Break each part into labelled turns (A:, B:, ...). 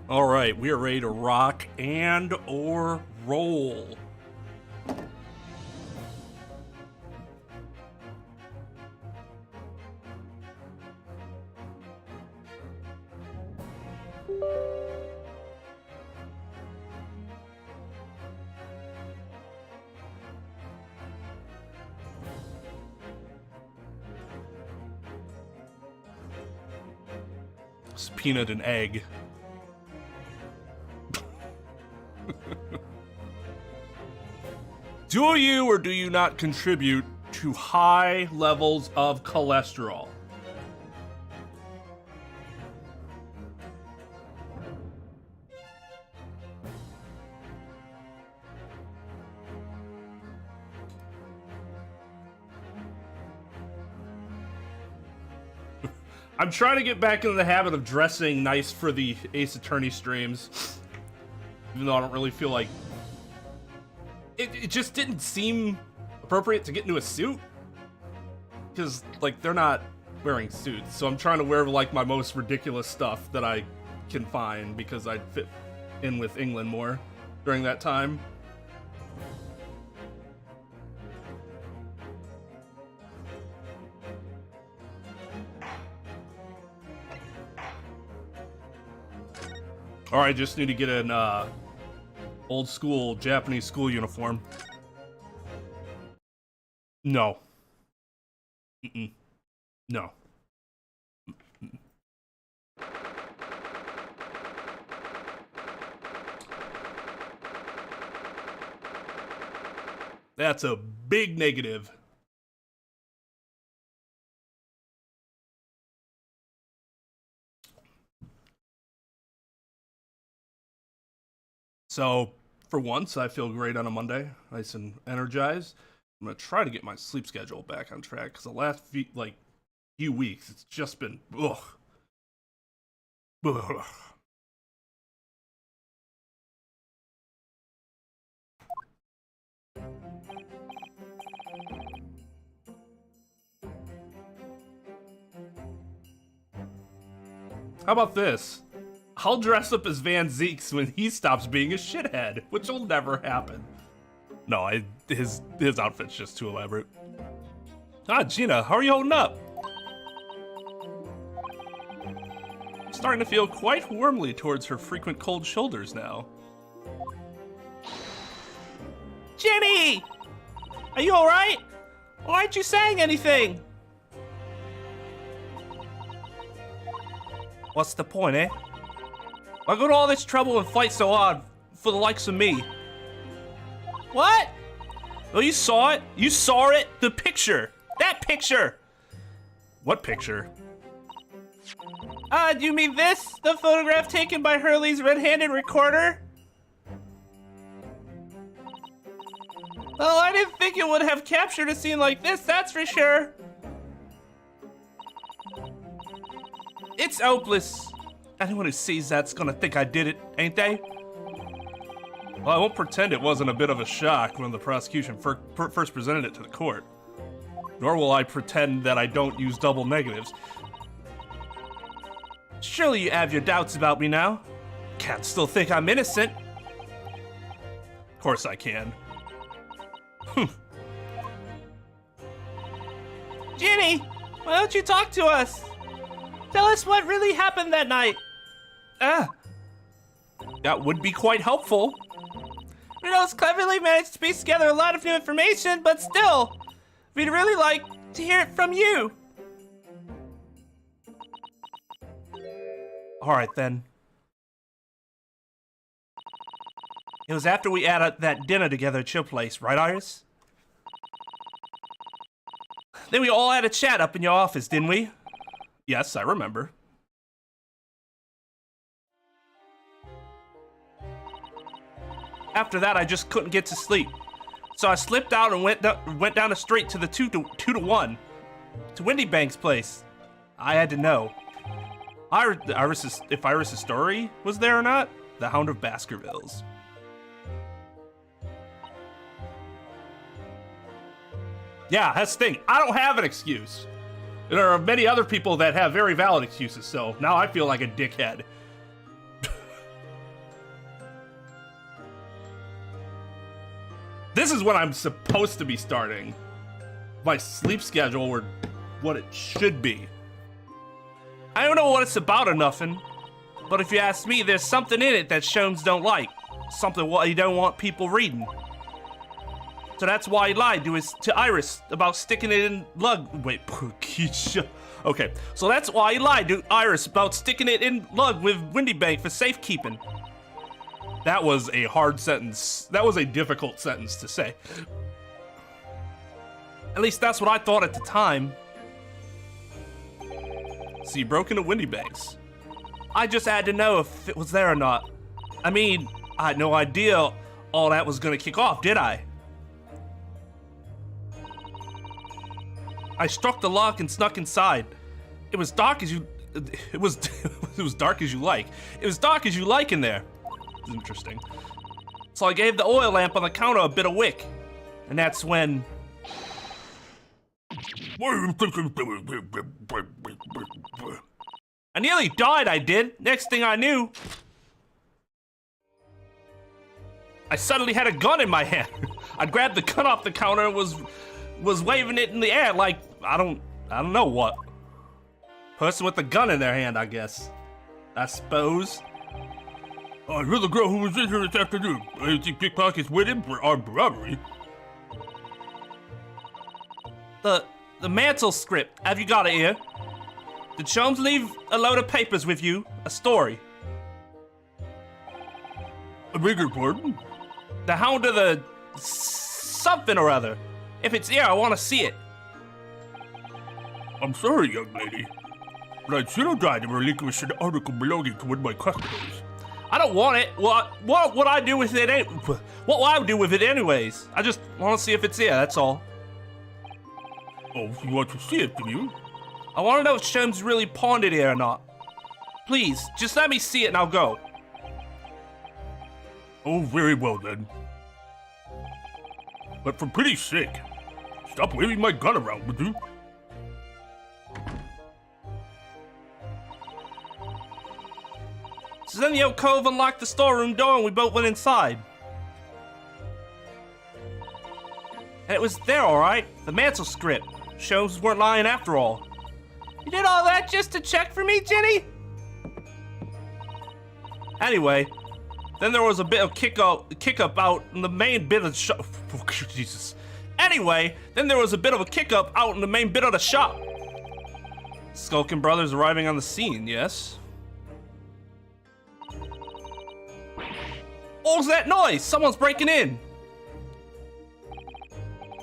A: All right, we are ready to rock and or roll. It's peanut and egg. Do you or do you not contribute to high levels of cholesterol? I'm trying to get back into the habit of dressing nice for the Ace Attorney streams, even though I don't really feel like it just didn't seem appropriate to get into a suit, because like they're not wearing suits. So I'm trying to wear like my most ridiculous stuff that I can find because I'd fit in with England more during that time. All right, just need to get an old school Japanese school uniform. No. Mm-mm. No. Mm-mm. That's a big negative. So, for once, I feel great on a Monday, nice and energized. I'm gonna try to get my sleep schedule back on track because the last few weeks, it's just been ugh. Ugh. How about this? I'll dress up as Van Zeeks when he stops being a shithead, which will never happen. No, his outfit's just too elaborate. Ah, Gina, how are you holding up? Starting to feel quite warmly towards her frequent cold shoulders now. Jenny! Are you alright? Why aren't you saying anything? What's the point, eh? Why go to all this trouble and fight so hard for the likes of me? What? Oh, you saw it? You saw it? The picture! That picture! What picture? Do you mean this? The photograph taken by Hurley's red-handed recorder? Well, I didn't think it would have captured a scene like this, that's for sure. It's hopeless. Anyone who sees that's gonna think I did it, ain't they? Well, I won't pretend it wasn't a bit of a shock when the prosecution first presented it to the court. Nor will I pretend that I don't use double negatives. Surely you have your doubts about me now. Can't still think I'm innocent. Of course I can. Ginny, why don't you talk to us? Tell us what really happened that night. That would be quite helpful. Reno's cleverly managed to piece together a lot of new information, but still, we'd really like to hear it from you. Alright then. It was after we had that dinner together at your place, right, Iris? Then we all had a chat up in your office, didn't we? Yes, I remember. After that, I just couldn't get to sleep. So I slipped out and went down the street to the 2 to 1. To Wendy Bank's place. I had to know. If Iris's story was there or not. The Hound of Baskervilles. Yeah, that's the thing. I don't have an excuse. There are many other people that have very valid excuses, so now I feel like a dickhead. this is when I'm supposed to be starting. My sleep schedule or what it should be. I don't know what it's about or nothing, but if you ask me, there's something in it that Sholmes don't like. Something what he don't want people reading. So that's why he lied to Iris about sticking it in lug. Wait, okay. So that's why he lied to Iris about sticking it in lug with Windybank for safekeeping. That was a hard sentence. That was a difficult sentence to say. At least that's what I thought at the time. So you broke into Windybank's. I just had to know if it was there or not. I mean, I had no idea all that was gonna kick off, did I? I struck the lock and snuck inside. It was dark as you... It was dark as you like. It was dark as you like in there. It's interesting. So I gave the oil lamp on the counter a bit of wick. And that's when... I nearly died, I did. Next thing I knew... I suddenly had a gun in my hand. I grabbed the gun off the counter and was waving it in the air like, I don't know what. Person with a gun in their hand, I guess. I suppose. Oh, you're the girl who was in here this afternoon. I didn't think pickpockets with him for armed robbery. The mantle script, have you got it here? Did Sholmes leave a load of papers with you? A story? I beg your pardon? The Hound of the... something or other. If it's here, I want to see it. I'm sorry, young lady, but I'd sooner die than relinquish an article belonging to one of my customers. I don't want it. What would I do with it? What will I do with it anyways? I just want to see if it's here, that's all. Oh, you want to see it, do you? I want to know if Sholmes really pawned it here or not. Please, just let me see it and I'll go. Oh, very well then. But for pity's sake, stop waving my gun around, would you? So then the alcove unlocked the storeroom door and we both went inside. And it was there, alright. The mantle script. Sholmes weren't lying after all. You did all that just to check for me, Jenny? Anyway, then there was a bit of kick up out in the main bit of the shop. Oh, Jesus. Anyway, then there was a bit of a kick up out in the main bit of the shop. Skulkin brothers arriving on the scene, yes? What was that noise? Someone's breaking in.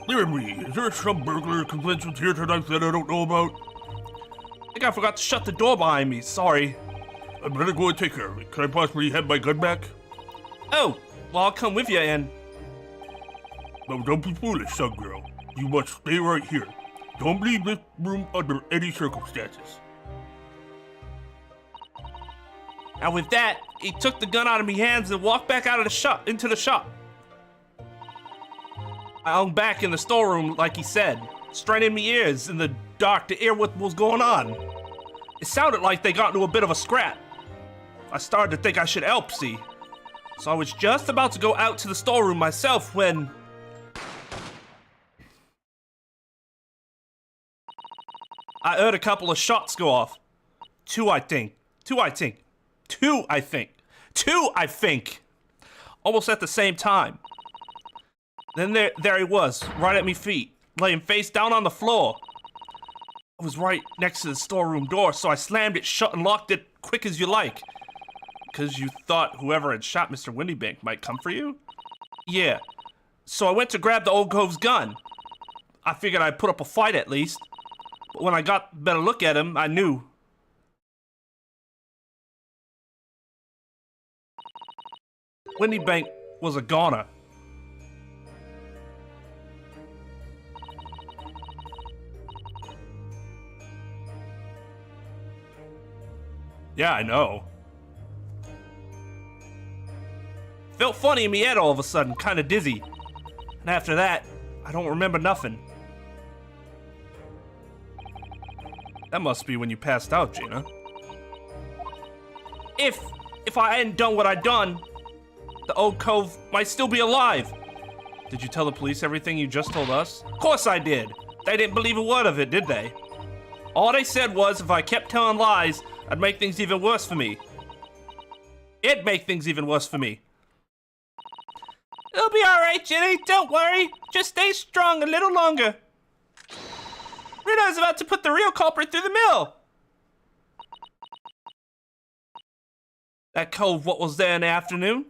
A: Dear me, is there some burglar conventions here tonight that I don't know about? I think I forgot to shut the door behind me, sorry. I better go and take care of it. Can I possibly have my gun back? Oh, well I'll come with you and... No, don't be foolish, son girl. You must stay right here. Don't leave this room under any circumstances. And with that, he took the gun out of my hands and walked back out of the shop, into the shop. I hung back in the storeroom like he said, straining my ears in the dark to hear what was going on. It sounded like they got into a bit of a scrap. I started to think I should help, see. So I was just about to go out to the storeroom myself when... I heard a couple of shots go off. Two, I think. Almost at the same time. Then there he was, right at me feet, laying face down on the floor. I was right next to the storeroom door, so I slammed it shut and locked it quick as you like. Because you thought whoever had shot Mr. Windybank might come for you? Yeah. So I went to grab the old cove's gun. I figured I'd put up a fight at least. But when I got a better look at him, I knew. Windybank was a goner. Yeah, I know. Felt funny in me head all of a sudden, kinda dizzy. And after that, I don't remember nothing. That must be when you passed out, Gina. If I hadn't done what I'd done, the old cove might still be alive. Did you tell the police everything you just told us? Of course I did. They didn't believe a word of it, did they? All they said was if I kept telling lies, I'd make things even worse for me. It'd make things even worse for me. It'll be alright, Jenny. Don't worry. Just stay strong a little longer. Rita's about to put the real culprit through the mill. That cove what was there in the afternoon?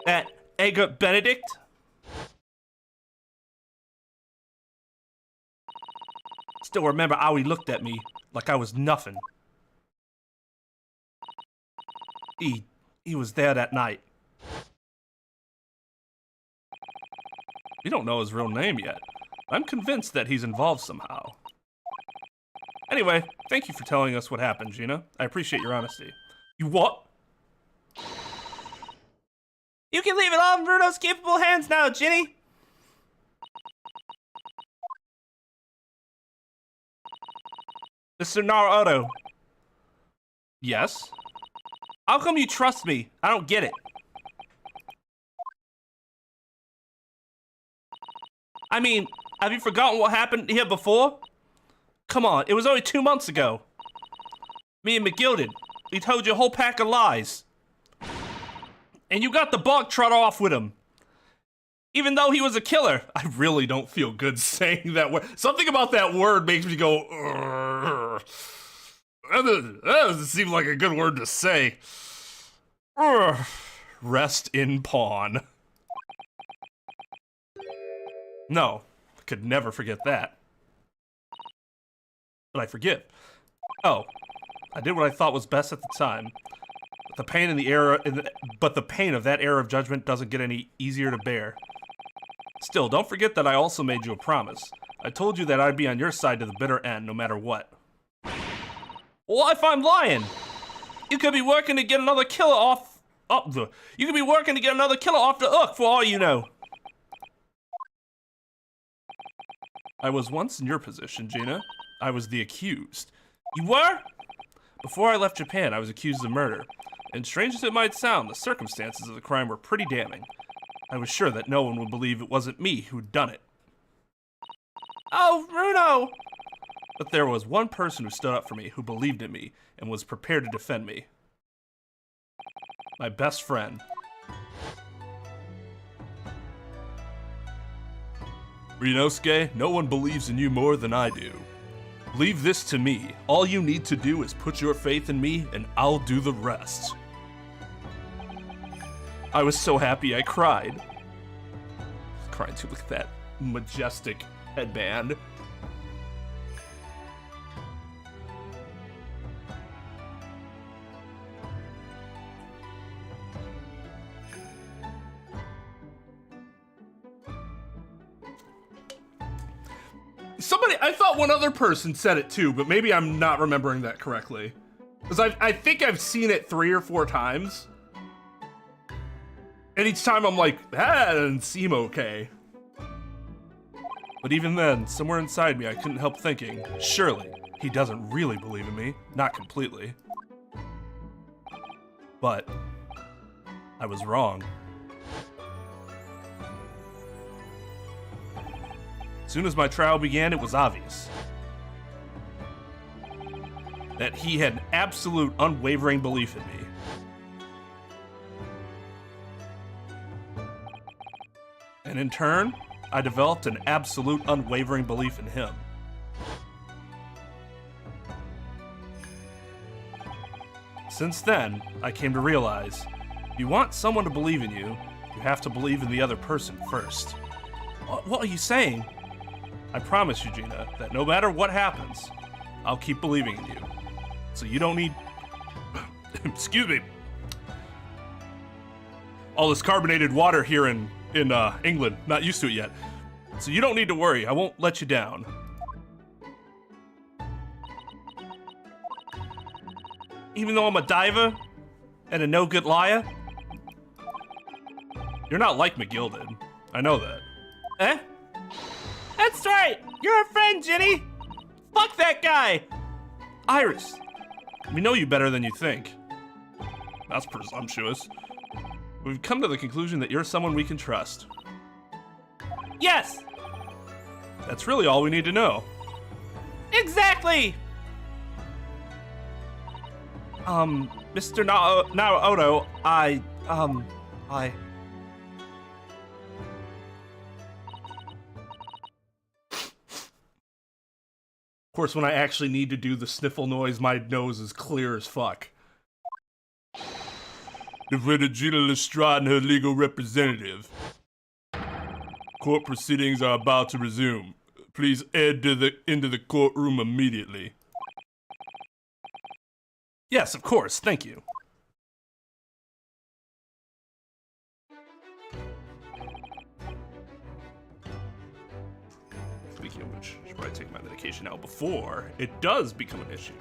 A: That Egert Benedict? Still remember how he looked at me like I was nothing. He was there that night. We don't know his real name yet. I'm convinced that he's involved somehow. Anyway, thank you for telling us what happened, Gina. I appreciate your honesty. You what? You can leave it all in Bruno's capable hands now, Ginny. Mr. Naruto. Yes? How come you trust me? I don't get it. I mean, have you forgotten what happened here before? Come on, it was only 2 months ago. Me and McGilded, we told you a whole pack of lies. And you got the bog trot off with him. Even though he was a killer. I really don't feel good saying that word. Something about that word makes me go, "Urgh." That doesn't seem like a good word to say. Urgh. Rest in pawn. No, I could never forget that. But I forgive. Oh, I did what I thought was best at the time. But the pain of that era of judgment doesn't get any easier to bear. Still, don't forget that I also made you a promise. I told you that I'd be on your side to the bitter end, no matter what. Well, if I'm lying, you could be working to get another killer off. You could be working to get another killer off the hook, for all you know. I was once in your position, Gina. I was the accused. You were? Before I left Japan, I was accused of murder. And strange as it might sound, the circumstances of the crime were pretty damning. I was sure that no one would believe it wasn't me who'd done it. Oh, Bruno! But there was one person who stood up for me, who believed in me, and was prepared to defend me. My best friend. Rinosuke, no one believes in you more than I do. Leave this to me. All you need to do is put your faith in me, and I'll do the rest. I was so happy I cried. Crying too, look at that majestic headband. I thought one other person said it too, but maybe I'm not remembering that correctly. Because I think I've seen it 3 or 4 times. And each time I'm like, that doesn't seem okay. But even then, somewhere inside me, I couldn't help thinking, surely, he doesn't really believe in me. Not completely. But I was wrong. As soon as my trial began, it was obvious that he had an absolute unwavering belief in me. And in turn, I developed an absolute unwavering belief in him. Since then, I came to realize, if you want someone to believe in you, you have to believe in the other person first. What are you saying? I promise you, Gina, that no matter what happens, I'll keep believing in you. So you don't need... Excuse me. All this carbonated water here in England. Not used to it yet. So you don't need to worry. I won't let you down. Even though I'm a diver and a no-good liar, you're not like McGilded. I know that. Eh? That's right! You're a friend, Ginny! Fuck that guy! Iris, we know you better than you think. That's presumptuous. We've come to the conclusion that you're someone we can trust.
B: Yes.
A: That's really all we need to know.
B: Exactly.
A: Mr. Naoto, I... Of course, when I actually need to do the sniffle noise, my nose is clear as fuck. Defendant Gina Lestrade and her legal representative. Court proceedings are about to resume. Please enter into the courtroom immediately. Yes, of course, thank you. Speaking of which, I should probably take my medication now before it does become an issue.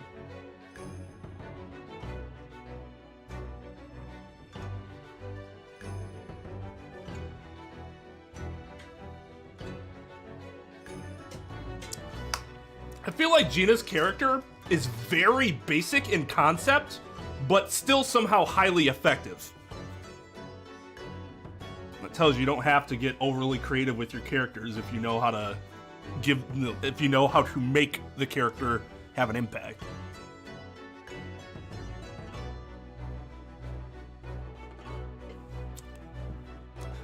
A: I feel like Gina's character is very basic in concept, but still somehow highly effective. That tells you don't have to get overly creative with your characters if you know how to make the character have an impact.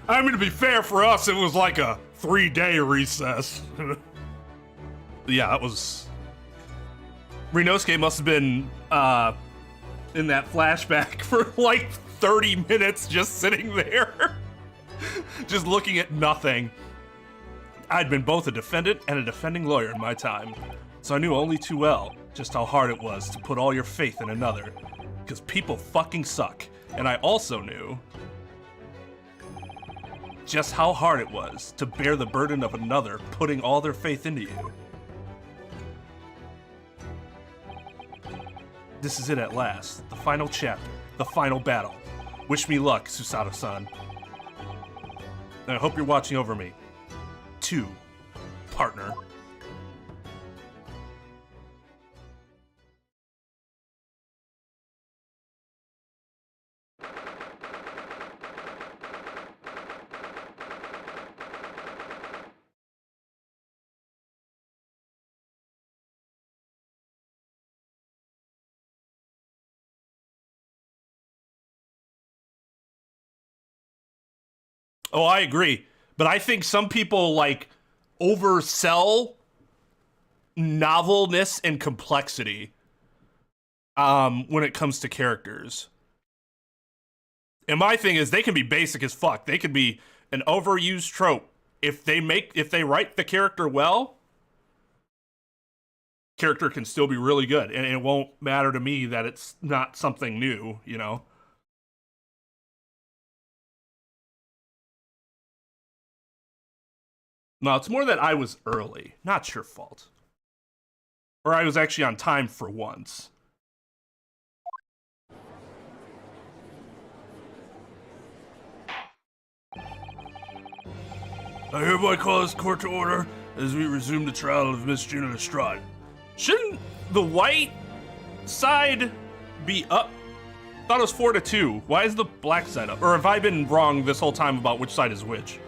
A: I mean, to be fair, for us, it was like a 3-day recess. Yeah, that was... Rinosuke must have been in that flashback for like 30 minutes just sitting there. Just looking at nothing. I'd been both a defendant and a defending lawyer in my time, so I knew only too well just how hard it was to put all your faith in another, because people fucking suck. And I also knew just how hard it was to bear the burden of another putting all their faith into you. This is it at last, the final chapter, the final battle. Wish me luck, Susato-san. And I hope you're watching over me. Too, partner. Oh, I agree. But I think some people, like, oversell novelness and complexity when it comes to characters. And my thing is, they can be basic as fuck. They could be an overused trope. If they write the character well, character can still be really good. And it won't matter to me that it's not something new, you know? No, it's more that I was early. Not your fault. Or I was actually on time for once. I hereby call this court to order as we resume the trial of Miss Gina Lestrade. Shouldn't the white side be up? I thought it was 4-2. Why is the black side up? Or have I been wrong this whole time about which side is which?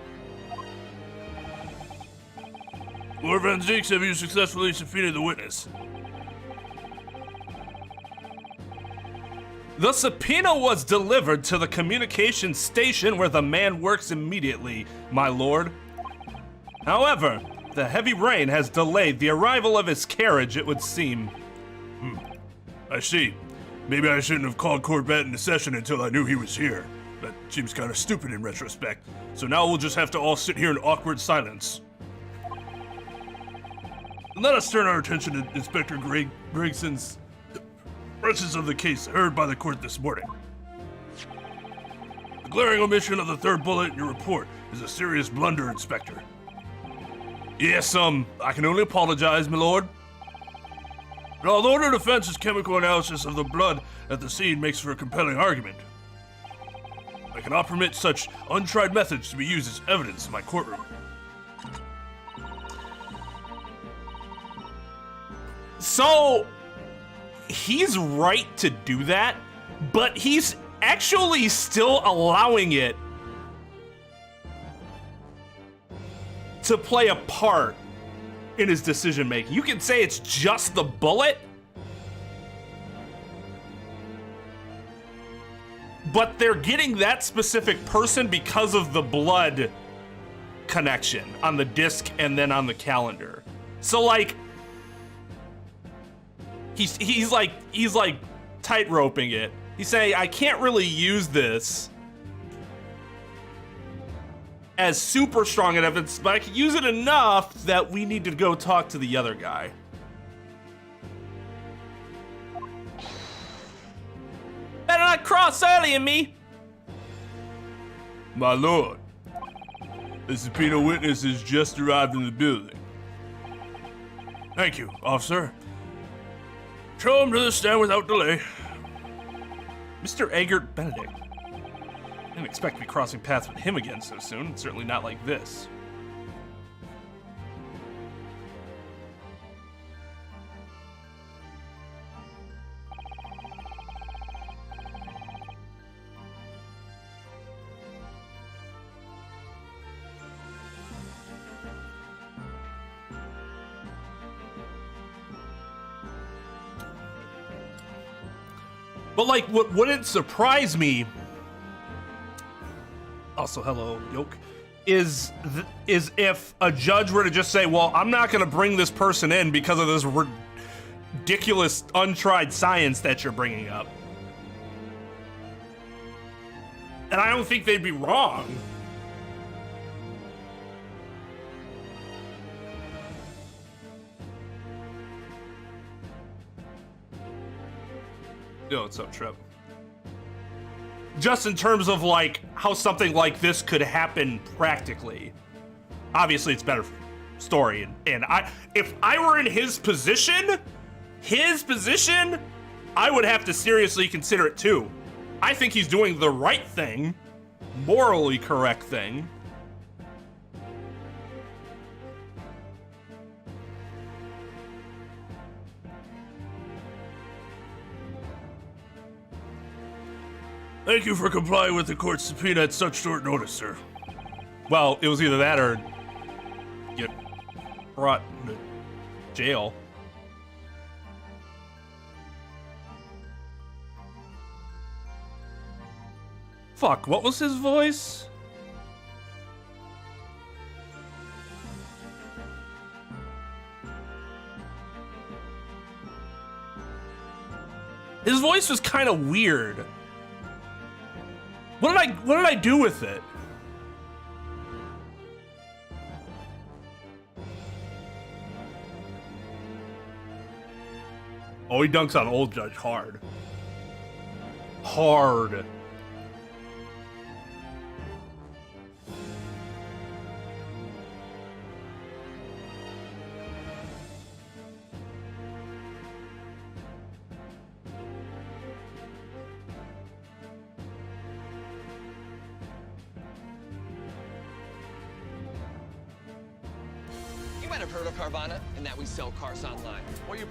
A: Lord Van Zeeks, have you successfully subpoenaed the witness? The subpoena was delivered to the communications station where the man works immediately, my lord. However, the heavy rain has delayed the arrival of his carriage, it would seem. I see. Maybe I shouldn't have called court back into session until I knew he was here. That seems kind of stupid in retrospect. So now we'll just have to all sit here in awkward silence. Let us turn our attention to Inspector Gregson's impressions of the case heard by the court this morning. The glaring omission of the third bullet in your report is a serious blunder, Inspector. Yes, I can only apologize, my lord. But although the defense's chemical analysis of the blood at the scene makes for a compelling argument, I cannot permit such untried methods to be used as evidence in my courtroom. So, he's right to do that, but he's actually still allowing it to play a part in his decision making. You can say it's just the bullet, but they're getting that specific person because of the blood connection on the disc and then on the calendar. So like he's like tight-roping it. He's saying, I can't really use this as super strong evidence, but I can use it enough that we need to go talk to the other guy.
B: Better not cross early in me.
C: My lord, the subpoena witness has just arrived in the building. Thank you, officer. Show him to the stand without delay.
A: Mr. Eggert Benedict. I didn't expect to be crossing paths with him again so soon. Certainly not like this. But like, what wouldn't surprise me, also hello, Yoke, is if a judge were to just say, well, I'm not gonna bring this person in because of this ridiculous untried science that you're bringing up. And I don't think they'd be wrong. Yo, what's up, Trep? Just in terms of like how something like this could happen practically. Obviously, it's better story, and if I were in his position, I would have to seriously consider it too. I think he's doing the right thing, morally correct thing.
C: Thank you for complying with the court's subpoena at such short notice, sir.
A: Well, it was either that or get brought to jail. Fuck, what was his voice? His voice was kind of weird. What did I do with it? Oh, he dunks on old Judge hard. Hard.
D: You might have heard of Carvana and that we sell cars online. Or you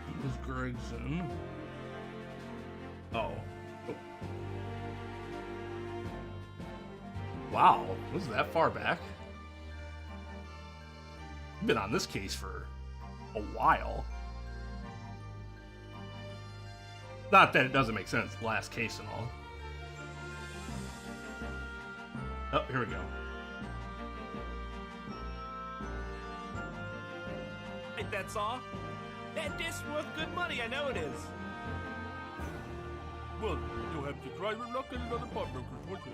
A: It was Gregson. Oh. Wow, was that far back? I've been on this case for a while. Not that it doesn't make sense, last case and all. Oh, here we go.
B: Right, that's all. That disc's worth good money, I know it is.
C: Well, you'll have to try your luck at another pawnbroker's, won't you?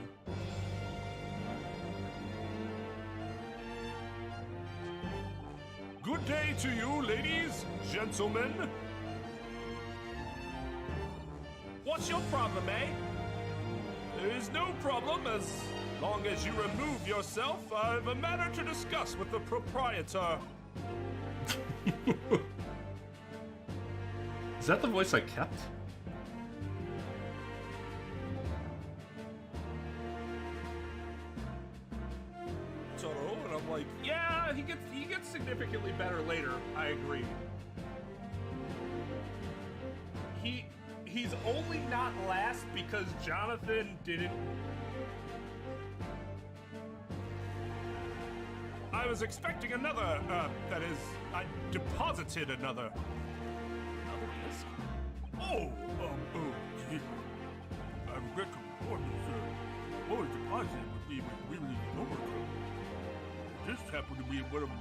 C: Good day to you, ladies, gentlemen.
B: What's your problem, eh?
C: There is no problem as long as you remove yourself. I have a matter to discuss with the proprietor.
A: Is that the voice I kept? Totoro, and I'm like, yeah, he gets significantly better later. I agree. He's only not last because Jonathan didn't. I was expecting another. That is, I deposited another.
C: Oh, gee. I regret to inform you, sir. What was deposited with me was really no more. It just happened to be in one of my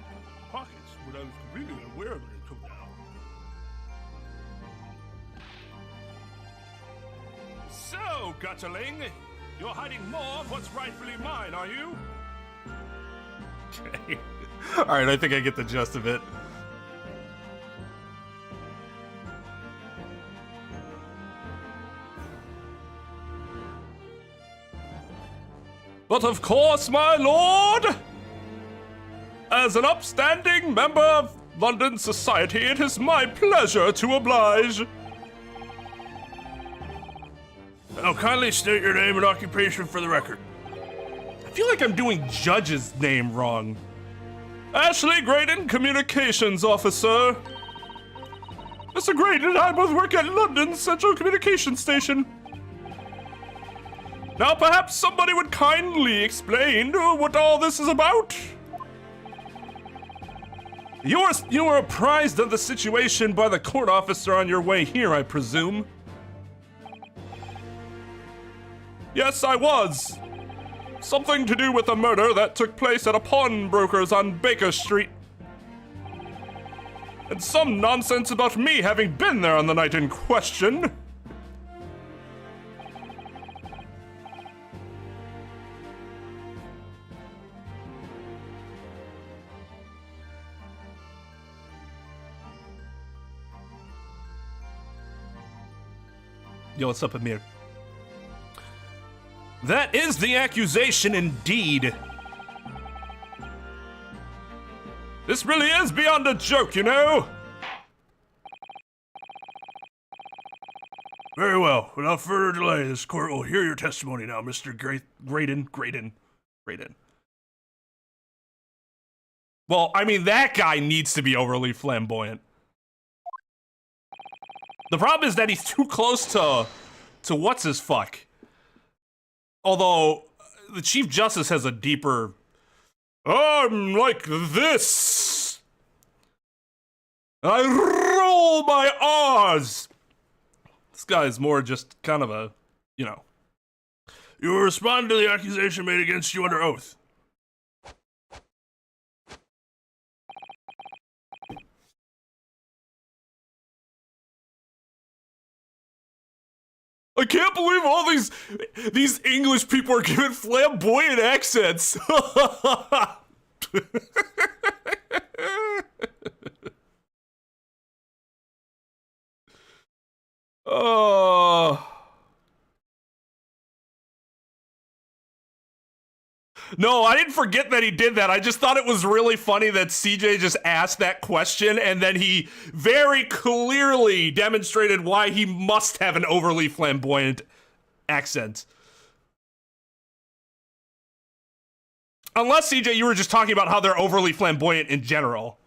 C: pockets when I was completely unaware of it until now.
A: So, Gutterling, you're hiding more of what's rightfully mine, are you? Okay. Alright, I think I get the gist of it. But of course, my lord! As an upstanding member of London society, it is my pleasure to oblige.
C: Now kindly state your name and occupation for the record.
A: I feel like I'm doing Judge's name wrong. Ashley Graydon, Communications Officer. Mr. Graydon and I both work at London Central Communications Station. Now perhaps somebody would kindly explain what all this is about? You were apprised of the situation by the court officer on your way here, I presume? Yes, I was. Something to do with a murder that took place at a pawnbroker's on Baker Street. And some nonsense about me having been there on the night in question. Yo, what's up, Amir? That is the accusation indeed. This really is beyond a joke, you know?
C: Very well. Without further delay, this court will hear your testimony now, Mr.
A: Graydon. Well, I mean, that guy needs to be overly flamboyant. The problem is that he's too close to what's his fuck. Although, the Chief Justice has a deeper... I'm like this. I roll my R's. This guy's more just kind of a, you know.
C: You will respond to the accusation made against you under oath.
A: I can't believe all these English people are giving flamboyant accents. Oh. No, I didn't forget that he did that. I just thought it was really funny that CJ just asked that question and then he very clearly demonstrated why he must have an overly flamboyant accent. Unless, CJ, you were just talking about how they're overly flamboyant in general.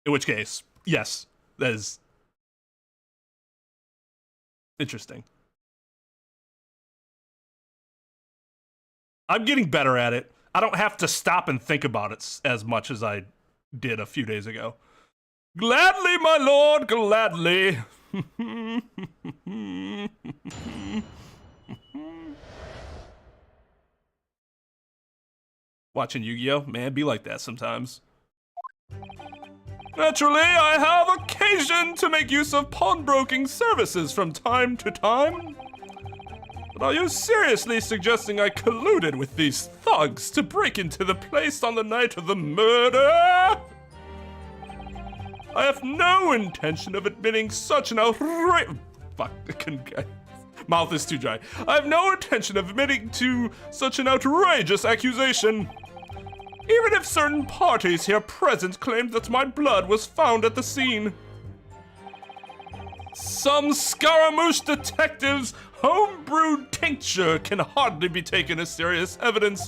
A: In which case, yes, that is interesting. I'm getting better at it. I don't have to stop and think about it as much as I did a few days ago. Gladly, my lord, gladly. Watching Yu-Gi-Oh! Man, be like that sometimes. Naturally, I have occasion to make use of pawnbroking services from time to time. But are you seriously suggesting I colluded with these thugs to break into the place on the night of the murder? I have no intention of admitting such an outrageous... Fuck, I couldn't get... Mouth is too dry. I have no intention of admitting to such an outrageous accusation. Even if certain parties here present claimed that my blood was found at the scene. Some Scaramouche detectives' homebrewed tincture can hardly be taken as serious evidence.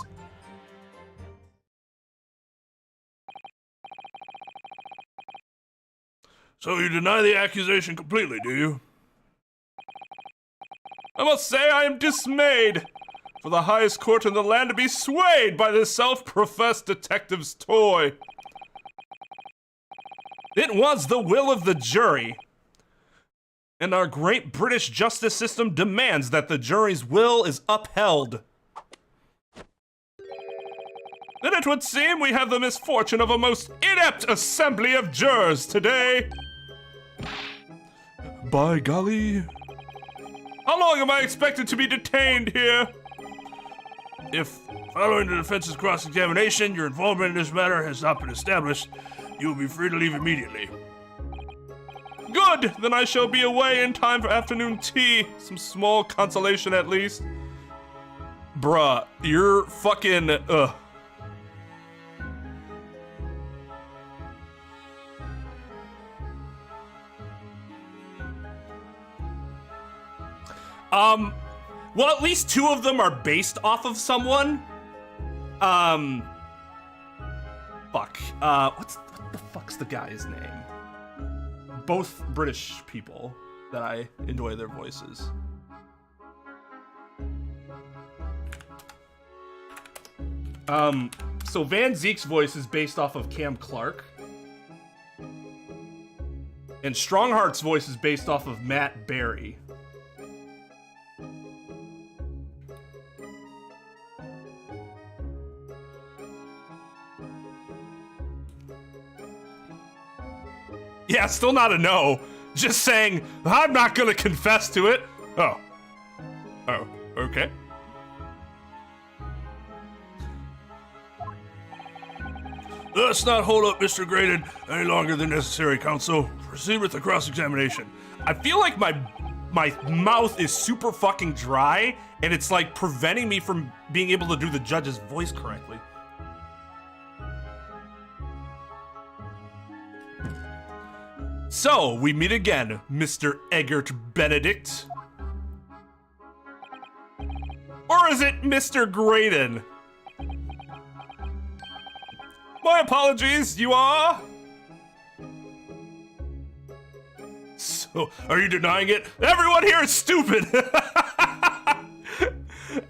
C: So you deny the accusation completely, do you?
A: I must say I am dismayed for the highest court in the land to be swayed by this self-professed detective's toy. It was the will of the jury, and our great British justice system demands that the jury's will is upheld. Then it would seem we have the misfortune of a most inept assembly of jurors today. By golly. How long am I expected to be detained here?
C: If, following the defense's cross-examination, your involvement in this matter has not been established, you will be free to leave immediately.
A: Good! Then I shall be away in time for afternoon tea. Some small consolation at least. Bruh, you're fucking, well, at least two of them are based off of someone. Fuck. What the fuck's the guy's name? Both British people that I enjoy their voices. So Van Zeke's voice is based off of Cam Clark. And Strongheart's voice is based off of Matt Berry. Yeah, still not a no. Just saying, I'm not gonna confess to it. Oh. Oh, okay.
C: Let's not hold up Mr. Graydon any longer than necessary, counsel. Proceed with the cross-examination.
A: I feel like my mouth is super fucking dry, and it's like preventing me from being able to do the judge's voice correctly. So, we meet again, Mr. Eggert Benedict. Or is it Mr. Graydon? My apologies, you are? So, are you denying it? Everyone here is stupid!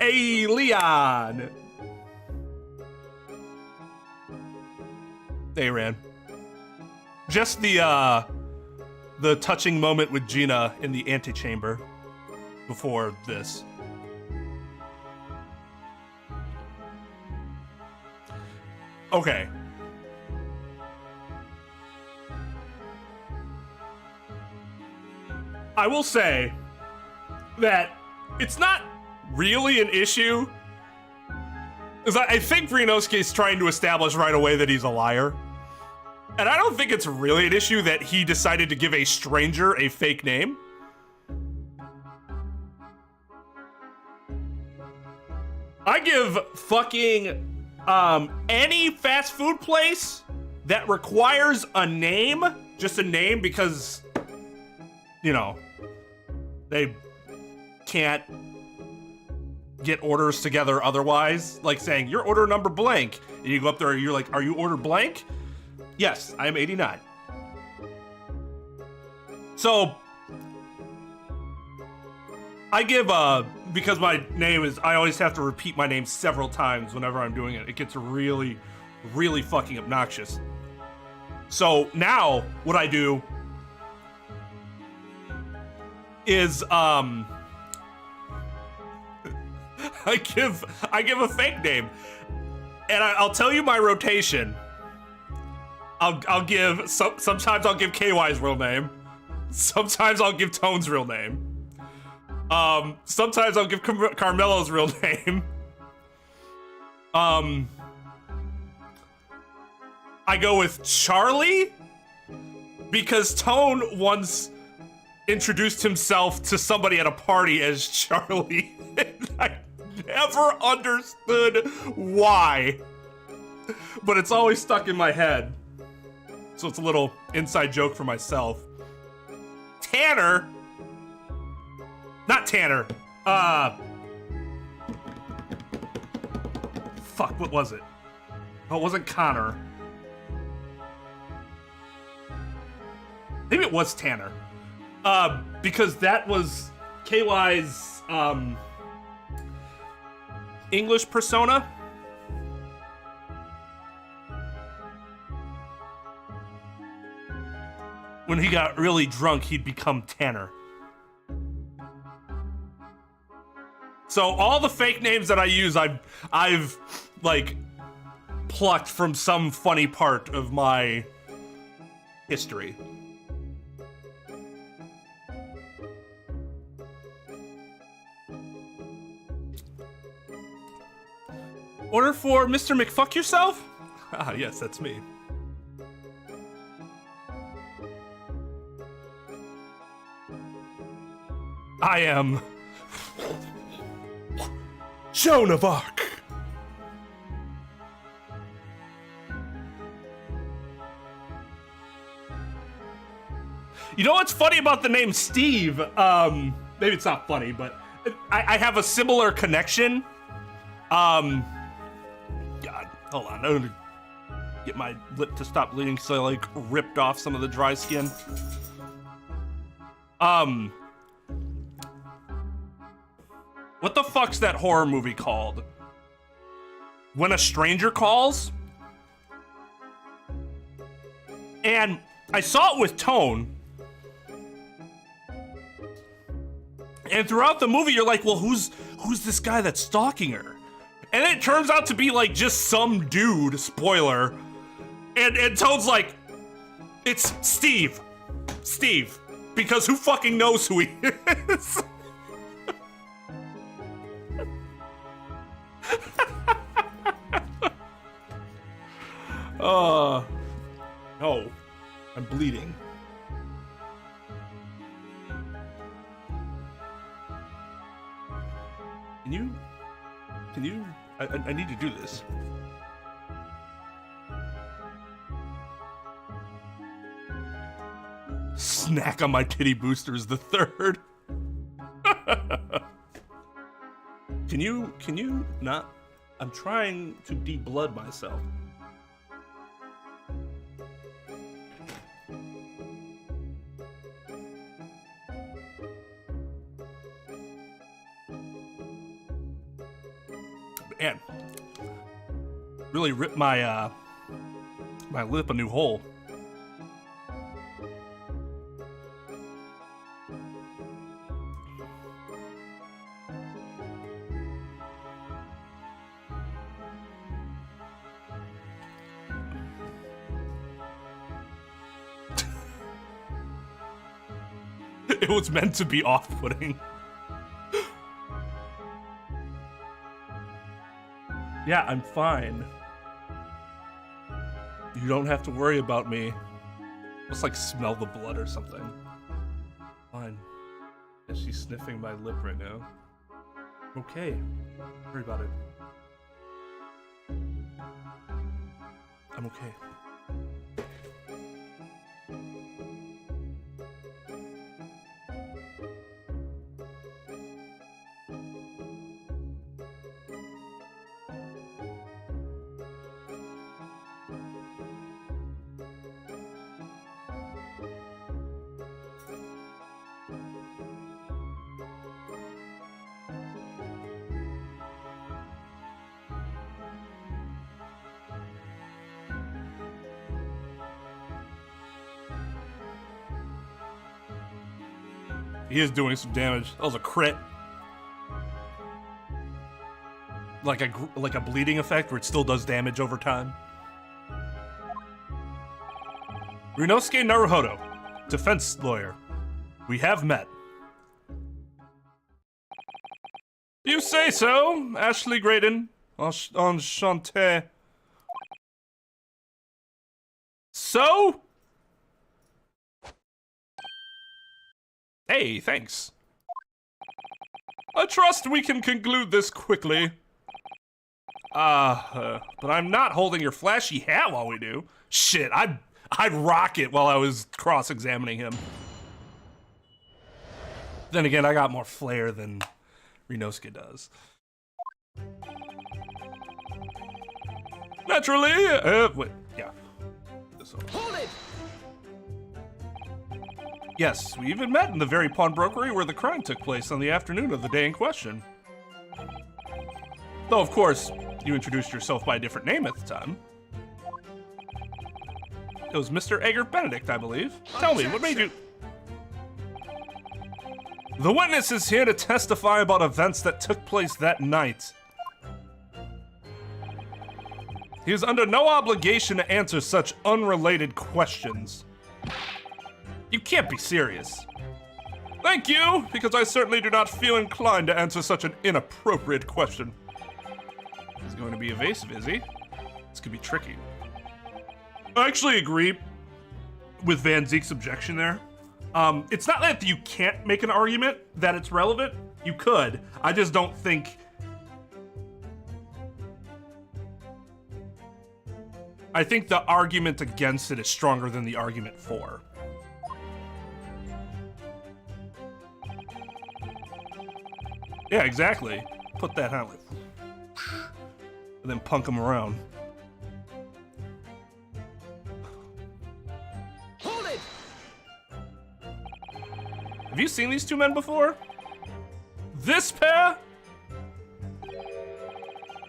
A: Hey, Leon! Hey, Ran. Just the touching moment with Gina in the antechamber before this. Okay. I will say that it's not really an issue, because I think Vrienoski's trying to establish right away that he's a liar. And I don't think it's really an issue that he decided to give a stranger a fake name. I give fucking any fast food place that requires a name, just a name because, you know, they can't get orders together otherwise, like saying, your order number blank. And you go up there and you're like, are you order blank? Yes, I am 89. So, I give, because my name is, I always have to repeat my name several times whenever I'm doing it. It gets really, really fucking obnoxious. So now, what I do is, I give a fake name. And I'll tell you my rotation. I'll give, sometimes I'll give KY's real name. Sometimes I'll give Tone's real name. Sometimes I'll give Carmello's real name. I go with Charlie because Tone once introduced himself to somebody at a party as Charlie, and I never understood why. But it's always stuck in my head. So it's a little inside joke for myself. Tanner. Not Tanner. Fuck, what was it? Oh, it wasn't Connor. Maybe it was Tanner. Because that was KY's English persona. When he got really drunk, he'd become Tanner. So all the fake names that I use, I've like plucked from some funny part of my history. Order for Mr. McFuck Yourself? Ah, yes, that's me. I am Joan of Arc. You know what's funny about the name Steve? Maybe it's not funny, but I have a similar connection. God, hold on. I'm gonna get my lip to stop bleeding because I like ripped off some of the dry skin. What the fuck's that horror movie called? When a Stranger Calls? And I saw it with Tone. And throughout the movie, you're like, well, who's this guy that's stalking her? And it turns out to be like just some dude, spoiler. And Toad's like, it's Steve. Steve. Because who fucking knows who he is? Oh, I'm bleeding. Can you, I need to do this. Snack on my titty boosters the third. Can you not? I'm trying to de-blood myself. Man, really ripped my my lip a new hole. It was meant to be off-putting. Yeah, I'm fine. You don't have to worry about me. Just like smell the blood or something. Fine. Yeah, she's sniffing my lip right now. Okay. Don't worry about it. I'm okay. He is doing some damage. That was a crit. Like a bleeding effect where it still does damage over time. Ryunosuke Naruhodo, defense lawyer. We have met. You say so, Ashley Graydon. Enchanté. So? Hey, thanks. I trust we can conclude this quickly. But I'm not holding your flashy hat while we do. Shit, I'd rock it while I was cross-examining him. Then again, I got more flair than Ryunosuke does. Naturally, wait, yeah. This one.
B: Hold it!
A: Yes, we even met in the very pawnbrokery where the crime took place on the afternoon of the day in question. Though, of course, you introduced yourself by a different name at the time. It was Mr. Egbert Benedict, I believe. Tell me, what made you... The witness is here to testify about events that took place that night. He is under no obligation to answer such unrelated questions. You can't be serious. Thank you, because I certainly do not feel inclined to answer such an inappropriate question. He's going to be evasive, is he? This could be tricky. I actually agree with Van Zeek's objection there. It's not that you can't make an argument that it's relevant. You could. I just don't think... I think the argument against it is stronger than the argument for. Yeah, exactly. Put that on, like, and then punk him around.
B: Hold it!
A: Have you seen these two men before? This pair?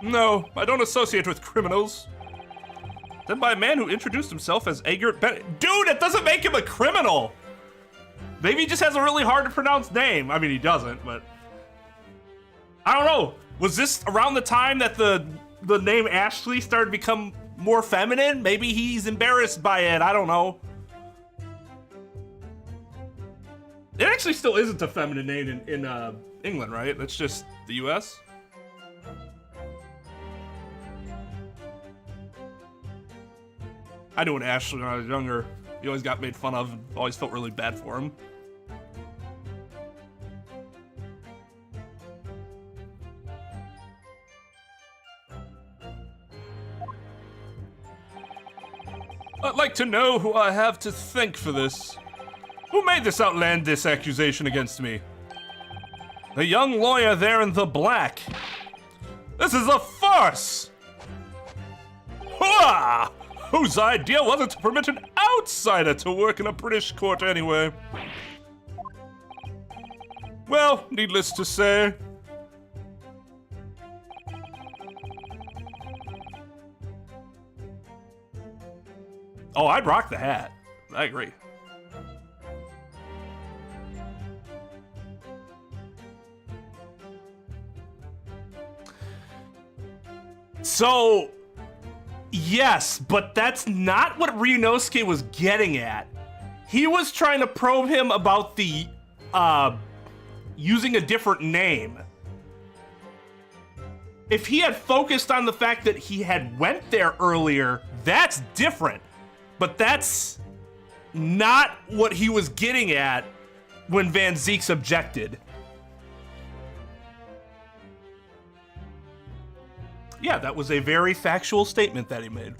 A: No, I don't associate with criminals. Then by a man who introduced himself as Egbert Benedict. Dude, it doesn't make him a criminal! Maybe he just has a really hard to pronounce name. I mean, he doesn't, but... I don't know. Was this around the time that the name Ashley started to become more feminine? Maybe he's embarrassed by it. I don't know. It actually still isn't a feminine name in England, right? That's just the US? I knew an Ashley when I was younger. He always got made fun of and always felt really bad for him. I'd like to know who I have to thank for this. Who made this outlandish accusation against me? The young lawyer there in the black. This is a farce! Hooah! Whose idea was it to permit an outsider to work in a British court anyway? Well, needless to say... Oh, I'd rock the hat. I agree. So, yes, but that's not what Ryunosuke was getting at. He was trying to probe him about the, using a different name. If he had focused on the fact that he had went there earlier, that's different. But that's not what he was getting at when Van Zeeks objected. Yeah, that was a very factual statement that he made.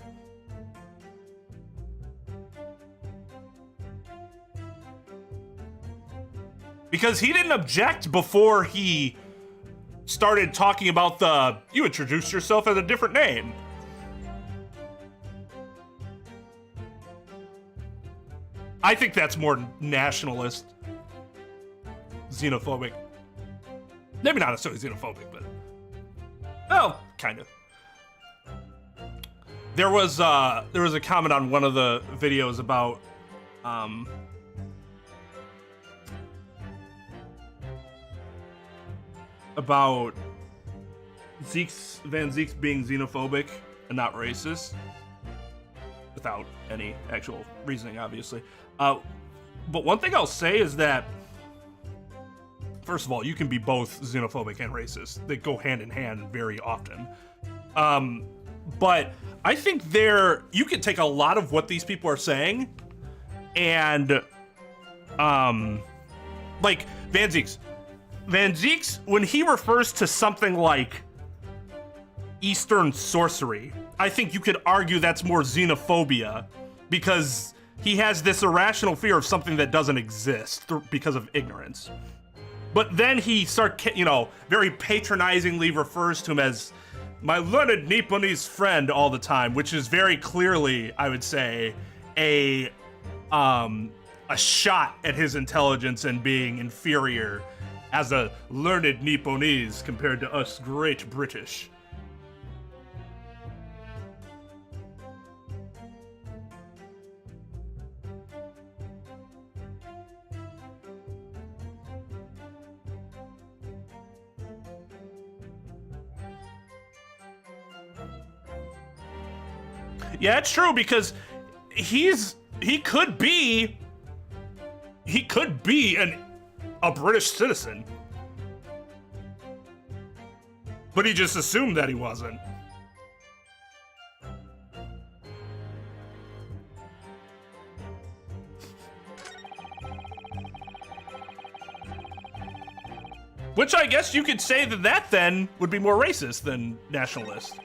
A: Because he didn't object before he started talking about you introduced yourself as a different name. I think that's more nationalist, xenophobic. Maybe not necessarily xenophobic, but well, kind of. There was a comment on one of the videos about Van Zeeks being xenophobic and not racist, without any actual reasoning, obviously. But one thing I'll say is that, first of all, you can be both xenophobic and racist. They go hand in hand very often. But I think you can take a lot of what these people are saying and, like Van Zeeks. Van Zeeks, when he refers to something like Eastern sorcery, I think you could argue that's more xenophobia because he has this irrational fear of something that doesn't exist because of ignorance. But then he very patronizingly refers to him as my learned Nipponese friend all the time, which is very clearly, I would say, a a shot at his intelligence and being inferior as a learned Nipponese compared to us great British. Yeah, it's true, because he could be a British citizen, but he just assumed that he wasn't. Which I guess you could say that then would be more racist than nationalist.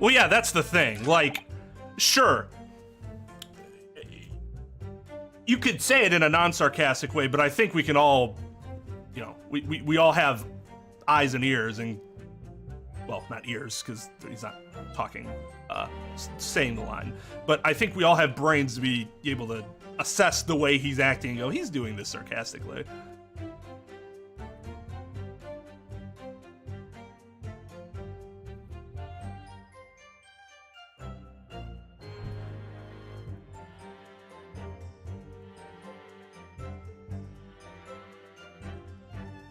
A: Well, yeah, that's the thing. Like, sure, you could say it in a non-sarcastic way, but I think we can all, you know, we all have eyes and ears, and, well, not ears, because he's not talking, saying the line, but I think we all have brains to be able to assess the way he's acting and go, he's doing this sarcastically.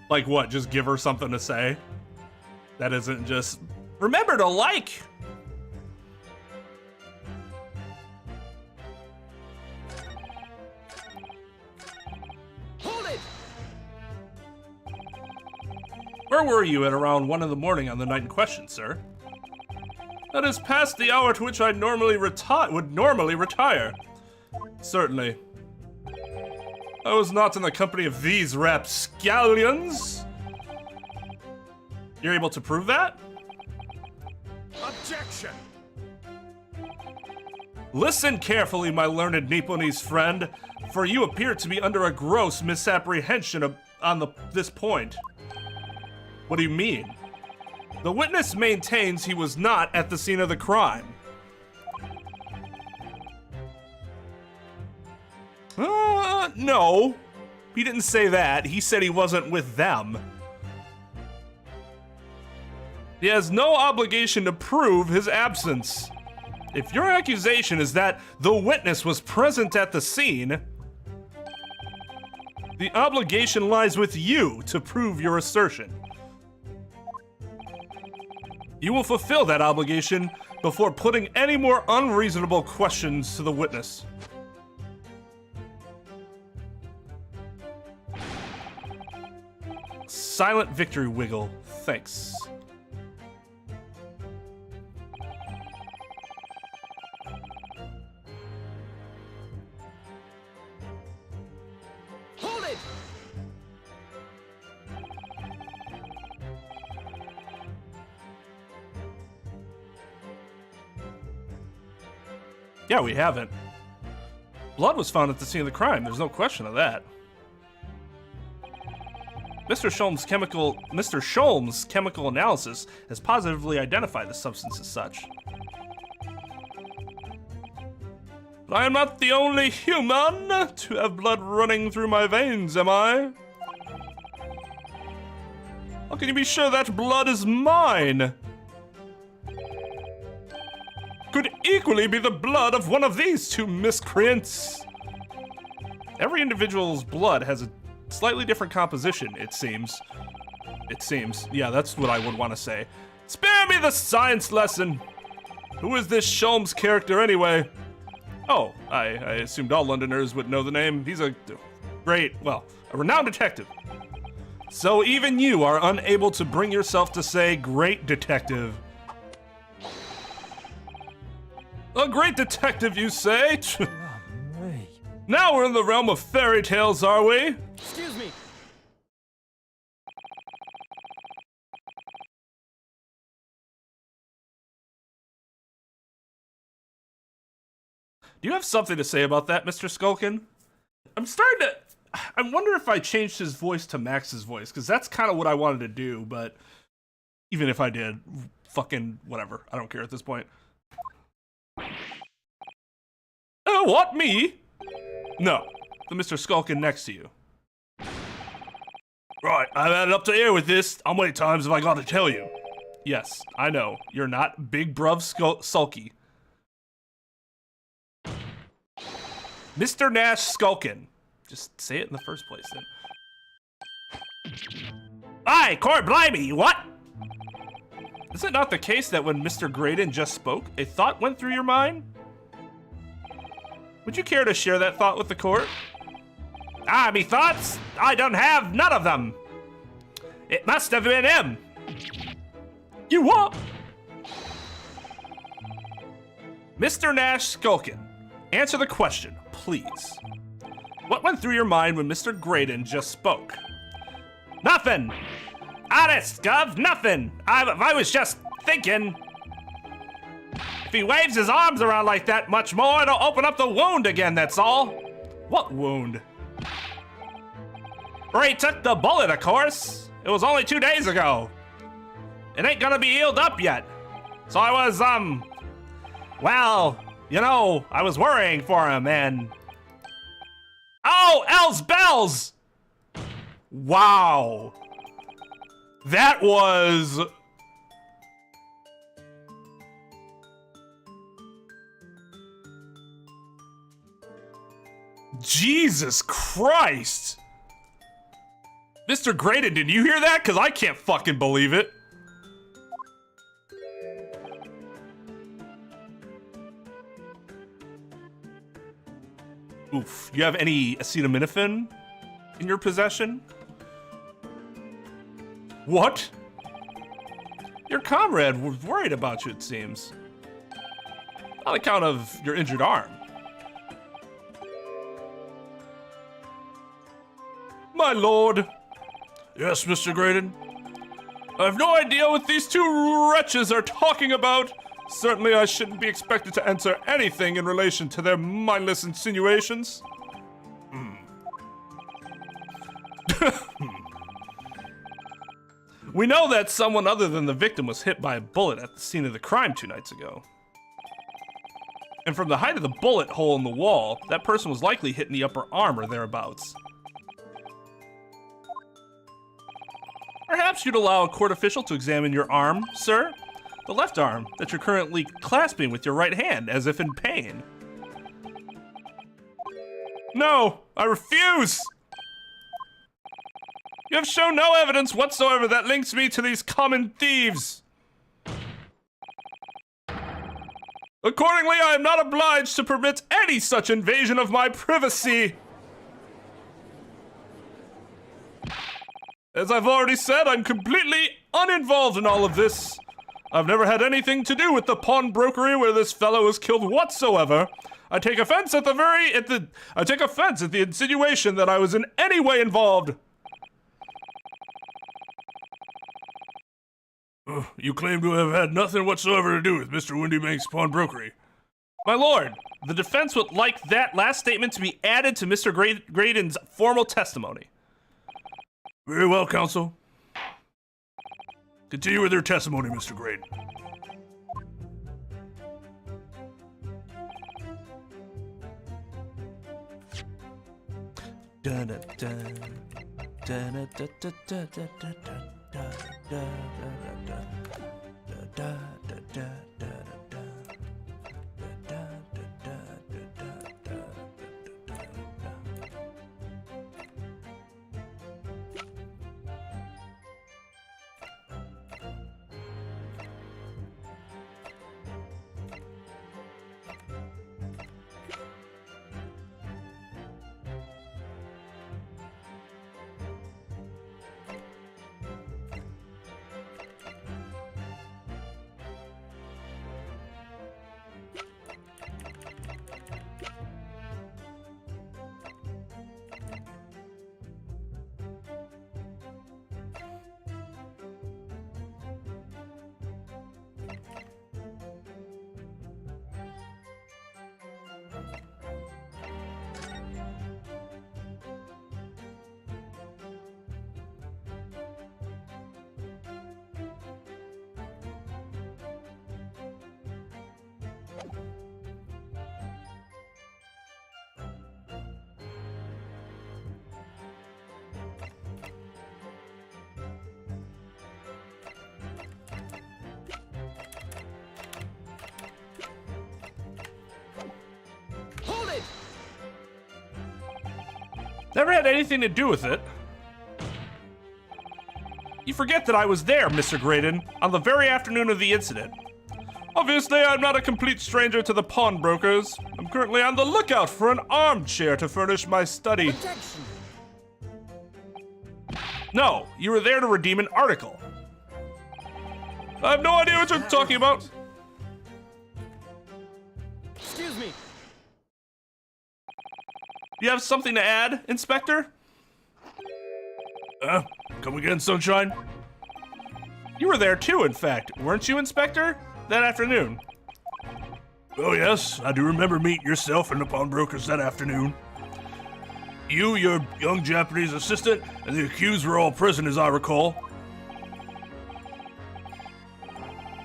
A: Like what? Just give her something to say? That isn't just, remember to like!
B: Hold it!
A: Where were you at around 1 in the morning on the night in question, sir? That is past the hour to which I would normally retire. Certainly. I was not in the company of these rapscallions. You're able to prove that?
B: Objection!
A: Listen carefully, my learned Nipponese friend, for you appear to be under a gross misapprehension on this point. What do you mean? The witness maintains he was not at the scene of the crime. No. He didn't say that. He said he wasn't with them. He has no obligation to prove his absence. If your accusation is that the witness was present at the scene, the obligation lies with you to prove your assertion. You will fulfill that obligation before putting any more unreasonable questions to the witness. Silent victory wiggle. Thanks.
B: Hold it!
A: Yeah, we haven't. Blood was found at the scene of the crime. There's no question of that. Mr. Sholmes' chemical analysis has positively identified the substance as such. But I am not the only human to have blood running through my veins, am I? How can you be sure that blood is mine? Could equally be the blood of one of these two miscreants. Every individual's blood has a slightly different composition, it seems. Yeah, that's what I would want to say. Spare me the science lesson! Who is this Sholmes character anyway? Oh, I assumed all Londoners would know the name. He's a great, well, a renowned detective. So even you are unable to bring yourself to say great detective. A great detective, you say? Now we're in the realm of fairy tales, are we?
B: Excuse me!
A: Do you have something to say about that, Mr. Skulkin? I wonder if I changed his voice to Max's voice, because that's kind of what I wanted to do, but Even if I did, fucking whatever. I don't care at this point. What, me? No, the Mr. Skulkin next to you. Right, I've had it up to here with this. How many times have I got to tell you? Yes, I know. You're not Big Bruv Sulky. Mr. Nash Skulkin. Just say it in the first place, then. Aye, Core Blimey, what? Is it not the case that when Mr. Graydon just spoke, a thought went through your mind? Would you care to share that thought with the court? Ah, me thoughts? I don't have none of them. It must have been him. You what? Mr. Nash Skulkin, answer the question, please. What went through your mind when Mr. Graydon just spoke? Nothing. Honest, Gov, nothing. I was just thinking. If he waves his arms around like that much more, it'll open up the wound again, that's all. What wound? Where he took the bullet, of course. It was only 2 days ago. It ain't gonna be healed up yet. So I was, well, you know, I was worrying for him and... Oh, L's bells! Wow. That was... Jesus Christ! Mr. Graydon, did you hear that? Because I can't fucking believe it. Oof. You have any acetaminophen in your possession? What? Your comrade was worried about you, it seems. On account of your injured arm. My lord. Yes, Mr. Graydon. I have no idea what these two wretches are talking about. Certainly I shouldn't be expected to answer anything in relation to their mindless insinuations. We know that someone other than the victim was hit by a bullet at the scene of the crime 2 nights ago. And from the height of the bullet hole in the wall, that person was likely hit in the upper arm or thereabouts. Perhaps you'd allow a court official to examine your arm, sir? The left arm that you're currently clasping with your right hand, as if in pain. No, I refuse! You have shown no evidence whatsoever that links me to these common thieves. Accordingly, I am not obliged to permit any such invasion of my privacy. As I've already said, I'm completely uninvolved in all of this. I've never had anything to do with the pawnbrokery where this fellow was killed whatsoever. I take offense at the insinuation that I was in any way involved. You claim to have had nothing whatsoever to do with Mr. Windybank's pawnbrokery. My lord, the defense would like that last statement to be added to Mr. Graydon's formal testimony. Very well, counsel. Continue with your testimony, Mr. Graydon. Never had anything to do with it. You forget that I was there, Mr. Graydon, on the very afternoon of the incident. Obviously, I'm not a complete stranger to the pawnbrokers. I'm currently on the lookout for an armchair to furnish my study.
B: Protection.
A: No, you were there to redeem an article. I have no idea what you're talking about.
B: Excuse me.
A: You have something to add, Inspector?
C: Come again, Sunshine?
A: You were there too, in fact, weren't you, Inspector? That afternoon.
C: Oh yes, I do remember meeting yourself and the pawnbrokers that afternoon. You, your young Japanese assistant, and the accused were all present as I recall.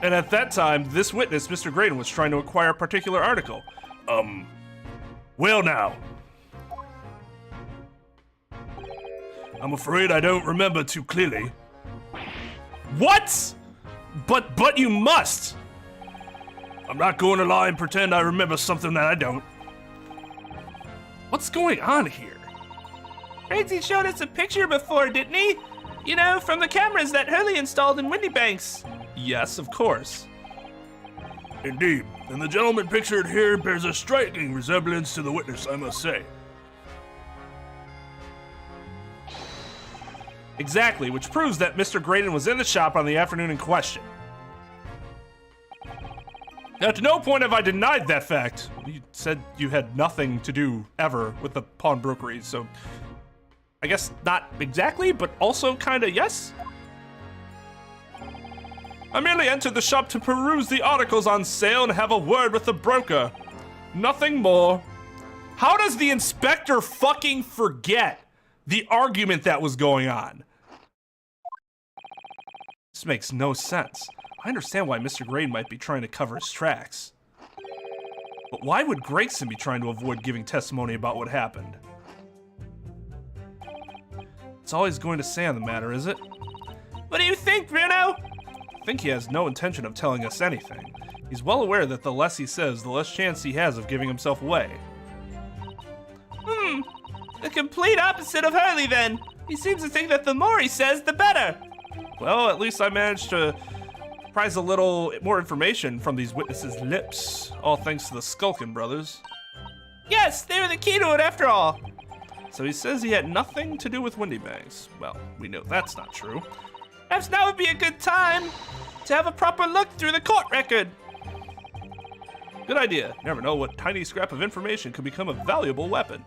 A: And at that time, this witness, Mr. Graydon, was trying to acquire a particular article.
C: Well now. I'm afraid I don't remember too clearly.
A: What? But you must!
C: I'm not going to lie and pretend I remember something that I don't.
A: What's going on here?
B: Crazy showed us a picture before, didn't he? You know, from the cameras that Hurley installed in Windy Banks.
A: Yes, of course.
C: Indeed, and the gentleman pictured here bears a striking resemblance to the witness, I must say.
A: Exactly, which proves that Mr. Graydon was in the shop on the afternoon in question. Now, to no point have I denied that fact. You said you had nothing to do ever with the pawnbrokery, so I guess not exactly, but also kinda yes? I merely entered the shop to peruse the articles on sale and have a word with the broker. Nothing more. How does the inspector fucking forget the argument that was going on? This makes no sense. I understand why Mr. Graydon might be trying to cover his tracks. But why would Gregson be trying to avoid giving testimony about what happened? It's all he's going to say on the matter, is it?
B: What do you think, Bruno?
A: I think he has no intention of telling us anything. He's well aware that the less he says, the less chance he has of giving himself away.
B: The complete opposite of Hurley, then. He seems to think that the more he says, the better.
A: Well, at least I managed to prize a little more information from these witnesses' lips, all thanks to the Skulkin brothers.
B: Yes, they were the key to it after all.
A: So he says he had nothing to do with Windy Banks. Well, we know that's not true.
B: Perhaps now would be a good time to have a proper look through the court record.
A: Good idea. You never know what tiny scrap of information could become a valuable weapon.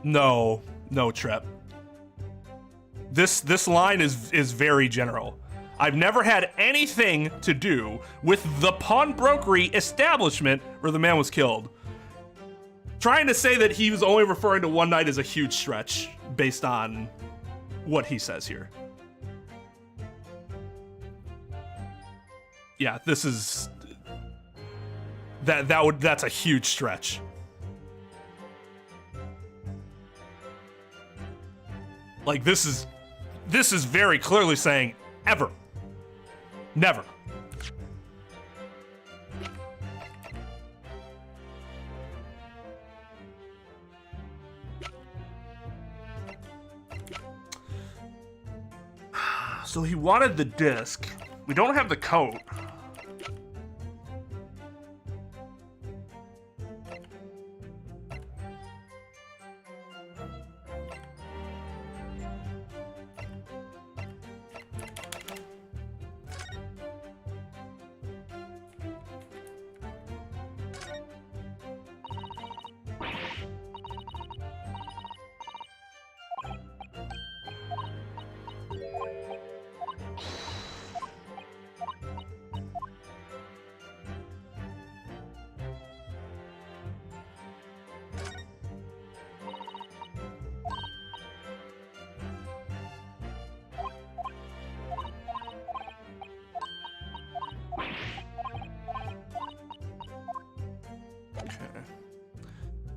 A: No, Trep. This line is very general. I've never had anything to do with the pawnbrokery establishment where the man was killed. Trying to say that he was only referring to one night is a huge stretch based on what he says here. Yeah, this is that's a huge stretch. Like this is very clearly saying ever. Never. So he wanted the disc. We don't have the coat.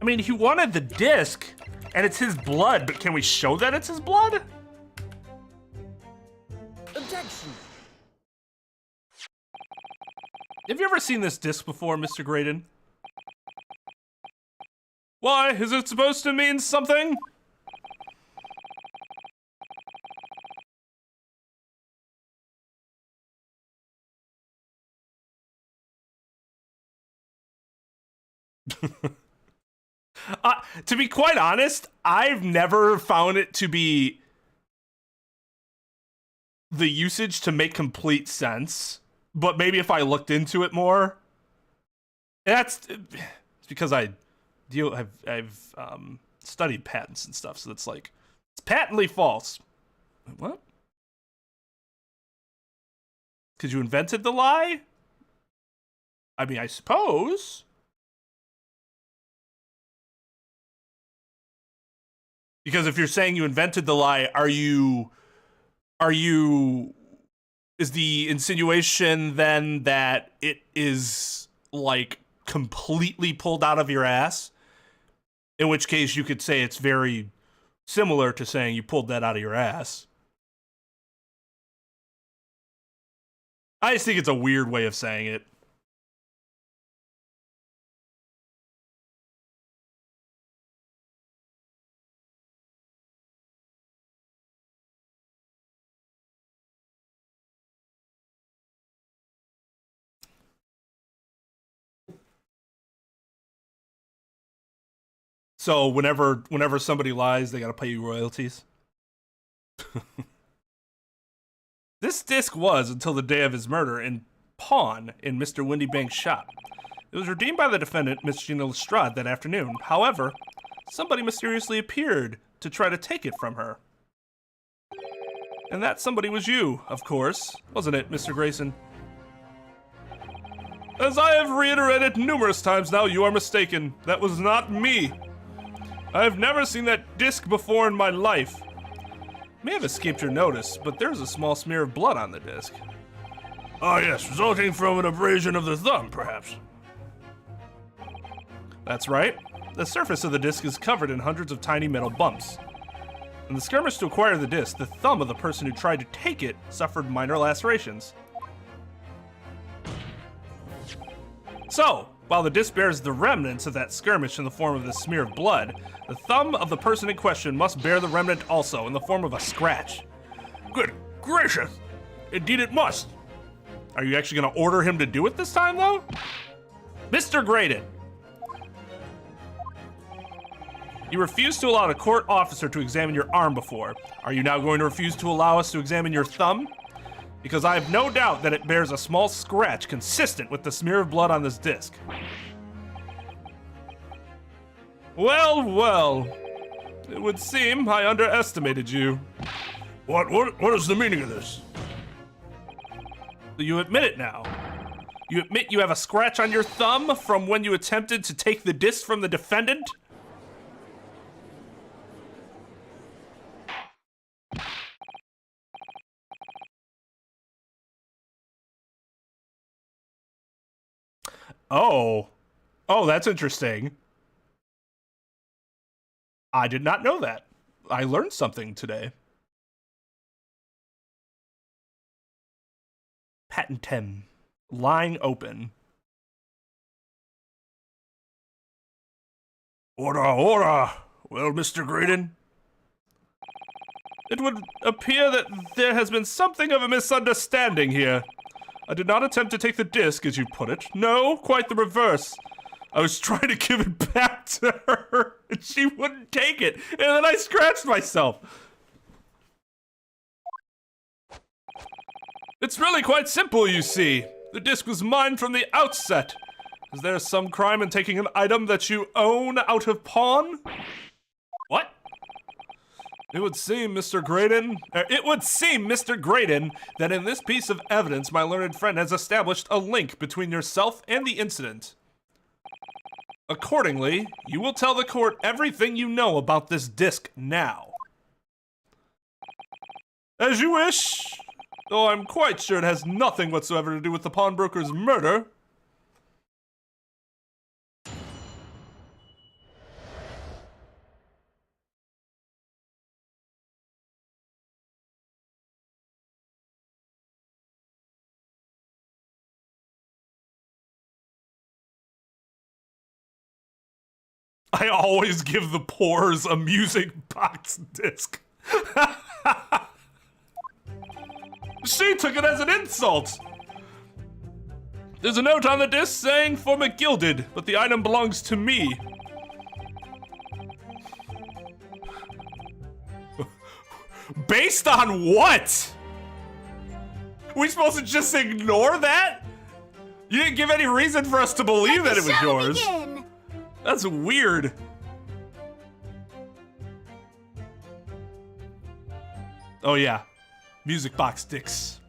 A: I mean, he wanted the disc, and it's his blood, but can we show that it's his blood?
E: protection.
A: Have you ever seen this disc before, Mr. Graydon? Why? Is it supposed to mean something? To be quite honest, I've never found it to be the usage to make complete sense. But maybe if I looked into it more, it's because I've studied patents and stuff, so it's like it's patently false. What? Because you invented the lie? I mean, I suppose. Because if you're saying you invented the lie, is the insinuation then that it is like completely pulled out of your ass? In which case you could say it's very similar to saying you pulled that out of your ass. I just think it's a weird way of saying it. So whenever somebody lies, they gotta pay you royalties. This disc was, until the day of his murder, in pawn in Mr. Windybank's shop. It was redeemed by the defendant, Miss Gina Lestrade, that afternoon. However, somebody mysteriously appeared to try to take it from her. And that somebody was you, of course, wasn't it, Mr. Grayson? As I have reiterated numerous times now, you are mistaken. That was not me. I have never seen that disc before in my life. It may have escaped your notice, but there's a small smear of blood on the disc.
C: Ah, yes, resulting from an abrasion of the thumb, perhaps.
A: That's right. The surface of the disc is covered in hundreds of tiny metal bumps. In the skirmish to acquire the disc, the thumb of the person who tried to take it suffered minor lacerations. So, while the disc bears the remnants of that skirmish in the form of this smear of blood, the thumb of the person in question must bear the remnant also in the form of a scratch.
C: Good gracious! Indeed it must!
A: Are you actually going to order him to do it this time, though? Mr. Graydon! You refused to allow a court officer to examine your arm before. Are you now going to refuse to allow us to examine your thumb? Because I have no doubt that it bears a small scratch consistent with the smear of blood on this disc. Well, well. It would seem I underestimated you.
C: What is the meaning of this?
A: You admit it now. You admit you have a scratch on your thumb from when you attempted to take the disc from the defendant? Oh. Oh, that's interesting. I did not know that. I learned something today. Patentem. Lying open.
C: Ora! Well, Mr. Graydon?
A: It would appear that there has been something of a misunderstanding here. I did not attempt to take the disc, as you put it. No, quite the reverse. I was trying to give it back to her, and she wouldn't take it, and then I scratched myself. It's really quite simple, you see. The disc was mine from the outset. Is there some crime in taking an item that you own out of pawn? What? It would seem, Mr. Graydon, that in this piece of evidence, my learned friend has established a link between yourself and the incident. Accordingly, you will tell the court everything you know about this disc now. As you wish, though I'm quite sure it has nothing whatsoever to do with the pawnbroker's murder. I always give the pores a music box disc. She took it as an insult. There's a note on the disc saying for McGilded, but the item belongs to me. Based on what? We supposed to just ignore that? You didn't give any reason for us to believe that it was yours.
E: Begin.
A: That's weird. Oh yeah, music box dicks.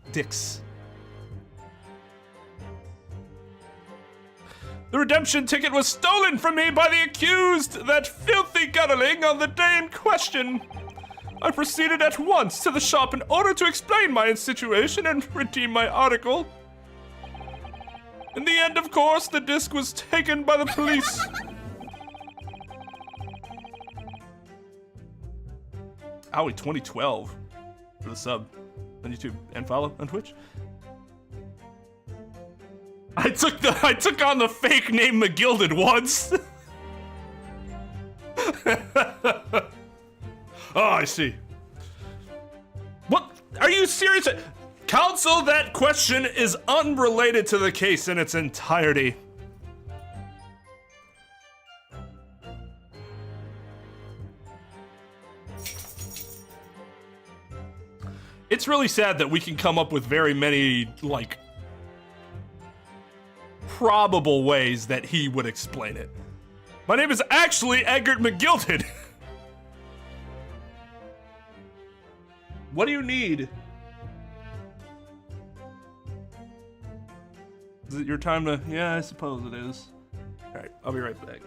A: The redemption ticket was stolen from me by the accused, that filthy gutterling, on the day in question. I proceeded at once to the shop in order to explain my situation and redeem my article. In the end, of course, the disc was taken by the police. Owie 2012 for the sub on YouTube and follow on Twitch. I took on the fake name McGilded once. Oh, I see. What? Are you serious? Counsel, that question is unrelated to the case in its entirety. It's really sad that we can come up with very many, like, probable ways that he would explain it. My name is actually Eggert McGilded. What do you need? Is it your time to... Yeah, I suppose it is. Alright, I'll be right back.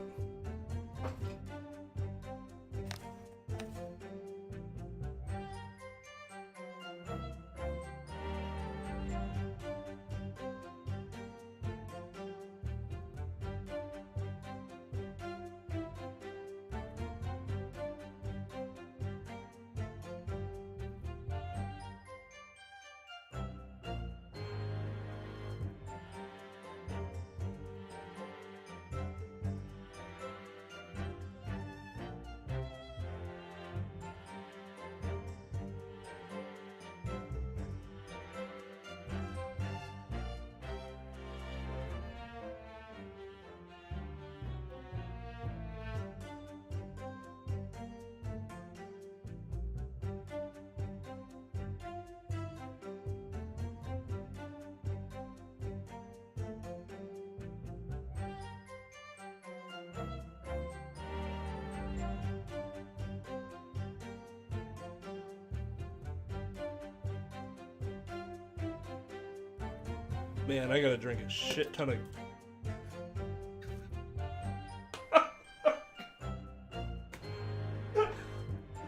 A: Man, I gotta drink a shit ton of...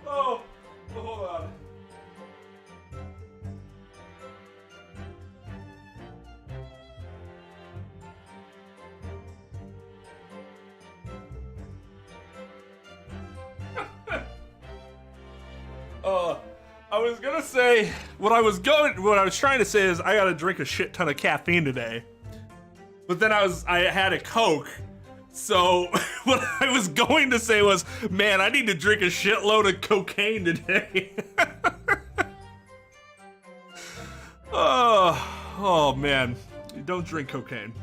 A: Oh, hold on. I was gonna say, what I was trying to say is I gotta drink a shit ton of caffeine today. But then I had a Coke. So what I was going to say was, man, I need to drink a shitload of cocaine today. Oh man, don't drink cocaine.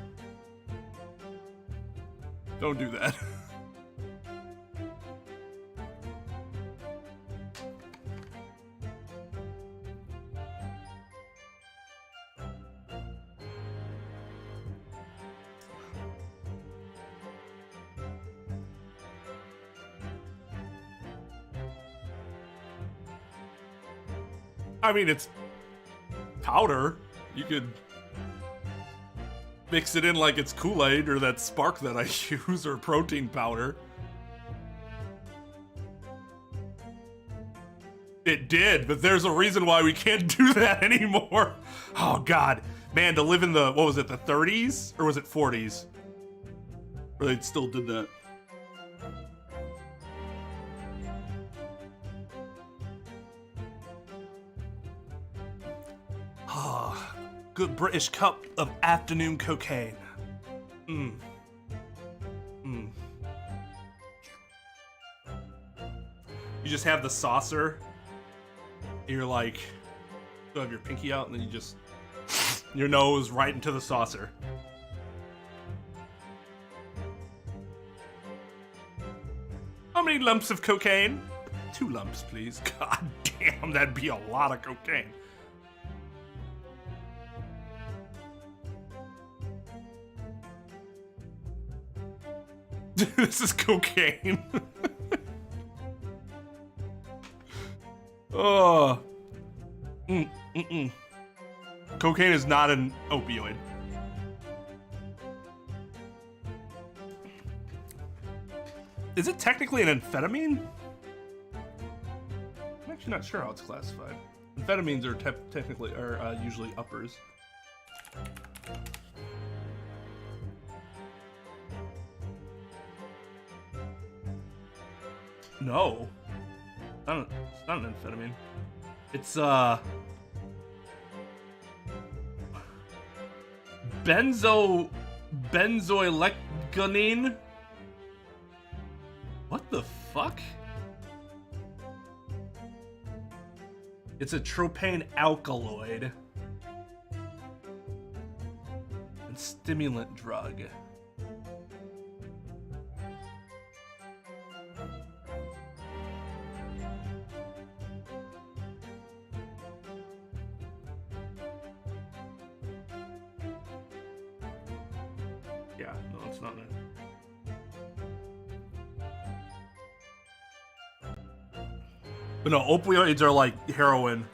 A: Don't do that. I mean, it's powder. You could mix it in like it's Kool-Aid or that Spark that I use, or protein powder. It did, but there's a reason why we can't do that anymore. Oh God, man, to live in the, what was it, the 30s? Or was it 40s? Where they still did that. Good British cup of afternoon cocaine. You just have the saucer. And you're like, you have your pinky out, and then you just your nose right into the saucer. How many lumps of cocaine? 2 lumps, please. God damn, that'd be a lot of cocaine. This is cocaine. Oh. Cocaine is not an opioid. Is it technically an amphetamine? I'm actually not sure how it's classified. Amphetamines are technically usually uppers. No, it's not an amphetamine. It's benzoylecgonine. What the fuck? It's a tropane alkaloid and stimulant drug. Yeah, no, it's not it. But no, opioids are like heroin,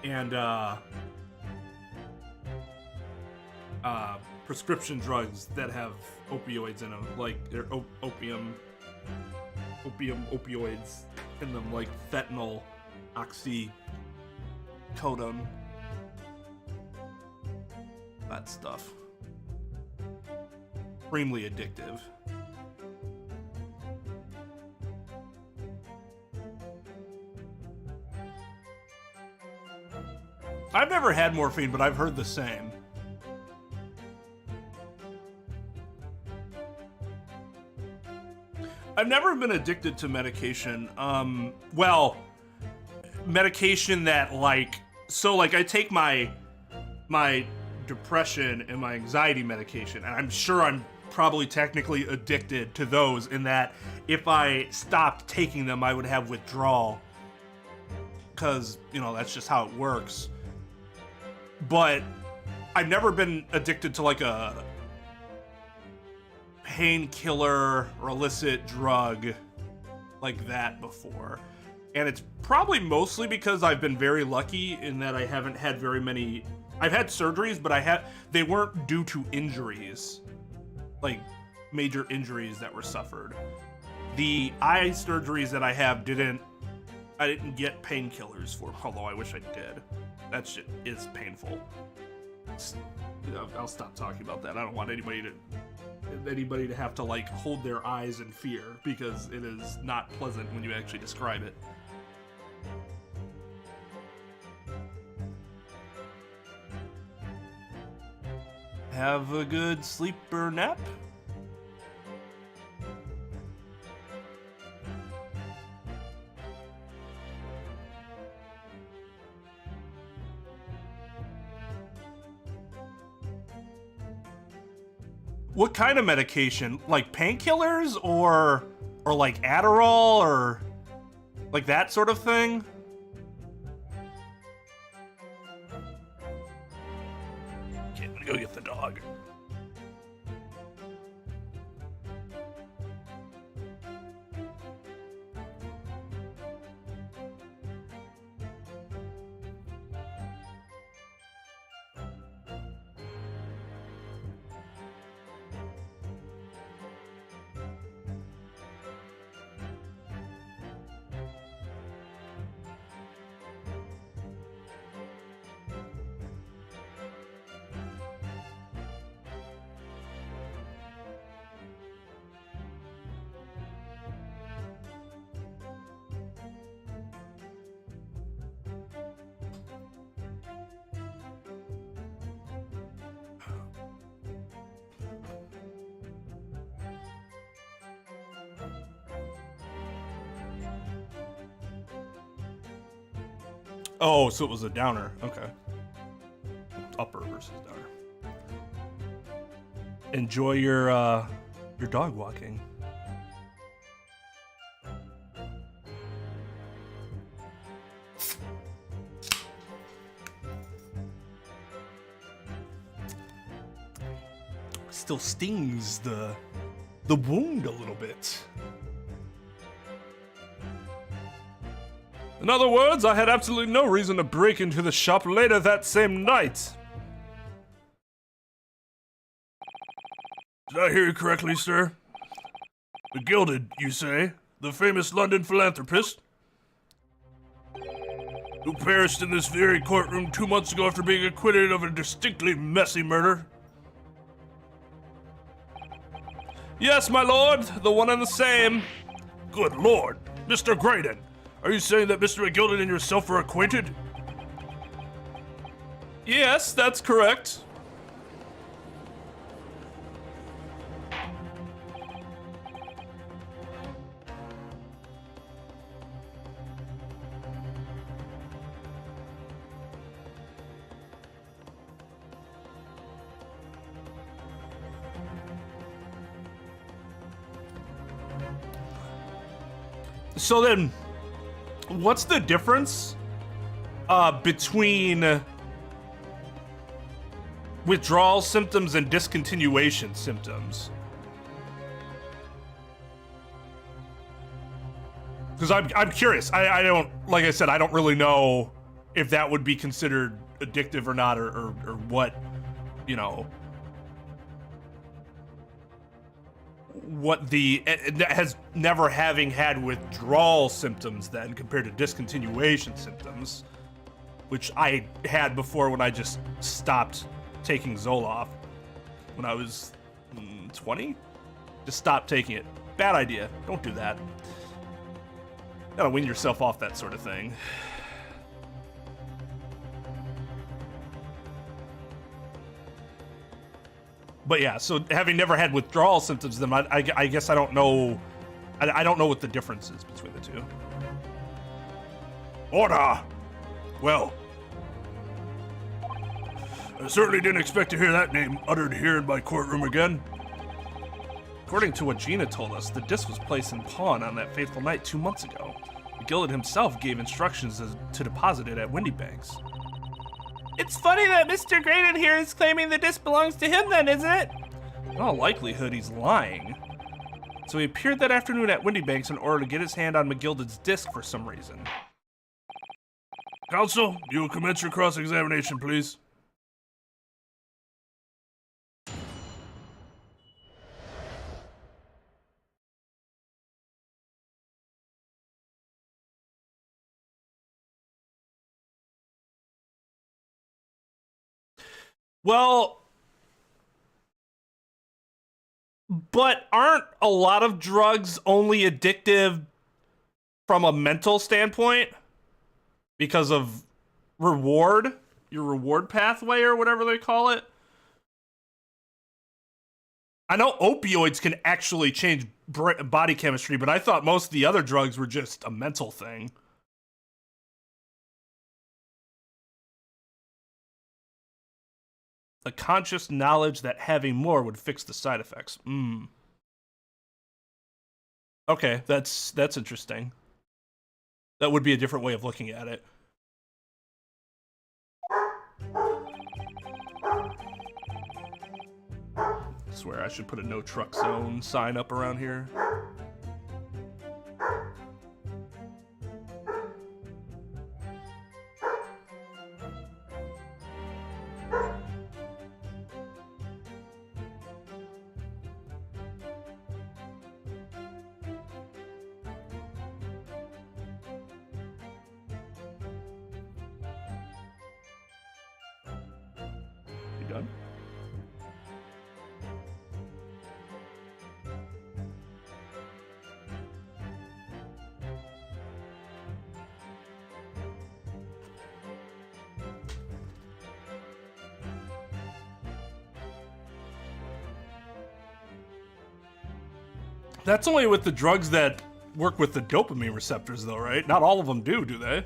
A: and prescription drugs that have opioids in them, like they're opioids in them, like fentanyl, oxycodone, that stuff. Extremely addictive. I've never had morphine, but I've heard the same. I've never been addicted to medication. Well, medication that like I take my depression and my anxiety medication, and I'm sure I'm probably technically addicted to those in that if I stopped taking them, I would have withdrawal. Because, you know, that's just how it works. But I've never been addicted to like a painkiller or illicit drug like that before. And it's probably mostly because I've been very lucky in that I haven't had very many. I've had surgeries, but they weren't due to injuries, like major injuries that were suffered. The eye surgeries that I have I didn't get painkillers for, although I wish I did. That shit is painful. I'll stop talking about that. I don't want anybody to have to like hold their eyes in fear, because it is not pleasant when you actually describe it. Have a good sleep or nap. What kind of medication? Like painkillers or like Adderall or like that sort of thing? Okay, I'm gonna go get the dog. Oh, so it was a downer. Okay. Upper versus downer. Enjoy your dog walking. Still stings the wound a little bit. In other words, I had absolutely no reason to break into the shop later that same night.
C: Did I hear you correctly, sir? The Gilded, you say? The famous London philanthropist? Who perished in this very courtroom 2 months ago after being acquitted of a distinctly messy murder?
A: Yes, my lord, the one and the same.
C: Good lord, Mr. Graydon, are you saying that Mr. Gilded and yourself are acquainted?
A: Yes, that's correct. So then, what's the difference between withdrawal symptoms and discontinuation symptoms? Because I'm curious. I don't, like I said, I don't really know if that would be considered addictive or not, or what, you know, what the has never having had withdrawal symptoms then compared to discontinuation symptoms, which I had before when I just stopped taking Zoloft when I was 20. Just stop taking it. Bad idea. Don't do that. Gotta wean yourself off that sort of thing. But yeah, so having never had withdrawal symptoms, then I guess I don't know. I don't know what the difference is between the two.
C: Order! Well, I certainly didn't expect to hear that name uttered here in my courtroom again.
A: According to what Gina told us, the disc was placed in pawn on that fateful night 2 months ago. Gilded himself gave instructions to deposit it at Windy Banks.
B: It's funny that Mr. Graydon here is claiming the disc belongs to him then, isn't it?
A: In all likelihood, he's lying. So he appeared that afternoon at Windy Banks in order to get his hand on McGilded's disc for some reason.
C: Counsel, you will commence your cross-examination, please.
A: Well, but aren't a lot of drugs only addictive from a mental standpoint? Because of reward? Your reward pathway or whatever they call it? I know opioids can actually change body chemistry, but I thought most of the other drugs were just a mental thing. The conscious knowledge that having more would fix the side effects. Okay, that's interesting. That would be a different way of looking at it. I swear I should put a no truck zone sign up around here. Done. That's only with the drugs that work with the dopamine receptors though, right? Not all of them do they?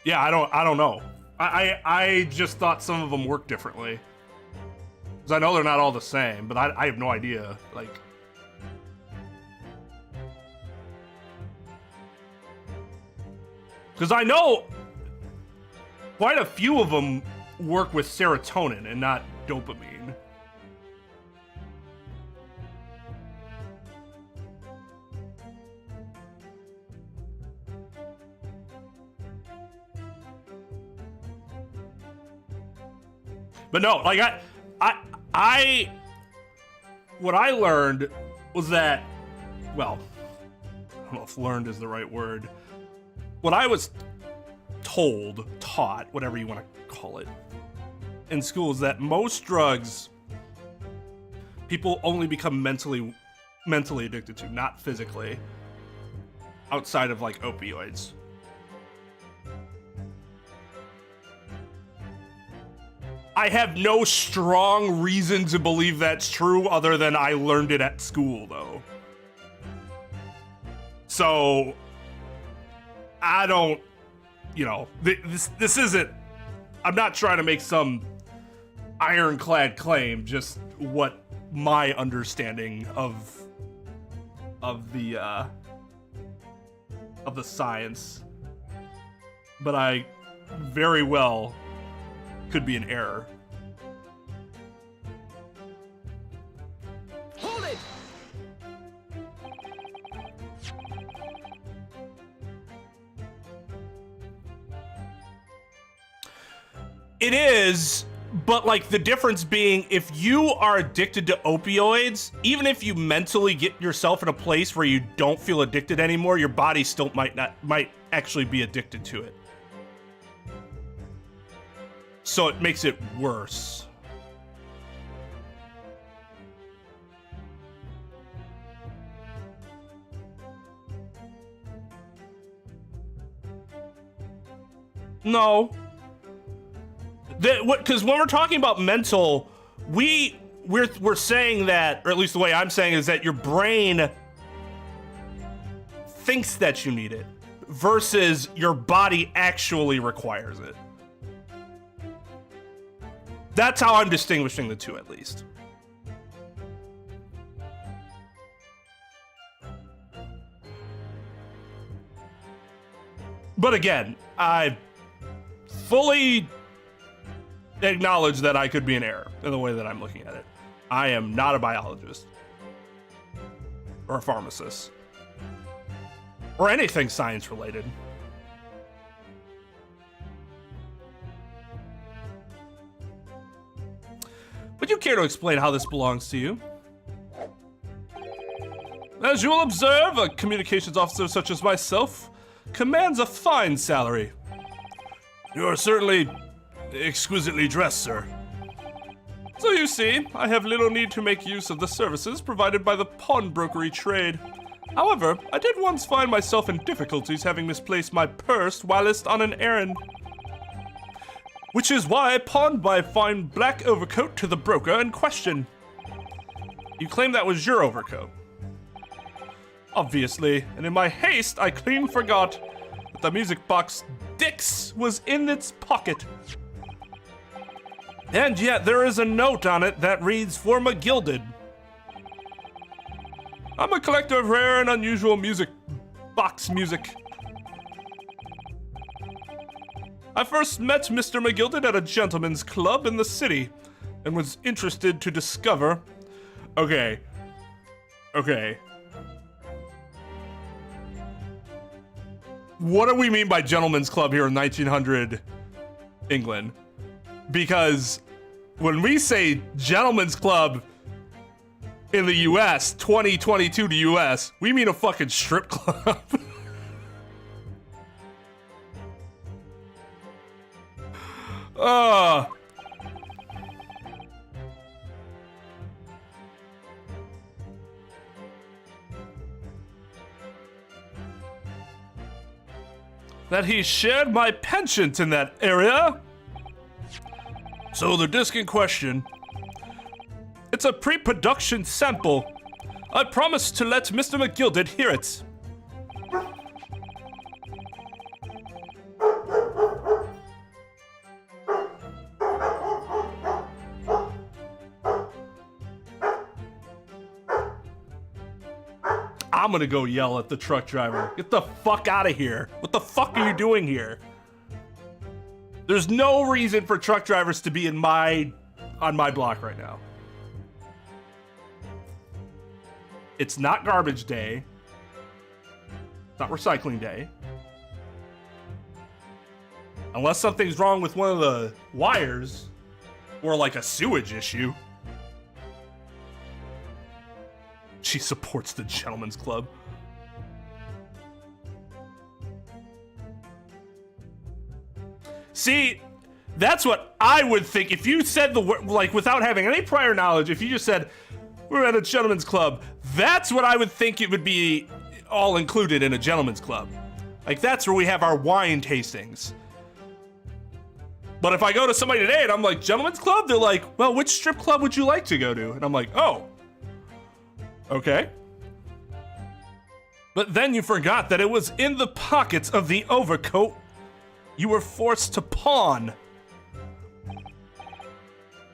A: Yeah, I don't know. I just thought some of them work differently. Because I know they're not all the same, but I have no idea. Like, because I know quite a few of them work with serotonin and not dopamine. But no, like what I learned was that, well, I don't know if learned is the right word. What I was told, taught, whatever you want to call it, in school is that most drugs, people only become mentally addicted to, not physically, outside of like opioids. I have no strong reason to believe that's true other than I learned it at school, though. So, I don't, you know, this isn't, I'm not trying to make some ironclad claim, just what my understanding of the science, but I very well could be an error.
D: Hold it!
A: It is, but like the difference being, if you are addicted to opioids, even if you mentally get yourself in a place where you don't feel addicted anymore, your body still might actually be addicted to it. So it makes it worse. No. Because when we're talking about mental, we're saying that, or at least the way I'm saying is that your brain thinks that you need it versus your body actually requires it. That's how I'm distinguishing the two, at least. But again, I fully acknowledge that I could be an error in the way that I'm looking at it. I am not a biologist or a pharmacist or anything science related. Would you care to explain how this belongs to you? As you will observe, a communications officer such as myself commands a fine salary. You are certainly exquisitely dressed, sir. So you see, I have little need to make use of the services provided by the pawnbrokery trade. However, I did once find myself in difficulties having misplaced my purse whilst on an errand. Which is why I pawned my fine black overcoat to the broker in question. You claim that was your overcoat. Obviously, and in my haste, I clean forgot that the music box Dix was in its pocket. And yet there is a note on it that reads for McGilded. I'm a collector of rare and unusual box music. I first met Mr. McGilded at a gentleman's club in the city and was interested to discover... Okay. What do we mean by gentleman's club here in 1900 England? Because when we say gentleman's club in the US, 2022 to US, we mean a fucking strip club. That he shared my penchant in that area. So the disc in question, it's a pre-production sample. I promise to let Mr. McGilded hear it. I'm gonna go yell at the truck driver. Get the fuck out of here. What the fuck are you doing here? There's no reason for truck drivers to be on my block right now. It's not garbage day. It's not recycling day. Unless something's wrong with one of the wires or like a sewage issue. She supports the gentleman's club. See, that's what I would think if you said the word, like without having any prior knowledge, if you just said, we're at a gentleman's club, that's what I would think it would be all included in a gentleman's club. Like that's where we have our wine tastings. But if I go to somebody today and I'm like, gentleman's club, they're like, well, which strip club would you like to go to? And I'm like, oh, okay. But then you forgot that it was in the pockets of the overcoat you were forced to pawn.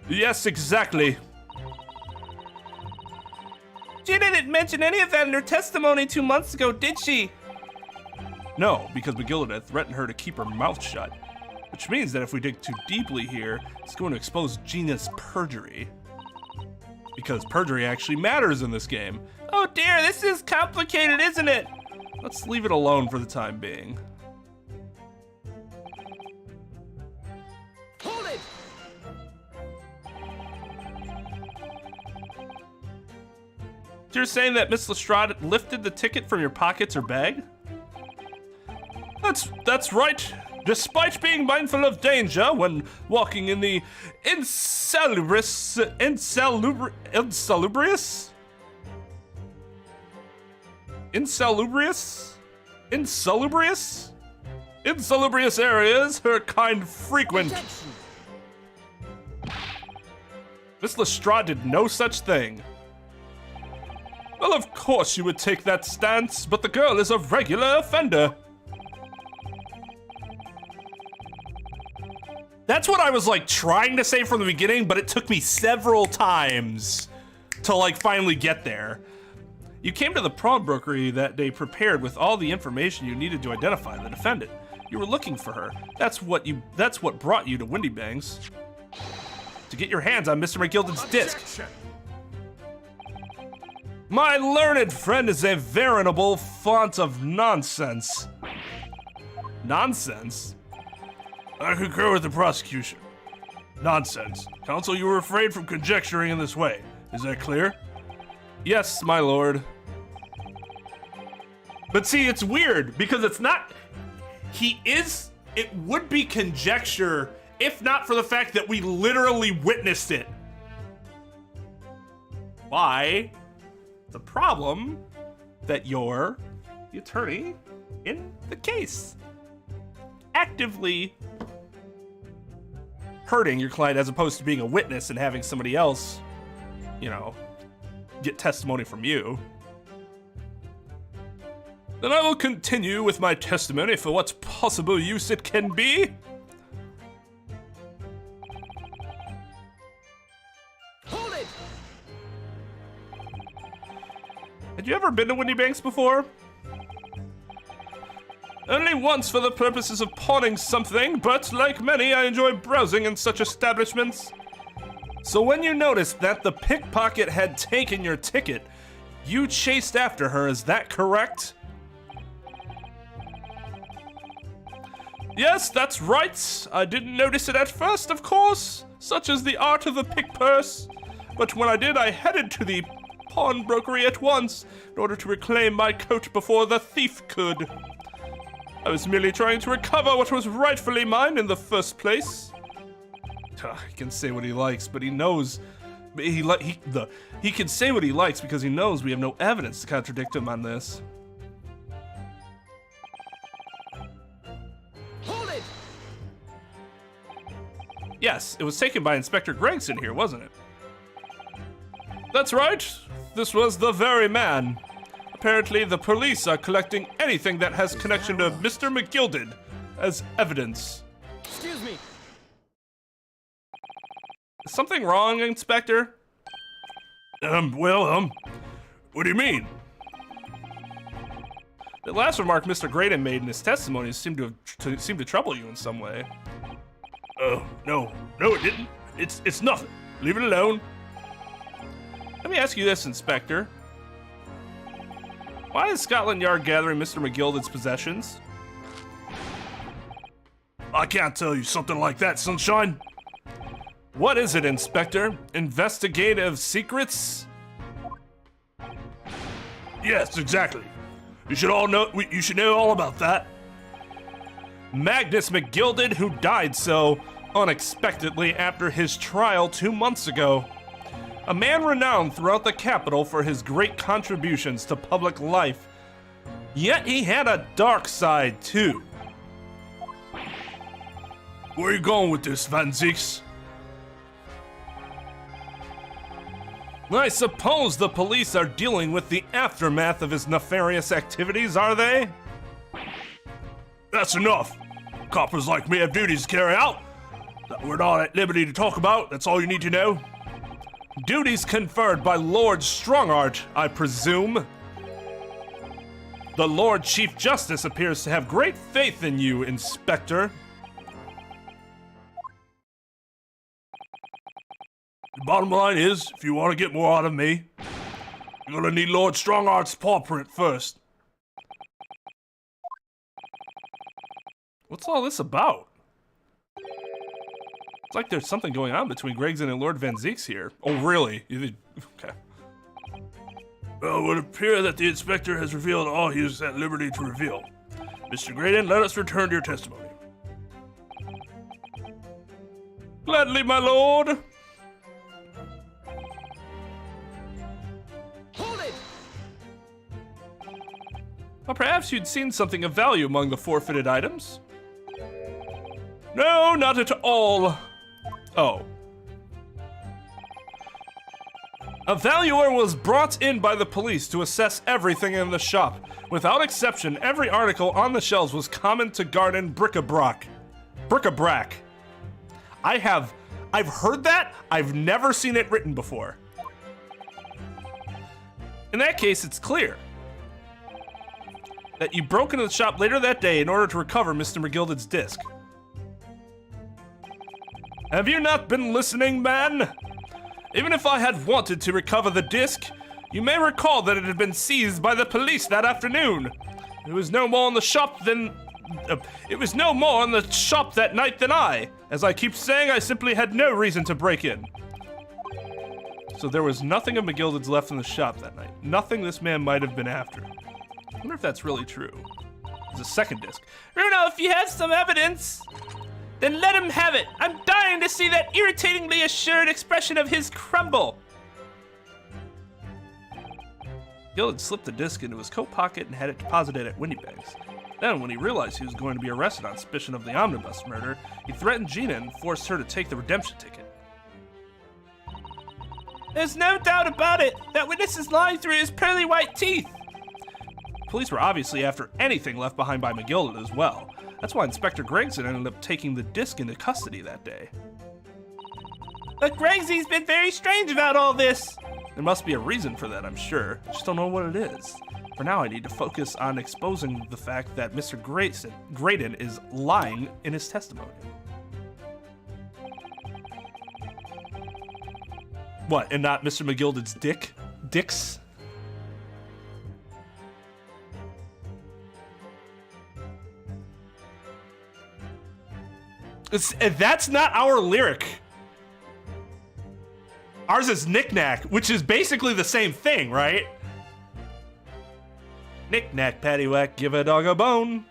A: Yes, exactly.
B: She didn't mention any of that in her testimony 2 months ago, did she?
A: No, because McGilda had threatened her to keep her mouth shut. Which means that if we dig too deeply here, it's going to expose Gina's perjury. Because perjury actually matters in this game.
B: Oh dear, this is complicated, isn't it?
A: Let's leave it alone for the time being.
D: Hold it!
A: You're saying that Miss Lestrade lifted the ticket from your pockets or bag? That's right. Despite being mindful of danger when walking in the insalubrious areas, her kind frequent. Miss Lestrade did no such thing. Well, of course you would take that stance, but the girl is a regular offender. That's what I was like trying to say from the beginning, but it took me several times to like finally get there. You came to the pawnbrokery that day prepared with all the information you needed to identify the defendant. You were looking for her. That's what brought you to Windy Bangs. To get your hands on Mr. McGilden's disc. My learned friend is a veritable font of nonsense. Nonsense? I concur with the prosecution. Nonsense. Counsel, you were afraid from conjecturing in this way. Is that clear? Yes, my lord. But see, it's weird because it's not. It would be conjecture if not for the fact that we literally witnessed it. Why? The problem that you're the attorney in the case. Actively hurting your client as opposed to being a witness and having somebody else, you know, get testimony from you. Then I will continue with my testimony for what possible use it can be.
D: Hold it!
A: Had you ever been to Windy Banks before? Only once for the purposes of pawning something, but like many, I enjoy browsing in such establishments. So when you noticed that the pickpocket had taken your ticket, you chased after her, is that correct? Yes, that's right. I didn't notice it at first, of course, such is the art of the pick purse. But when I did, I headed to the pawnbrokery at once in order to reclaim my coat before the thief could. I was merely trying to recover what was rightfully mine in the first place. He can say what he likes, but he knows he can say what he likes because he knows we have no evidence to contradict him on this.
D: Hold it!
A: Yes, it was taken by Inspector Gregson here, wasn't it? That's right. This was the very man. Apparently, the police are collecting anything that has connection to Mr. McGilden as evidence.
D: Excuse me.
A: Is something wrong, Inspector?
C: What do you mean?
A: The last remark Mr. Graydon made in his testimony seemed to trouble you in some way.
C: Oh, no, it didn't. It's nothing. Leave it alone.
A: Let me ask you this, Inspector. Why is Scotland Yard gathering Mr. McGilded's possessions?
C: I can't tell you something like that, Sunshine.
A: What is it, Inspector? Investigative secrets?
C: Yes, exactly. You should know all about that.
A: Magnus McGilded, who died so unexpectedly after his trial 2 months ago. A man renowned throughout the capital for his great contributions to public life. Yet he had a dark side, too.
C: Where are you going with this, Van Zieks?
A: I suppose the police are dealing with the aftermath of his nefarious activities, are they?
C: That's enough. Coppers like me have duties to carry out that we're not at liberty to talk about. That's all you need to know.
A: Duties conferred by Lord Strongart, I presume. The Lord Chief Justice appears to have great faith in you, Inspector.
C: The bottom line is, if you want to get more out of me, you're gonna need Lord Strongart's paw print first.
A: What's all this about? It's like there's something going on between Gregson and Lord Van Zieks here. Oh, really? Okay.
C: Well, it would appear that the inspector has revealed all he is at liberty to reveal. Mr. Graydon, let us return to your testimony.
A: Gladly, my lord.
D: Hold it!
A: Well, perhaps you'd seen something of value among the forfeited items. No, not at all. Oh. A valuer was brought in by the police to assess everything in the shop. Without exception, every article on the shelves was common to garden bric-a-brac. Bric-a-brac. I've heard that. I've never seen it written before. In that case, it's clear that you broke into the shop later that day in order to recover Mr. McGilded's disc. Have you not been listening, man? Even if I had wanted to recover the disc, you may recall that it had been seized by the police that afternoon. It was no more in the shop that night than I. As I keep saying, I simply had no reason to break in. So there was nothing of McGilded's left in the shop that night. Nothing this man might have been after. I wonder if that's really true. There's a second disc.
B: Bruno, if you have some evidence, then let him have it. I'm dying to see that irritatingly assured expression of his crumble.
A: Gilded slipped the disc into his coat pocket and had it deposited at Windybank's. Then, when he realized he was going to be arrested on suspicion of the omnibus murder, he threatened Gina and forced her to take the redemption ticket.
B: There's no doubt about it. That witness is lying through his pearly white teeth.
A: Police were obviously after anything left behind by McGilded as well. That's why Inspector Gregson ended up taking the disc into custody that day.
B: But Gregsy's been very strange about all this.
A: There must be a reason for that, I'm sure. I just don't know what it is. For now, I need to focus on exposing the fact that Mr. Graydon is lying in his testimony. What, and not Mr. McGilded's dicks? That's not our lyric. Ours is knick-knack, which is basically the same thing, right? Knick-knack, paddywhack, give a dog a bone.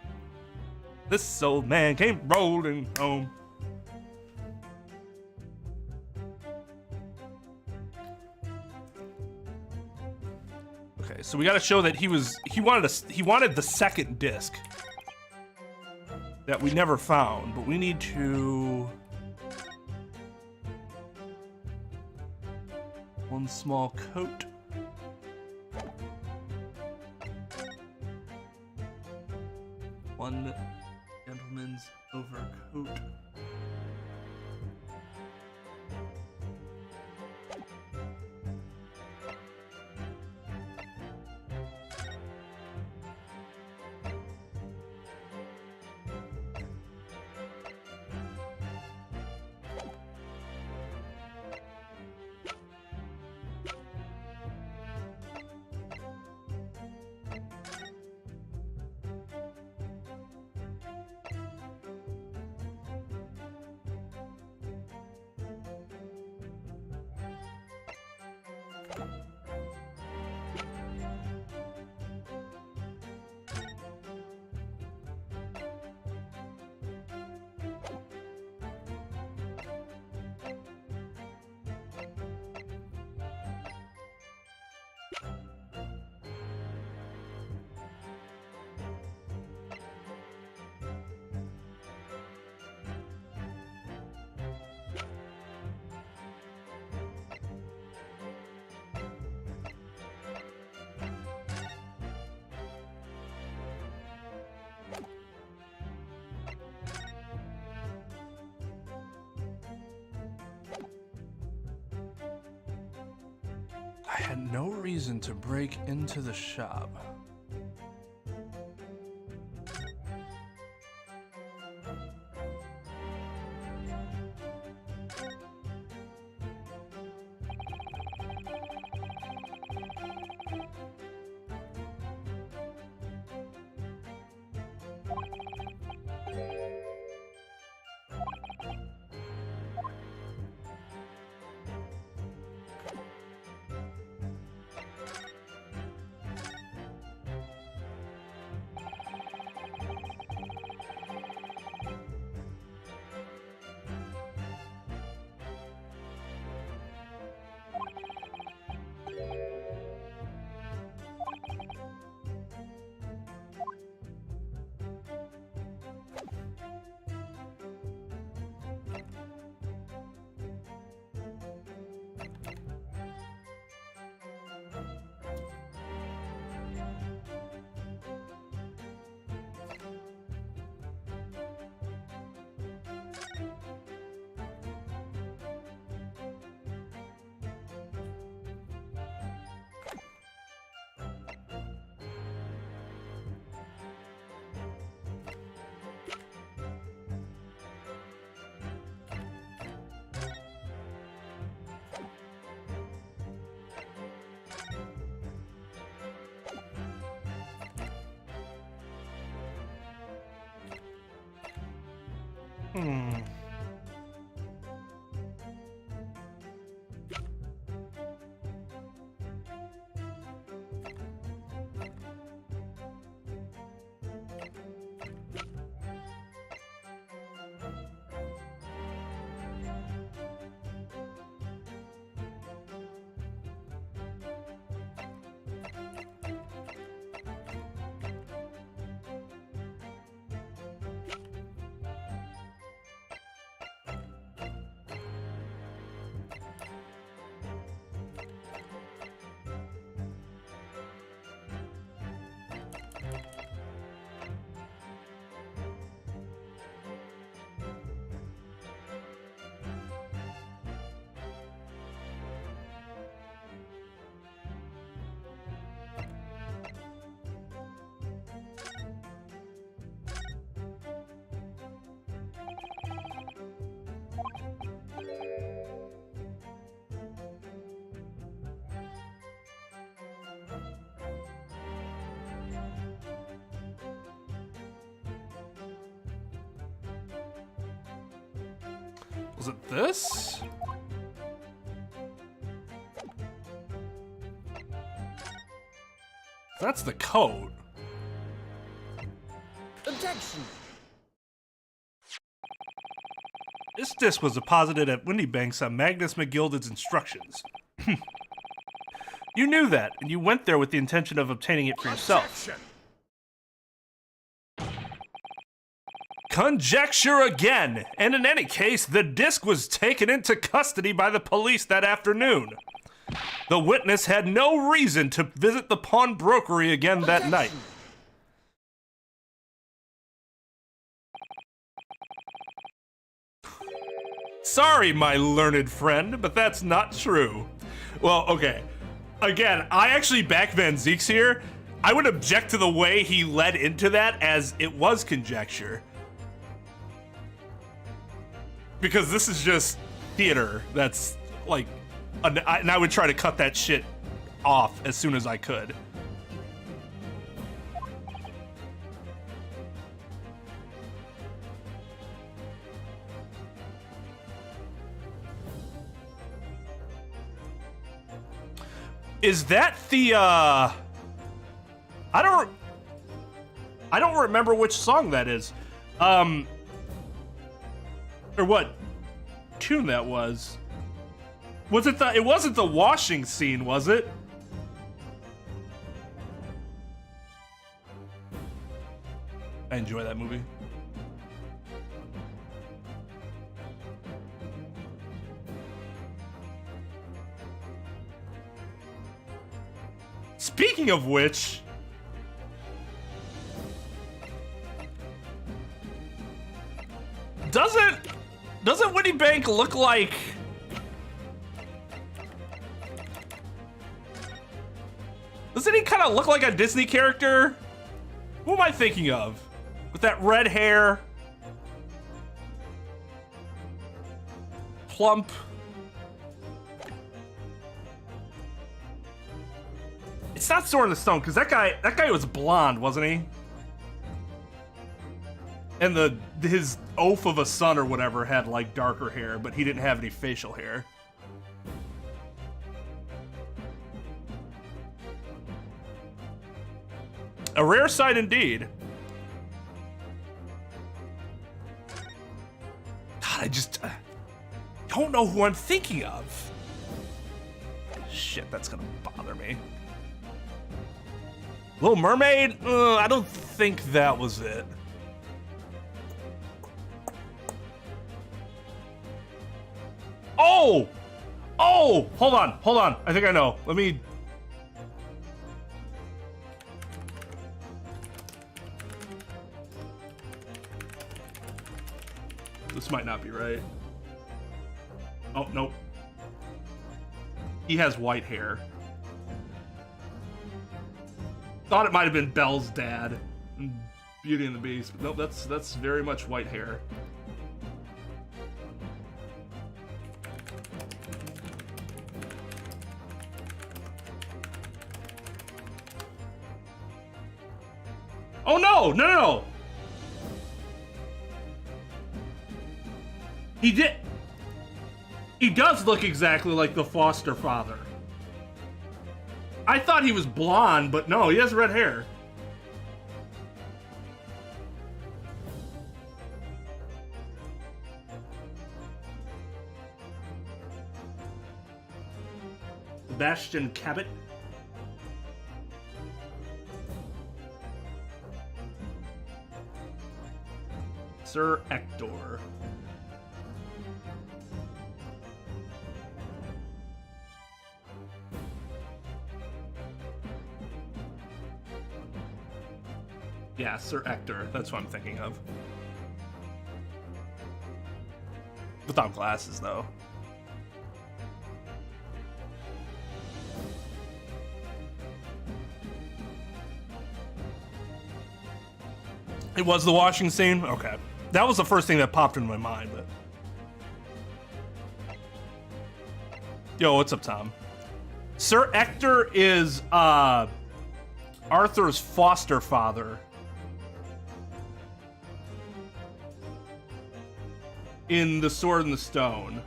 A: This old man came rolling home. Okay, so we got to show that he wanted the second disc that we never found, but we need to one small coat. One gentleman's overcoat. had no reason to break into the shop. Was it this? That's the code.
D: Objection!
A: This disc was deposited at Windy Banks on Magnus McGilded's instructions. You knew that, and you went there with the intention of obtaining it for yourself. Conjecture again! And in any case, the disc was taken into custody by the police that afternoon. The witness had no reason to visit the pawnbrokery again that night. Sorry, my learned friend, but that's not true. Well, okay. Again, I actually back Van Zeek's here. I would object to the way he led into that as it was conjecture. Because this is just theater that's like, and I would try to cut that shit off as soon as I could. Is that the, I don't remember which song that is. Or what tune that was. Was it it wasn't the washing scene, was it? I enjoy that movie. Speaking of which, doesn't Winnie Bank look like Doesn't he kind of look like a Disney character? Who am I thinking of? With that red hair. Plump. It's not Sword in the Stone, because that guy was blonde, wasn't he? And his oaf of a son or whatever had like darker hair, but he didn't have any facial hair. A rare sight indeed. God, I just don't know who I'm thinking of. Shit, that's gonna bother me. Little Mermaid? I don't think that was it. Oh! Oh! Hold on. I think I know. Let me... This might not be right. Oh, nope. He has white hair. Thought it might have been Belle's dad in Beauty and the Beast, but nope, that's very much white hair. Oh no! He does look exactly like the foster father. I thought he was blonde, but no, he has red hair. Sebastian Cabot. Sir Ector. Yeah, Sir Ector. That's what I'm thinking of. Without glasses, though. It was the washing scene? Okay. That was the first thing that popped into my mind, but... Yo, what's up, Tom? Sir Ector is, Arthur's foster father. In The Sword and the Stone.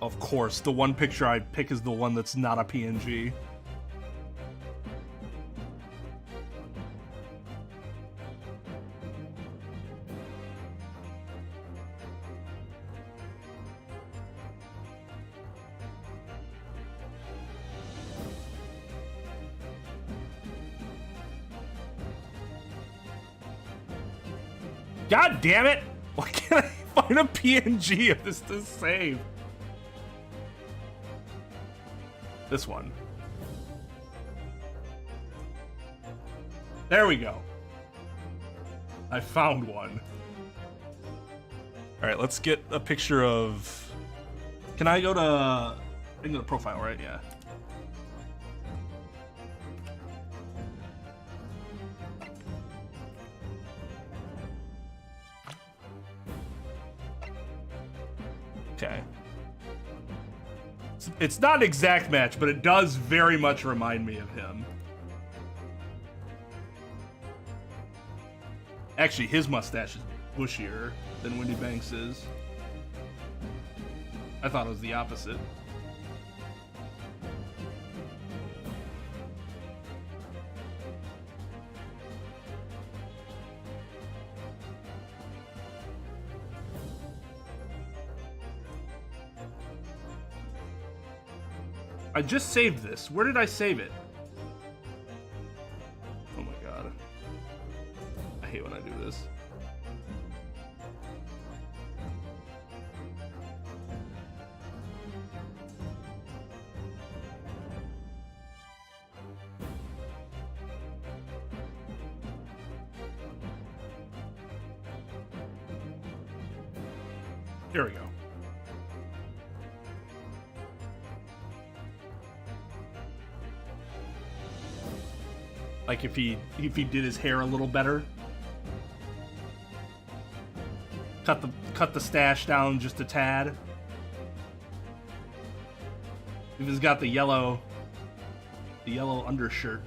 A: Of course, the one picture I pick is the one that's not a PNG. God damn it! Why can't I find a PNG of this to save? This one. There we go. I found one. All right, let's get a picture of... Can I go to... I can go to profile, right? Yeah. Okay. It's not an exact match, but it does very much remind me of him. Actually, his mustache is bushier than Wendy Banks is. I thought it was the opposite. I just saved this. Where did I save it? Oh my god. I hate when I do this. Here we go. Like if he did his hair a little better. Cut the stash down just a tad. If he's got the yellow undershirt.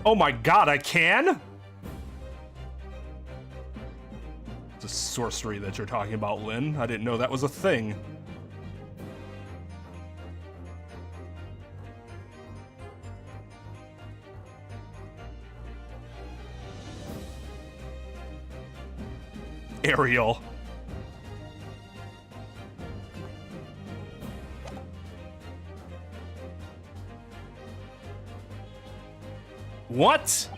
A: Oh my god, I can? It's a sorcery that you're talking about, Lynn. I didn't know that was a thing. Ariel. What?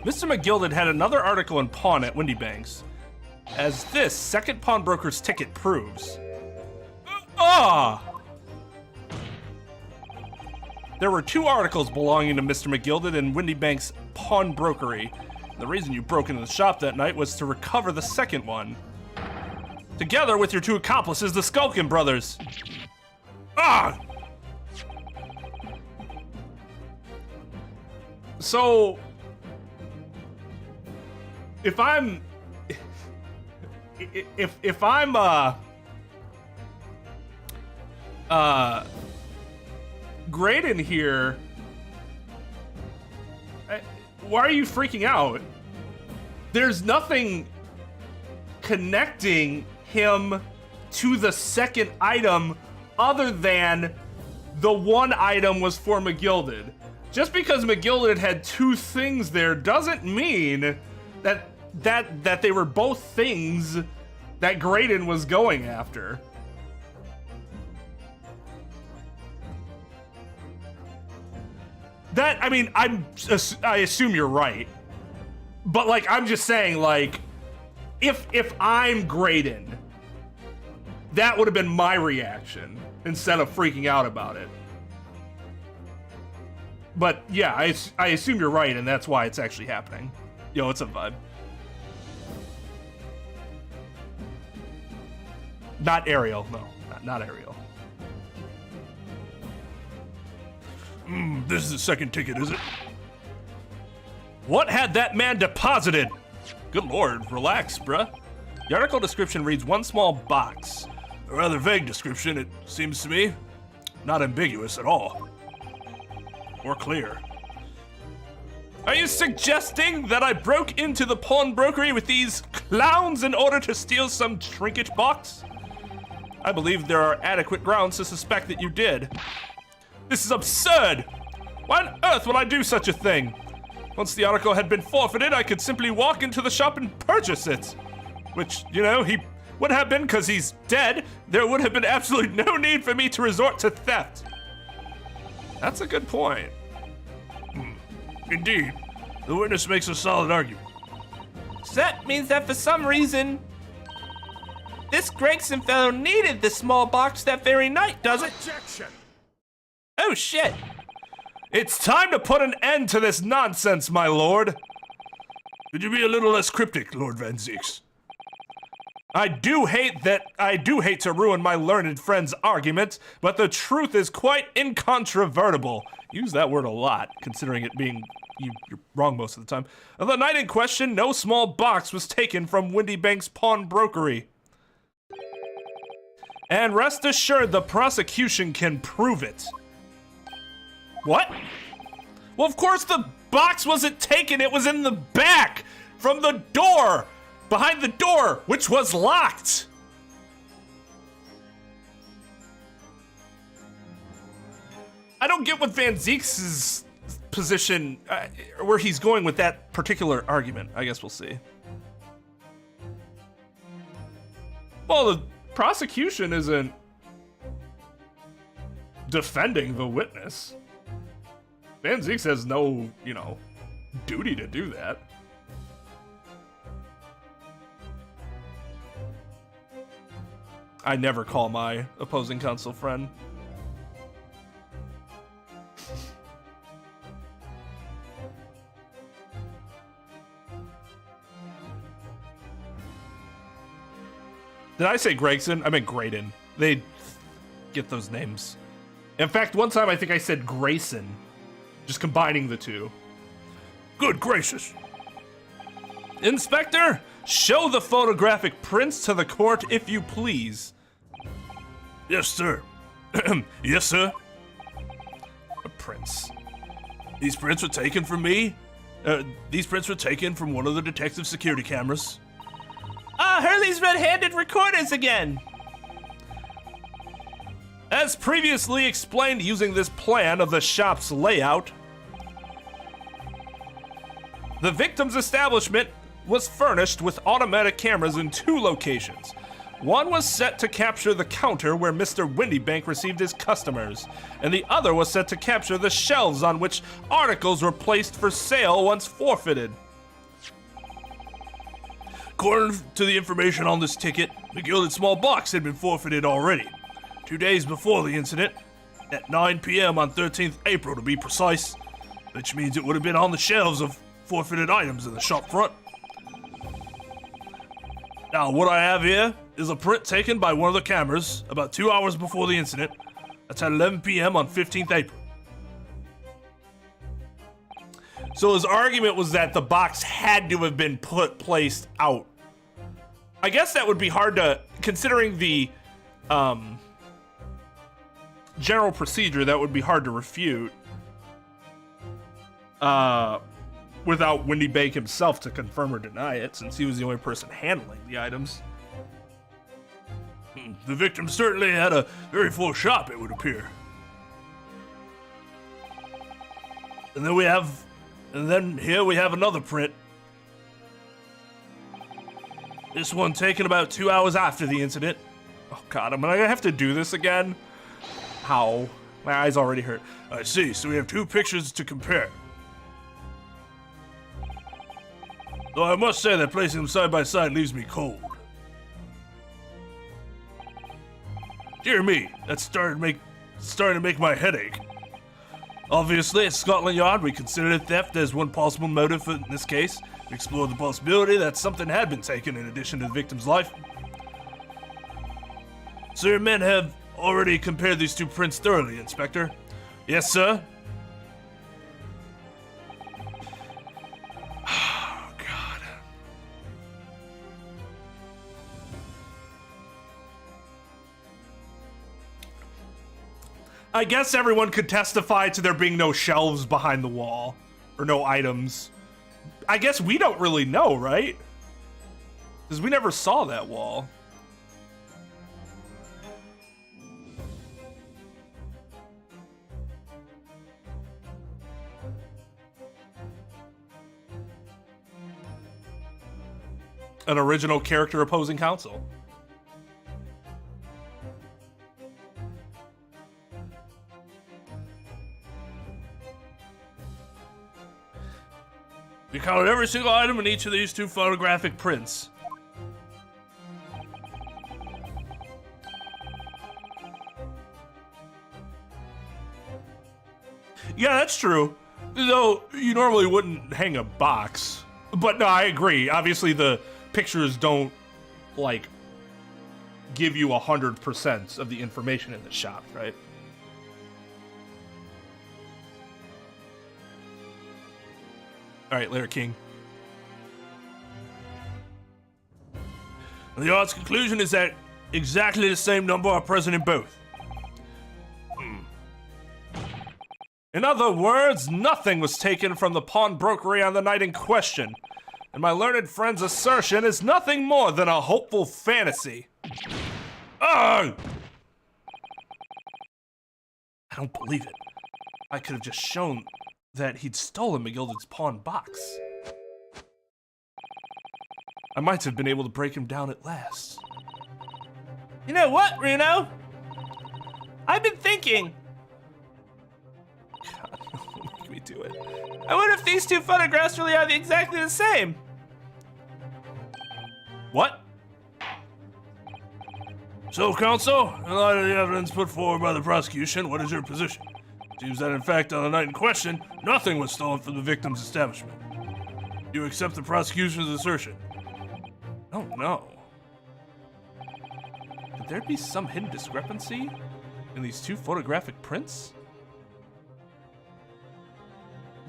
A: Mr. McGilded had another article in Pawn at Windy Banks, as this second pawnbroker's ticket proves. There were 2 articles belonging to Mr. McGilded in Windy Banks' pawnbrokery. The reason you broke into the shop that night was to recover the second one, together with your 2 accomplices, the Skulkin brothers. So, if I'm Graydon here, why are you freaking out? There's nothing connecting him to the second item other than the one item was for McGilded. Just because McGilded had 2 things there doesn't mean that they were both things that Graydon was going after. That, I mean, I assume you're right. But like, I'm just saying, like, if I'm Graydon, that would have been my reaction instead of freaking out about it. But yeah, I assume you're right, and that's why it's actually happening. Yo, it's a vibe. Not Ariel, no, not Ariel. This is the second ticket, is it? What had that man deposited? Good lord, relax, bruh. The article description reads 1 small box. A rather vague description, it seems to me. Not ambiguous at all. Or clear. Are you suggesting that I broke into the pawnbrokery with these clowns in order to steal some trinket box? I believe there are adequate grounds to suspect that you did. This is absurd! Why on earth would I do such a thing? Once the article had been forfeited, I could simply walk into the shop and purchase it. Which, you know, he would have been because he's dead. There would have been absolutely no need for me to resort to theft. That's a good point. Indeed. The witness makes a solid argument.
B: So that means that for some reason, this Gregson fellow needed the small box that very night, does it?
C: Objection!
B: Oh shit!
A: It's time to put an end to this nonsense, my lord.
C: Could you be a little less cryptic, Lord Van Zeeks?
A: I do hate to ruin my learned friend's argument, but the truth is quite incontrovertible. Use that word a lot, considering it being you're wrong most of the time. On the night in question, no small box was taken from Windy Bank's pawnbrokery. And rest assured, the prosecution can prove it. What? Well, of course the box wasn't taken. It was in the back, from the door, behind the door, which was locked. I don't get what Van Zeeks' position, where he's going with that particular argument. I guess we'll see. Well, the prosecution isn't defending the witness. Van Zeeks has no, duty to do that. I never call my opposing counsel friend. Did I say Gregson? I meant Graydon. They get those names. In fact, one time I think I said Grayson, just combining the two.
C: Good gracious.
B: Inspector, show the photographic prints to the court if you please.
C: Yes, sir. Yes, sir.
A: Prince.
C: These prints were taken from me. These prints were taken from one of the detective security cameras.
B: Ah, Hurley's red-handed recorders again. As previously explained, using this plan of the shop's layout, the victim's establishment was furnished with automatic cameras in 2 locations. One was set to capture the counter where Mr. Windybank received his customers, and the other was set to capture the shelves on which articles were placed for sale once forfeited.
C: According to the information on this ticket, the gilded small box had been forfeited already. 2 days before the incident, at 9 p.m. on 13th April to be precise, which means it would have been on the shelves of forfeited items in the shop front. Now, what I have here is a print taken by one of the cameras about 2 hours before the incident. That's at 11 p.m. on 15th April.
A: So his argument was that the box had to have been placed out. I guess that would be hard to, considering the general procedure, that would be hard to refute. Without Windybank himself to confirm or deny it, since he was the only person handling the items.
C: The victim certainly had a very full shop, it would appear. And then here we have another print. This one taken about 2 hours after the incident.
A: Oh God, am I gonna have to do this again? How? My eyes already hurt.
C: I see, so we have 2 pictures to compare. Though I must say that placing them side by side leaves me cold. Dear me, that's starting to make my head ache. Obviously, at Scotland Yard, we considered theft as one possible motive in this case. We explored the possibility that something had been taken in addition to the victim's life. So your men have already compared these 2 prints thoroughly, Inspector? Yes, sir? Oh, God.
A: I guess everyone could testify to there being no shelves behind the wall, or no items. I guess we don't really know, right? Because we never saw that wall. An original character opposing counsel.
C: We counted every single item in each of these 2 photographic prints.
A: Yeah, that's true. Though you normally wouldn't hang a box. But no, I agree. Obviously the pictures don't, like, give you 100% of the information in the shop, right? All right, Larry King.
C: The yard's conclusion is that exactly the same number are present in both.
A: In other words, nothing was taken from the pawnbrokery on the night in question, and my learned friend's assertion is nothing more than a hopeful fantasy. Ugh! I don't believe it. I could have just shown that he'd stolen McGilden's pawn box. I might have been able to break him down at last.
B: You know what, Reno? I've been thinking.
A: God, don't make me do
B: to it. I wonder if these two photographs really are exactly the same. What?
C: So, counsel, in light of the evidence put forward by the prosecution, what is your position? Seems that, in fact, on the night in question, nothing was stolen from the victim's establishment. Do you accept the prosecution's assertion?
B: Oh no. Could there be some hidden discrepancy in these two photographic prints?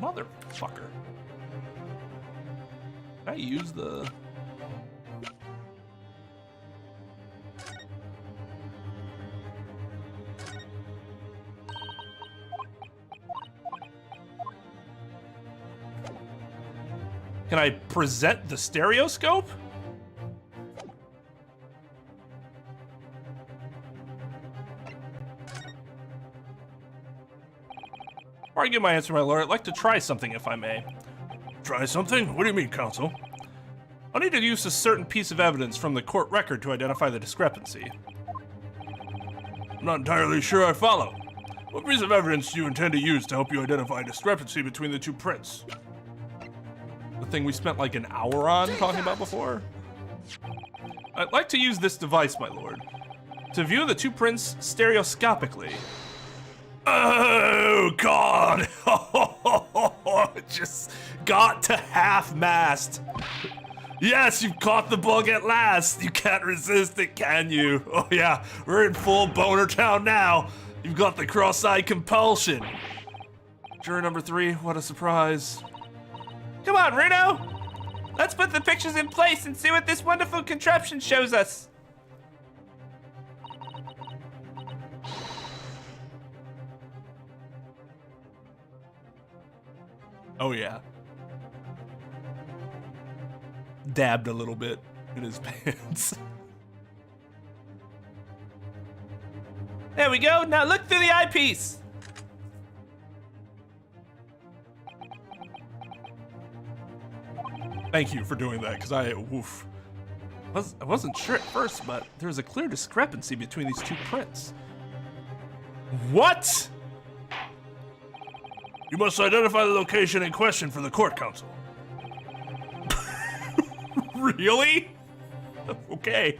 B: Motherfucker. Can I use the... Can I present the stereoscope? Before I give my answer, my lord, I'd like to try something, if I may.
C: Try something? What do you mean, counsel?
B: I'll need to use a certain piece of evidence from the court record to identify the discrepancy.
C: I'm not entirely sure I follow. What piece of evidence do you intend to use to help you identify a discrepancy between the two prints?
B: The thing we spent like an hour on talking about before? I'd like to use this device, my lord, to view the two prints stereoscopically.
C: Oh, God!
B: Just got to half-mast.
C: Yes, you've caught the bug at last. You can't resist it, can you? Oh, yeah, we're in full boner town now. You've got the cross-eyed compulsion.
B: Juror number 3, what a surprise. Come on, Reno! Let's put the pictures in place and see what this wonderful contraption shows us. Oh yeah. Dabbed a little bit in his pants. There we go, now look through the eyepiece. Thank you for doing that, because I wasn't sure at first, but there's a clear discrepancy between these two prints. What?
C: You must identify the location in question for the court, counsel.
B: Really? Okay.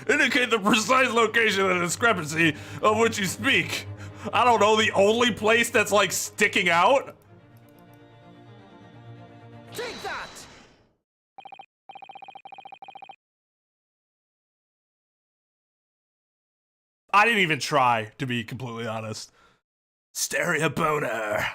C: Indicate the precise location of the discrepancy of which you speak.
B: I don't know, the only place that's like sticking out?
D: Take that!
B: I didn't even try, to be completely honest.
C: Stereo boner.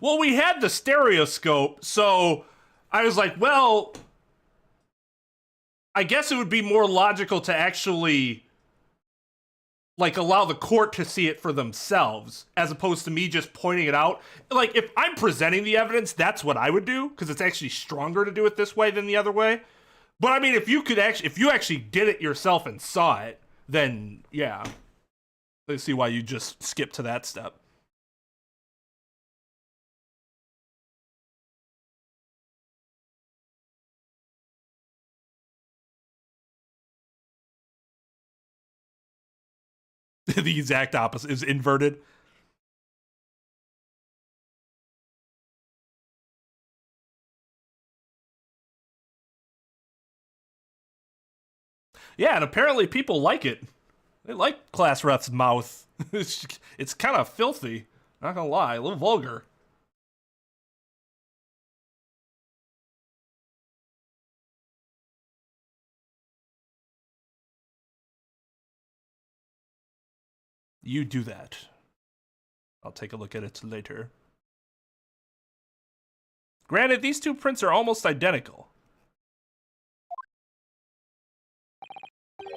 A: Well, we had the stereoscope, so I was like, well, I guess it would be more logical to actually, like, allow the court to see it for themselves, as opposed to me just pointing it out. Like, if I'm presenting the evidence, that's what I would do, because it's actually stronger to do it this way than the other way. But I mean, if you actually did it yourself and saw it, then yeah.
B: Let's see why you just skipped to that step. The exact opposite is inverted. Yeah, and apparently people like it. They like class rep's mouth. It's kind of filthy. Not gonna lie, a little vulgar. You do that. I'll take a look at it later. Granted, these two prints are almost identical.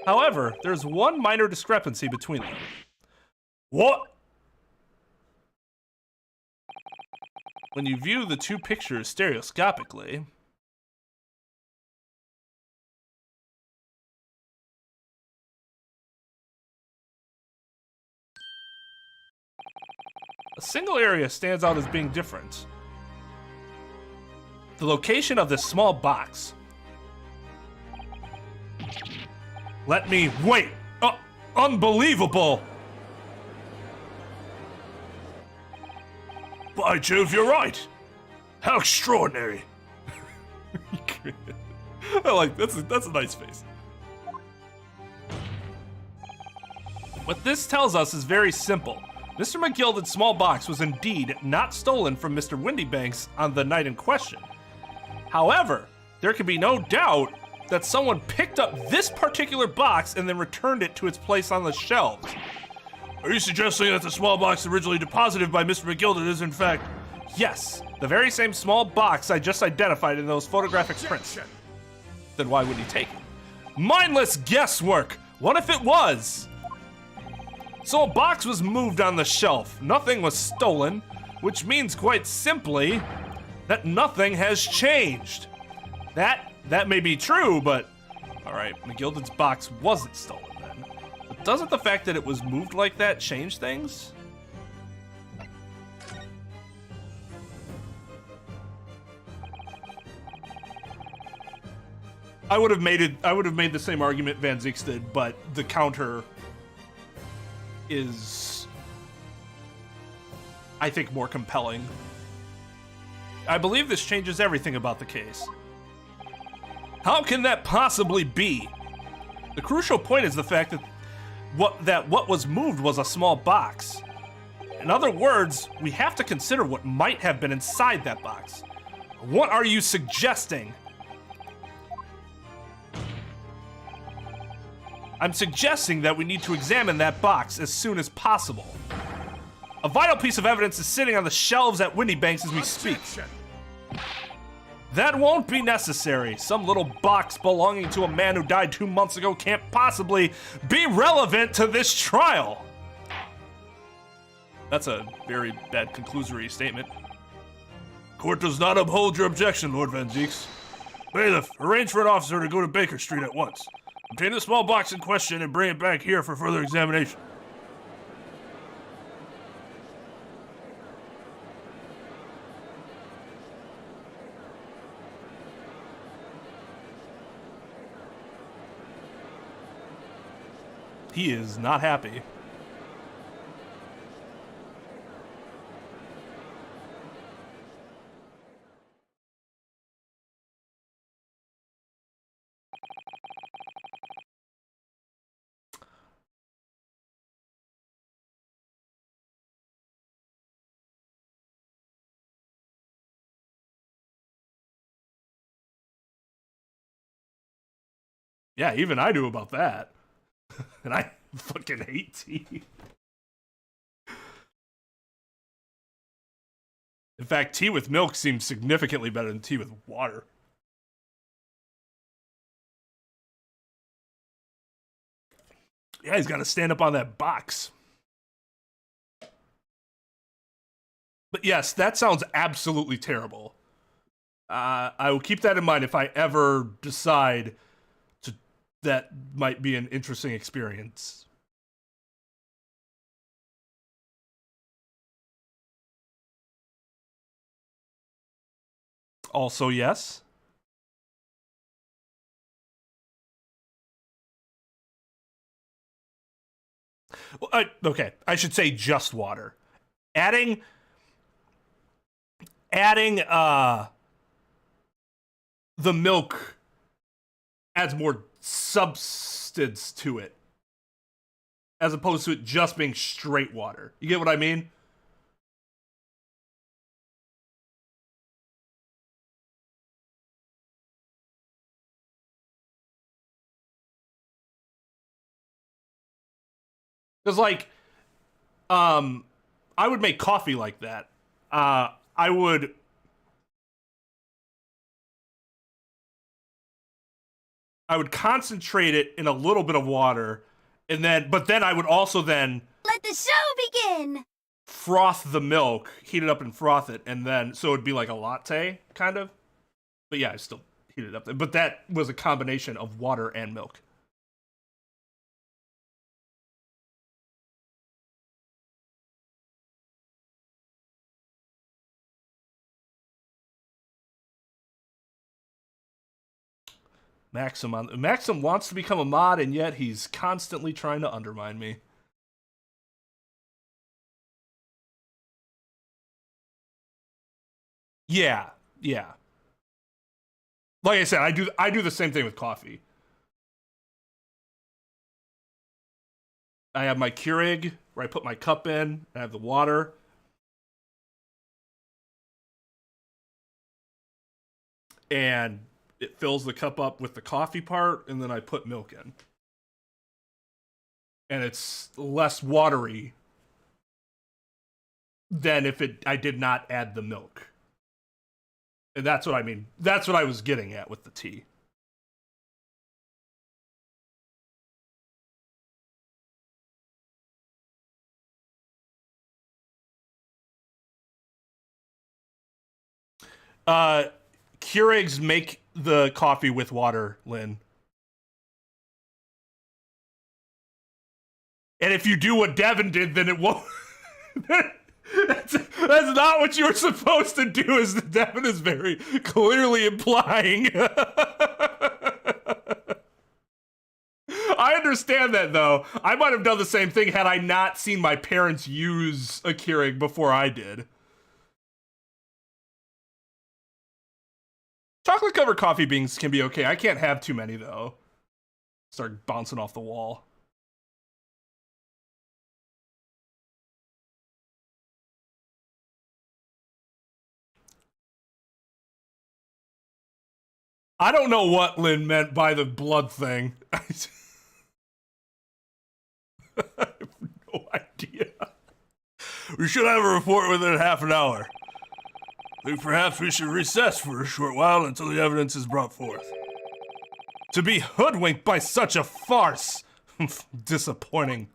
B: However, there's one minor discrepancy between them.
C: What?
B: When you view the two pictures stereoscopically, a single area stands out as being different. The location of this small box.
C: Let me wait.
B: Unbelievable!
C: By Jove, you're right. How extraordinary.
B: I like that's a nice face. What this tells us is very simple. Mr. McGilded's small box was indeed not stolen from Mr. Windybanks on the night in question. However, there can be no doubt that someone picked up this particular box and then returned it to its place on the shelves.
C: Are you suggesting that the small box originally deposited by Mr. McGilded is in fact...
B: Yes, the very same small box I just identified in those photographic prints. Then why would he take it? Mindless guesswork! What if it was? So a box was moved on the shelf, nothing was stolen, which means quite simply that nothing has changed. That may be true, but all right, McGilded's box wasn't stolen then. But doesn't the fact that it was moved like that change things? I would have made the same argument Van Zieks did, but the counter is, I think, more compelling. I believe this changes everything about the case. How can that possibly be? The crucial point is the fact that what was moved was a small box. In other words, we have to consider what might have been inside that box. What are you suggesting? I'm suggesting that we need to examine that box as soon as possible. A vital piece of evidence is sitting on the shelves at Windybanks as we speak. That won't be necessary. Some little box belonging to a man who died 2 months ago can't possibly be relevant to this trial. That's a very bad conclusory statement.
C: Court does not uphold your objection, Lord Van Zieks. Bailiff, arrange for an officer to go to Baker Street at once. Obtain the small box in question and bring it back here for further examination.
B: He is not happy. Yeah, even I knew about that. And I fucking hate tea. In fact, tea with milk seems significantly better than tea with water. Yeah, he's got to stand up on that box. But yes, that sounds absolutely terrible. I will keep that in mind if I ever decide that might be an interesting experience. Also, yes. Well, okay, I should say just water. Adding the milk adds more substance to it, as opposed to it just being straight water. You get what I mean? Because, like, I would make coffee like that. I would concentrate it in a little bit of water, and but then I would also then
E: let the show begin.
B: Froth the milk, heat it up and froth it, and then so it'd be like a latte kind of. But yeah, I still heat it up. But that was a combination of water and milk. Maxim wants to become a mod, and yet he's constantly trying to undermine me. Yeah. Like I said, I do the same thing with coffee. I have my Keurig where I put my cup in, I have the water. And it fills the cup up with the coffee part, and then I put milk in. And it's less watery than if I did not add the milk. And that's what I mean. That's what I was getting at with the tea. Keurigs make the coffee with water, Lynn. And if you do what Devin did, then it won't. That's not what you were supposed to do, as Devin is very clearly implying. I understand that, though. I might have done the same thing had I not seen my parents use a Keurig before I did. Chocolate covered coffee beans can be okay. I can't have too many, though. Start bouncing off the wall. I don't know what Lynn meant by the blood thing. I have no idea.
C: We should have a report within half an hour. I think perhaps we should recess for a short while until the evidence is brought forth.
B: To be hoodwinked by such a farce. Disappointing.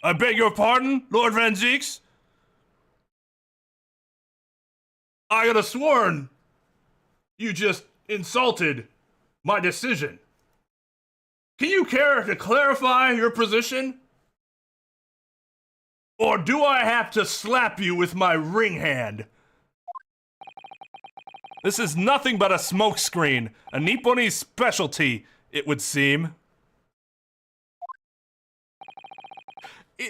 C: I beg your pardon, Lord Van Zeeks?
A: I could have sworn you just insulted my decision. Can you care to clarify your position? Or do I have to slap you with my ring hand?
B: This is nothing but a smokescreen, a Nipponi's specialty, it would seem.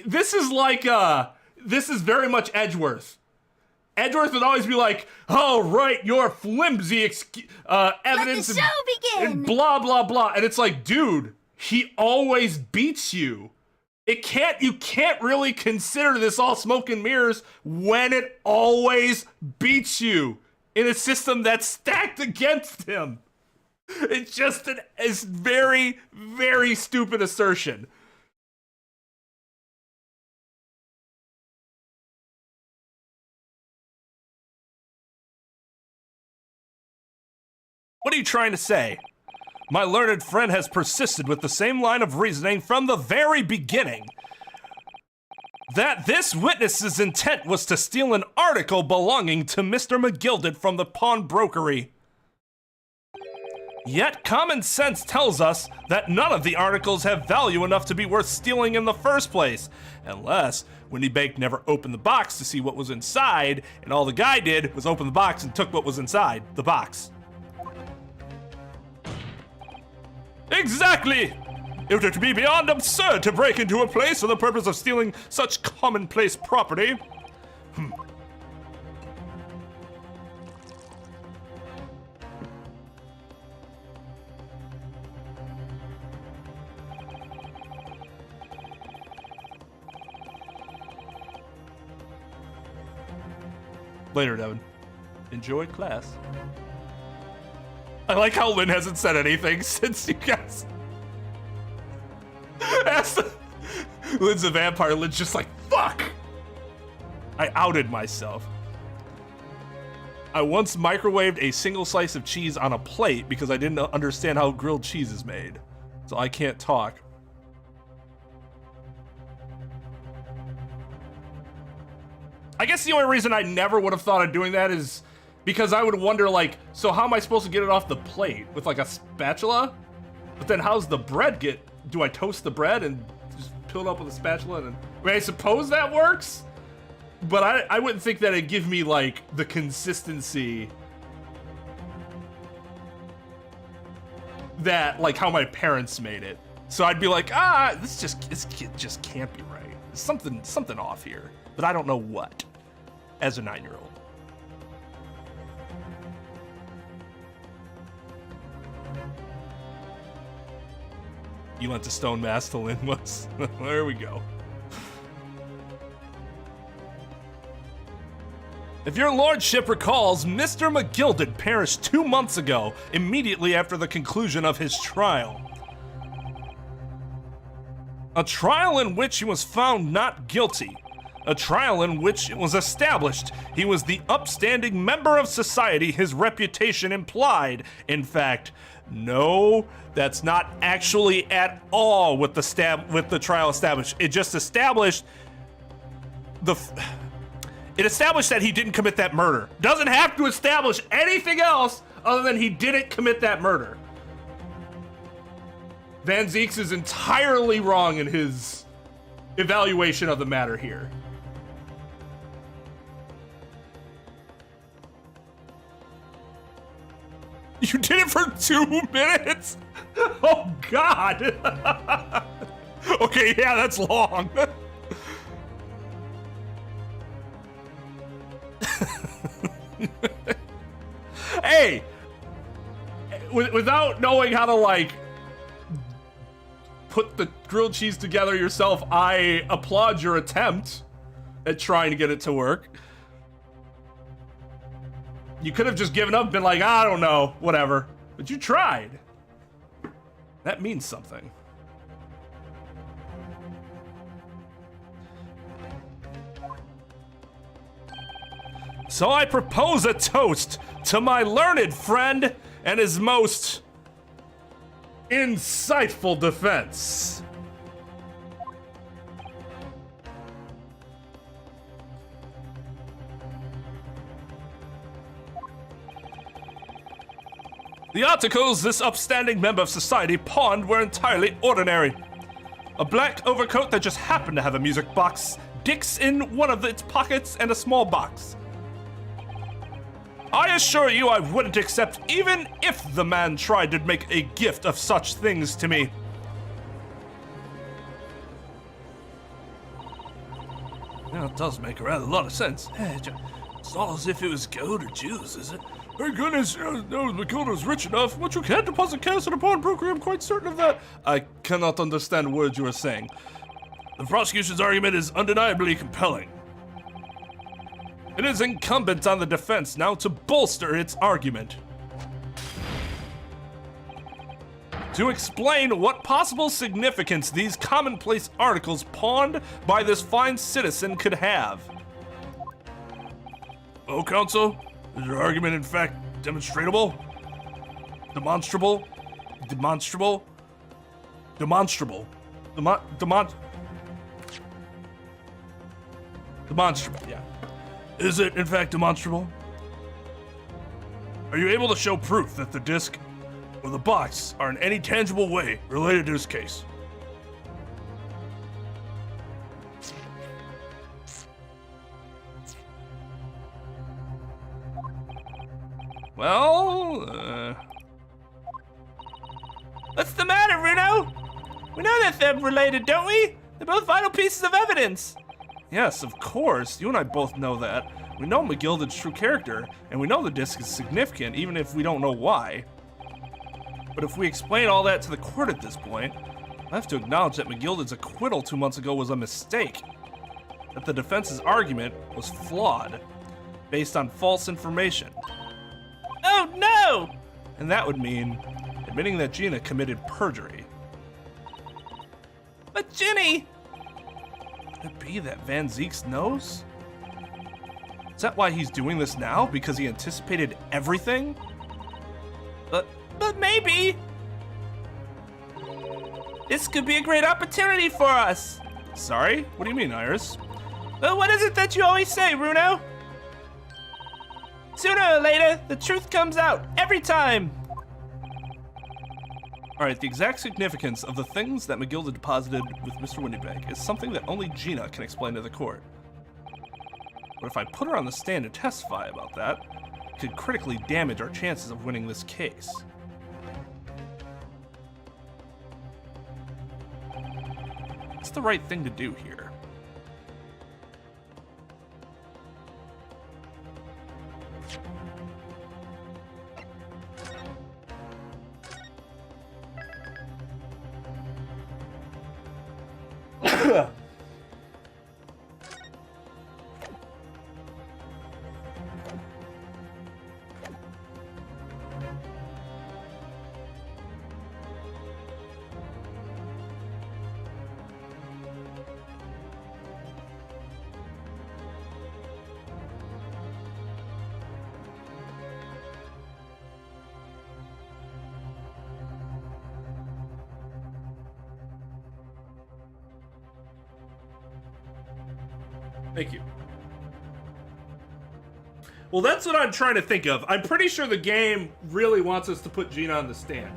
A: This is like, this is very much Edgeworth. Edgeworth would always be like, oh, right, your flimsy evidence.
E: Let the show begin!
A: And blah, blah, blah. And it's like, dude, he always beats you. You can't really consider this all smoke and mirrors when it always beats you in a system that's stacked against him. It's just a very, very stupid assertion.
B: What are you trying to say? My learned friend has persisted with the same line of reasoning from the very beginning. That this witness's intent was to steal an article belonging to Mr. McGilded from the pawnbrokery. Yet common sense tells us that none of the articles have value enough to be worth stealing in the first place, unless Windy Bank never opened the box to see what was inside, and all the guy did was open the box and took what was inside the box. Exactly! It would be beyond absurd to break into a place for the purpose of stealing such commonplace property. Later, Devin. Enjoy class. I like how Lynn hasn't said anything since you guys asked. Lynn's a vampire. Lynn's just like, fuck! I outed myself. I once microwaved a single slice of cheese on a plate because I didn't understand how grilled cheese is made. So I can't talk. I guess the only reason I never would have thought of doing that is because I would wonder, like, so how am I supposed to get it off the plate? With, like, a spatula? But then how's the bread get... Do I toast the bread and just peel it up with a spatula? And I mean, I suppose that works? But I wouldn't think that it'd give me, like, the consistency
A: that like how my parents made it. So I'd be like, this just can't be right. There's something off here, but I don't know what. As a 9-year-old. You went to Stone Mass to Linwood's. There we go.
B: If your lordship recalls, Mr. McGilded perished 2 months ago, immediately after the conclusion of his trial. A trial in which he was found not guilty. A trial in which it was established he was the upstanding member of society his reputation implied. In fact, no, that's not actually at all what the trial established. It just established it established that he didn't commit that murder. Doesn't have to establish anything else other than he didn't commit that murder.
A: Van Zieks is entirely wrong in his evaluation of the matter here.
B: You did it for 2 minutes?
A: Oh, God.
B: Okay, yeah, that's long.
A: Hey, without knowing how to, like, put the grilled cheese together yourself, I applaud your attempt at trying to get it to work. You could have just given up and been like, I don't know, whatever. But you tried. That means something.
B: So I propose a toast to my learned friend and his most
A: insightful defense.
B: The articles this upstanding member of society pawned were entirely ordinary. A black overcoat that just happened to have a music box, dicks in one of its pockets, and a small box. I assure you I wouldn't accept even if the man tried to make a gift of such things to me.
C: Yeah, it does make a rather lot of sense. It's not as if it was gold or jewels, is it? Thank goodness, no, McGilder's rich enough. But you can't deposit cash at a pawnbroker, I'm quite certain of that.
A: I cannot understand words you are saying.
C: The prosecution's argument is undeniably compelling.
B: It is incumbent on the defense now to bolster its argument. To explain what possible significance these commonplace articles pawned by this fine citizen could have.
C: Oh, counsel, is your argument in fact demonstrable? Demonstrable?
B: Demonstrable?
C: Demonstrable.
B: Demonstrable, yeah.
C: Is it in fact demonstrable? Are you able to show proof that the disc or the box are in any tangible way related to this case?
B: Well,
F: What's the matter, Runo? We know that they're related, don't we? They're both vital pieces of evidence.
B: yes, of course. You and I both know that. We know McGilded's true character, and we know the disc is significant, even if we don't know why. But if we explain all that to the court at this point, I have to acknowledge that McGilded's acquittal 2 months ago was a mistake. That the defense's argument was flawed, based on false information.
F: Oh no!
B: And that would mean admitting that Gina committed perjury.
F: But Ginny!
B: Could it be that Van Zieks knows? Is that why he's doing this now? Because he anticipated everything?
F: But maybe... This could be a great opportunity for us.
B: Sorry? What do you mean, Iris?
F: Well, what is it that you always say, Runo? Sooner or later, the truth comes out, every time.
B: Alright, the exact significance of the things that McGilded deposited with Mr. Windybank is something that only Gina can explain to the court. But if I put her on the stand to testify about that, it could critically damage our chances of winning this case. the right thing to do here?
A: Thank you. Well, that's what I'm trying to think of. I'm pretty sure the game really wants us to put Gina on the stand.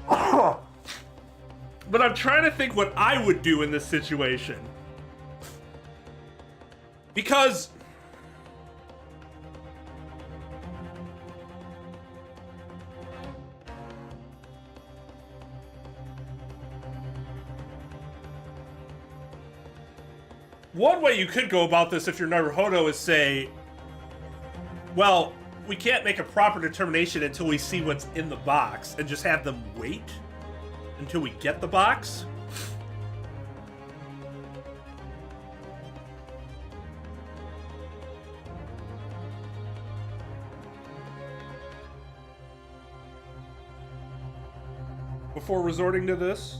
A: But I'm trying to think what I would do in this situation. Because one way you could go about this if you're Naruhodo is say, well, we can't make a proper determination until we see what's in the box and just have them wait until we get the box. Before resorting to this.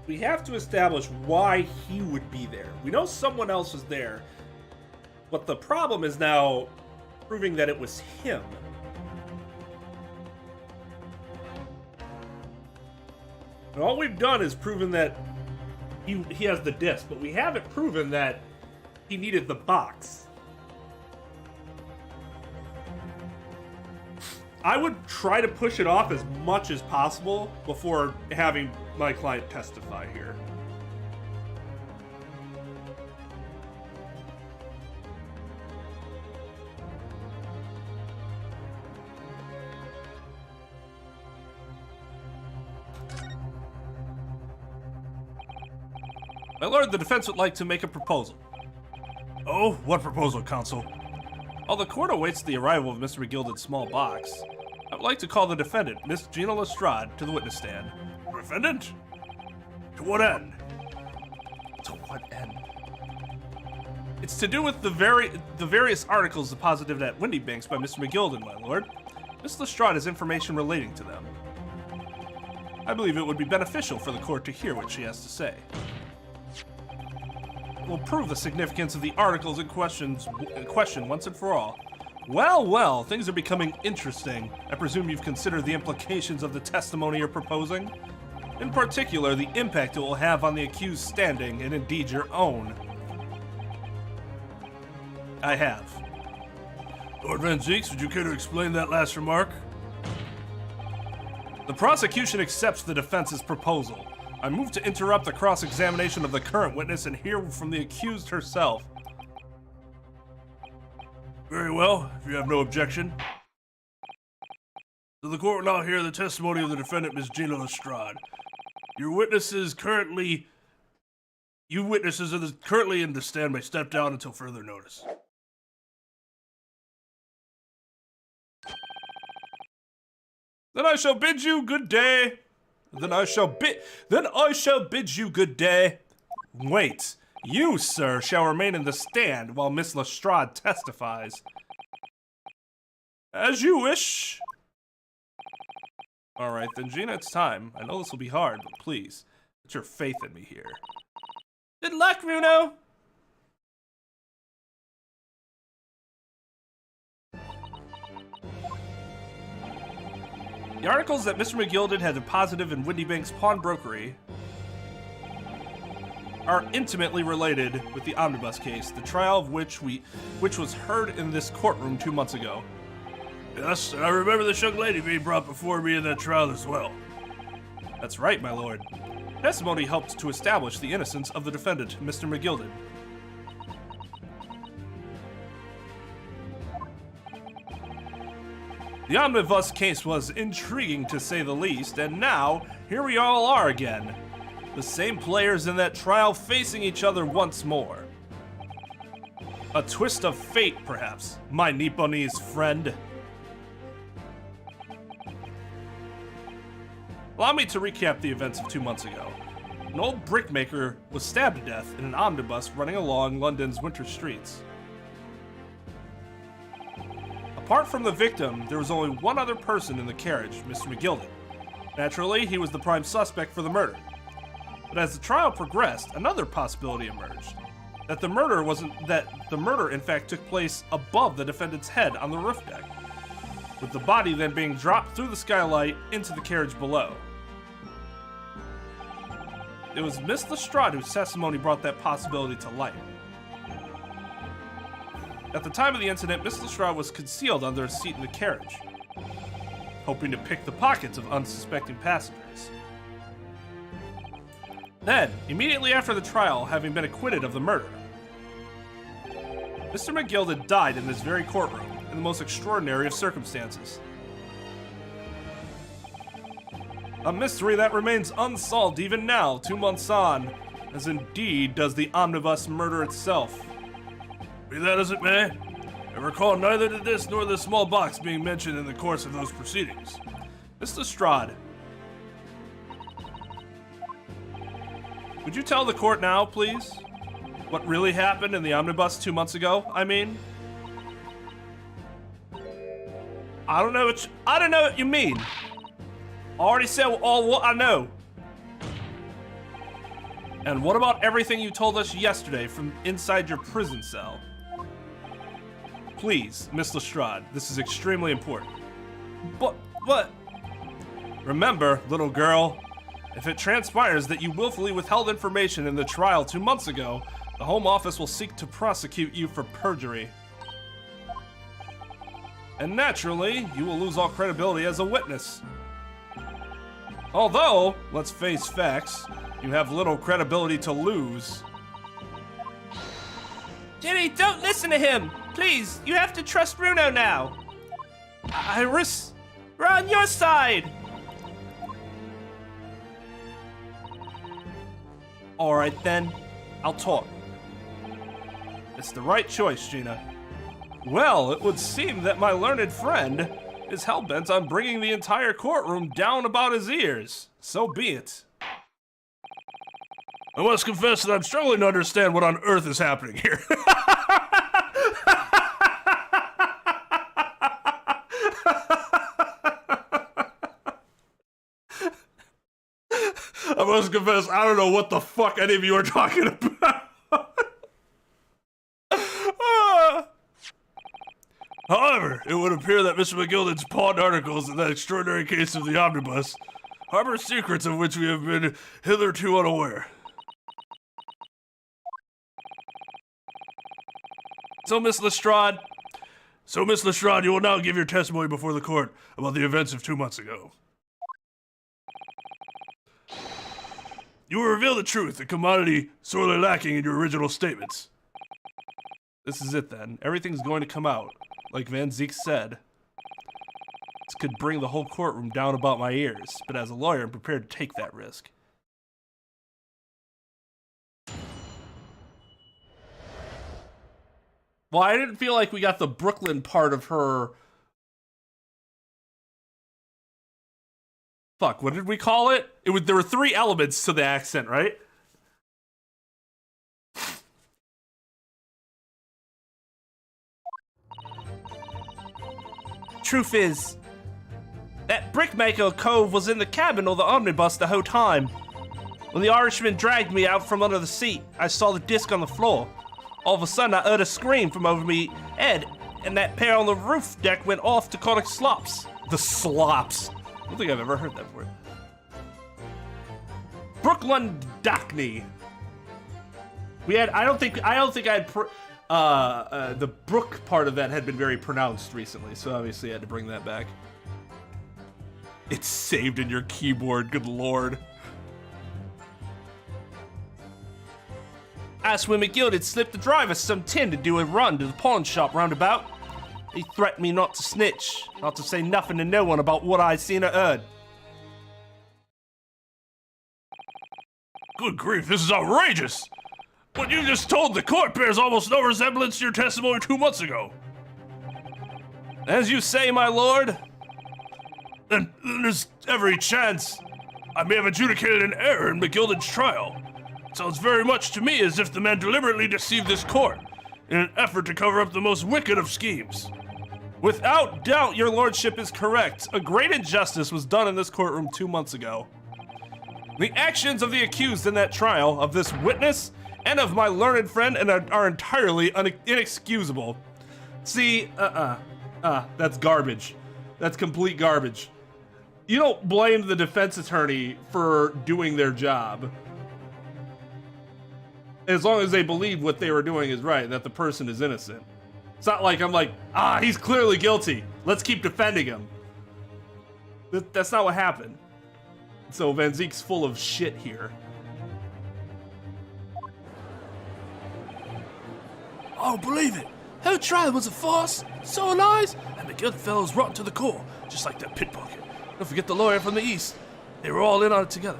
A: We have to establish why he would be there. We know someone else was there, but the problem is now proving that it was him. And all we've done is proven that he has the disc, but we haven't proven that he needed the box. I would try to push it off as much as possible before having my client testify here.
B: My lord, the defense would like to make a proposal.
C: Oh, what proposal, counsel?
B: While the court awaits the arrival of Mr. McGilded's small box, I would like to call the defendant, Miss Gina Lestrade, to the witness stand.
C: Defendant? To what end?
B: To what end? It's to do with the various articles deposited at Windy Banks by Mr. McGilden, my lord. Miss Lestrade has information relating to them. I believe it would be beneficial for the court to hear what she has to say. It will prove the significance of the articles in question once and for all. Well, well, things are becoming interesting. I presume you've considered the implications of the testimony you're proposing? In particular, the impact it will have on the accused's standing, and indeed your own. I have.
C: Lord Van Zeeks, would you care to explain that last remark?
B: The prosecution accepts the defense's proposal. I move to interrupt the cross-examination of the current witness and hear from the accused herself.
C: Very well, if you have no objection. So the court will now hear the testimony of the defendant, Ms. Gina Lestrade. You witnesses are currently in the stand may step down until further notice.
B: Then I shall bid you good day. Then I shall bid you good day. Wait. You, sir, shall remain in the stand while Miss Lestrade testifies. As you wish. All right, then, Gina, it's time. I know this will be hard, but please, put your faith in me here. Good luck, Runo! The articles that Mr. McGilded had deposited in Windy Bank's pawnbrokery are intimately related with the omnibus case, the trial of which was heard in this courtroom 2 months ago.
C: Yes, and I remember this young lady being brought before me in that trial as well.
B: That's right, my lord. Testimony helped to establish the innocence of the defendant, Mr. McGilded. The omnibus case was intriguing to say the least, and now, here we all are again. The same players in that trial facing each other once more. A twist of fate, perhaps, my Nipponese friend. Allow me to recap the events of 2 months ago. An old brickmaker was stabbed to death in an omnibus running along London's winter streets. Apart from the victim, there was only one other person in the carriage, Mr. McGilded. Naturally, he was the prime suspect for the murder. But as the trial progressed, another possibility emerged. That the murder in fact took place above the defendant's head on the roof deck, with the body then being dropped through the skylight into the carriage below. It was Miss Lestrade whose testimony brought that possibility to light. At the time of the incident, Miss Lestrade was concealed under a seat in the carriage, hoping to pick the pockets of unsuspecting passengers. Then, immediately after the trial, having been acquitted of the murder, Mr. McGilded died in this very courtroom in the most extraordinary of circumstances. A mystery that remains unsolved even now, 2 months on, as indeed does the omnibus murder itself. Be that as it may, I recall neither did this nor the small box being mentioned in the course of those proceedings. Miss Lestrade, would you tell the court now, please? What really happened in the omnibus 2 months ago, I mean? I don't know what you mean. I already said all what I know. And what about everything you told us yesterday from inside your prison cell? Please, Miss Lestrade, this is extremely important. But what? Remember, little girl, if it transpires that you willfully withheld information in the trial 2 months ago, the Home Office will seek to prosecute you for perjury. And naturally, you will lose all credibility as a witness. Although, let's face facts, you have little credibility to lose.
F: Jenny, don't listen to him! Please, you have to trust Bruno now!
B: Iris?
F: We're on your side!
B: Alright then, I'll talk. It's the right choice, Gina. Well, it would seem that my learned friend is hell-bent on bringing the entire courtroom down about his ears. So be it. I must confess that I'm struggling to understand what on earth is happening here. I must confess, I don't know what the fuck any of you are talking about. However, it would appear that Mr. McGilded's pawned articles in that extraordinary case of the omnibus harbor secrets of which we have been hitherto unaware. So, Miss Lestrade, you will now give your testimony before the court about the events of 2 months ago. You will reveal the truth, a commodity sorely lacking in your original statements. This is it then. Everything's going to come out. Like Van Zeek said. This could bring the whole courtroom down about my ears, but as a lawyer, I'm prepared to take that risk.
A: Well, I didn't feel like we got the Brooklyn part of her. Fuck, what did we call it? There were 3 elements to the accent, right?
F: Truth is, that brickmaker cove was in the cabin of the omnibus the whole time. When the Irishman dragged me out from under the seat, I saw the disc on the floor. All of a sudden, I heard a scream from over me head, and that pair on the roof deck went off to call the slops.
A: The slops. I don't think I've ever heard that word.
F: Brooklyn Dockney.
A: We had. I don't think I had. The Brook part of that had been very pronounced recently, so obviously I had to bring that back.
B: It's saved in your keyboard, good lord.
F: Asked when McGill had slipped the driver some tin to do a run to the pawn shop roundabout. He threatened me not to snitch, not to say nothing to no one about what I'd seen or heard.
B: Good grief, this is outrageous! What you just told the court bears almost no resemblance to your testimony 2 months ago.
F: As you say, my lord.
B: Then there's every chance I may have adjudicated an error in McGilded's trial. It sounds very much to me as if the man deliberately deceived this court in an effort to cover up the most wicked of schemes.
F: Without doubt, your lordship is correct. A great injustice was done in this courtroom 2 months ago. The actions of the accused in that trial, of this witness, and of my learned friend are entirely inexcusable.
A: See, that's garbage. That's complete garbage. You don't blame the defense attorney for doing their job. As long as they believe what they were doing is right, that the person is innocent. It's not like I'm like, he's clearly guilty. Let's keep defending him. That's not what happened. So Van Zeek's full of shit here.
B: I don't believe it. Whole trial was a farce, so lies, and McGill fellow's rotten to the core, just like that pickpocket. Don't forget the lawyer from the east. They were all in on it together.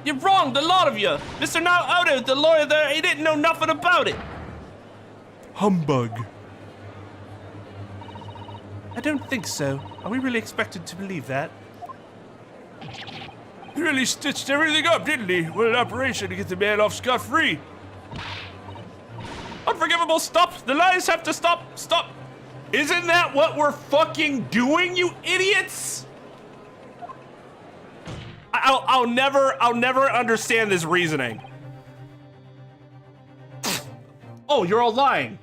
F: You're wrong, the lot of you. Mr. Naoto, the lawyer there, he didn't know nothing about it.
B: Humbug.
F: I don't think so. Are we really expected to believe that?
B: He really stitched everything up, didn't he? What an operation to get the man off scot-free.
F: Unforgivable, stop! The lies have to stop! Stop!
A: Isn't that what we're fucking doing, you idiots?
F: I'll never understand this reasoning.
A: Oh, you're all lying.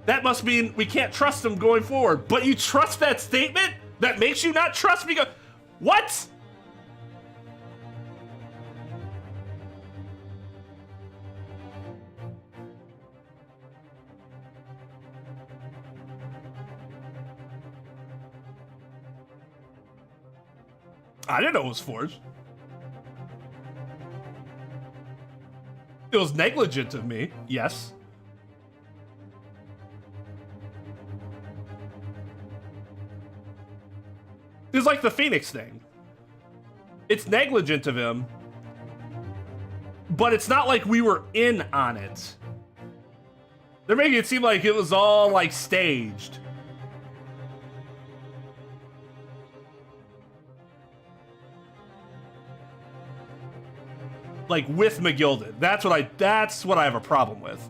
A: That must mean we can't trust them going forward. But you trust that statement? That makes you not trust me? What? I didn't know it was forged. It was negligent of me, yes. It's like the Phoenix thing. It's negligent of him, but it's not like we were in on it. They're making it seem like it was all like staged. Like with McGilded. That's what I have a problem with.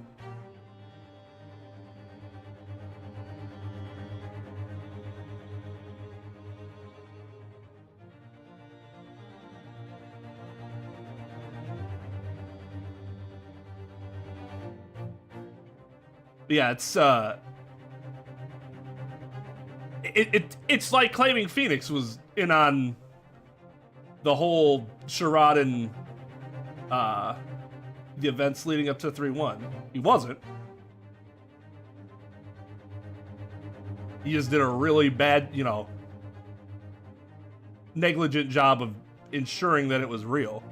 A: Yeah, it's like claiming Phoenix was in on the whole charade and the events leading up to 3-1. He wasn't. He just did a really bad, negligent job of ensuring that it was real.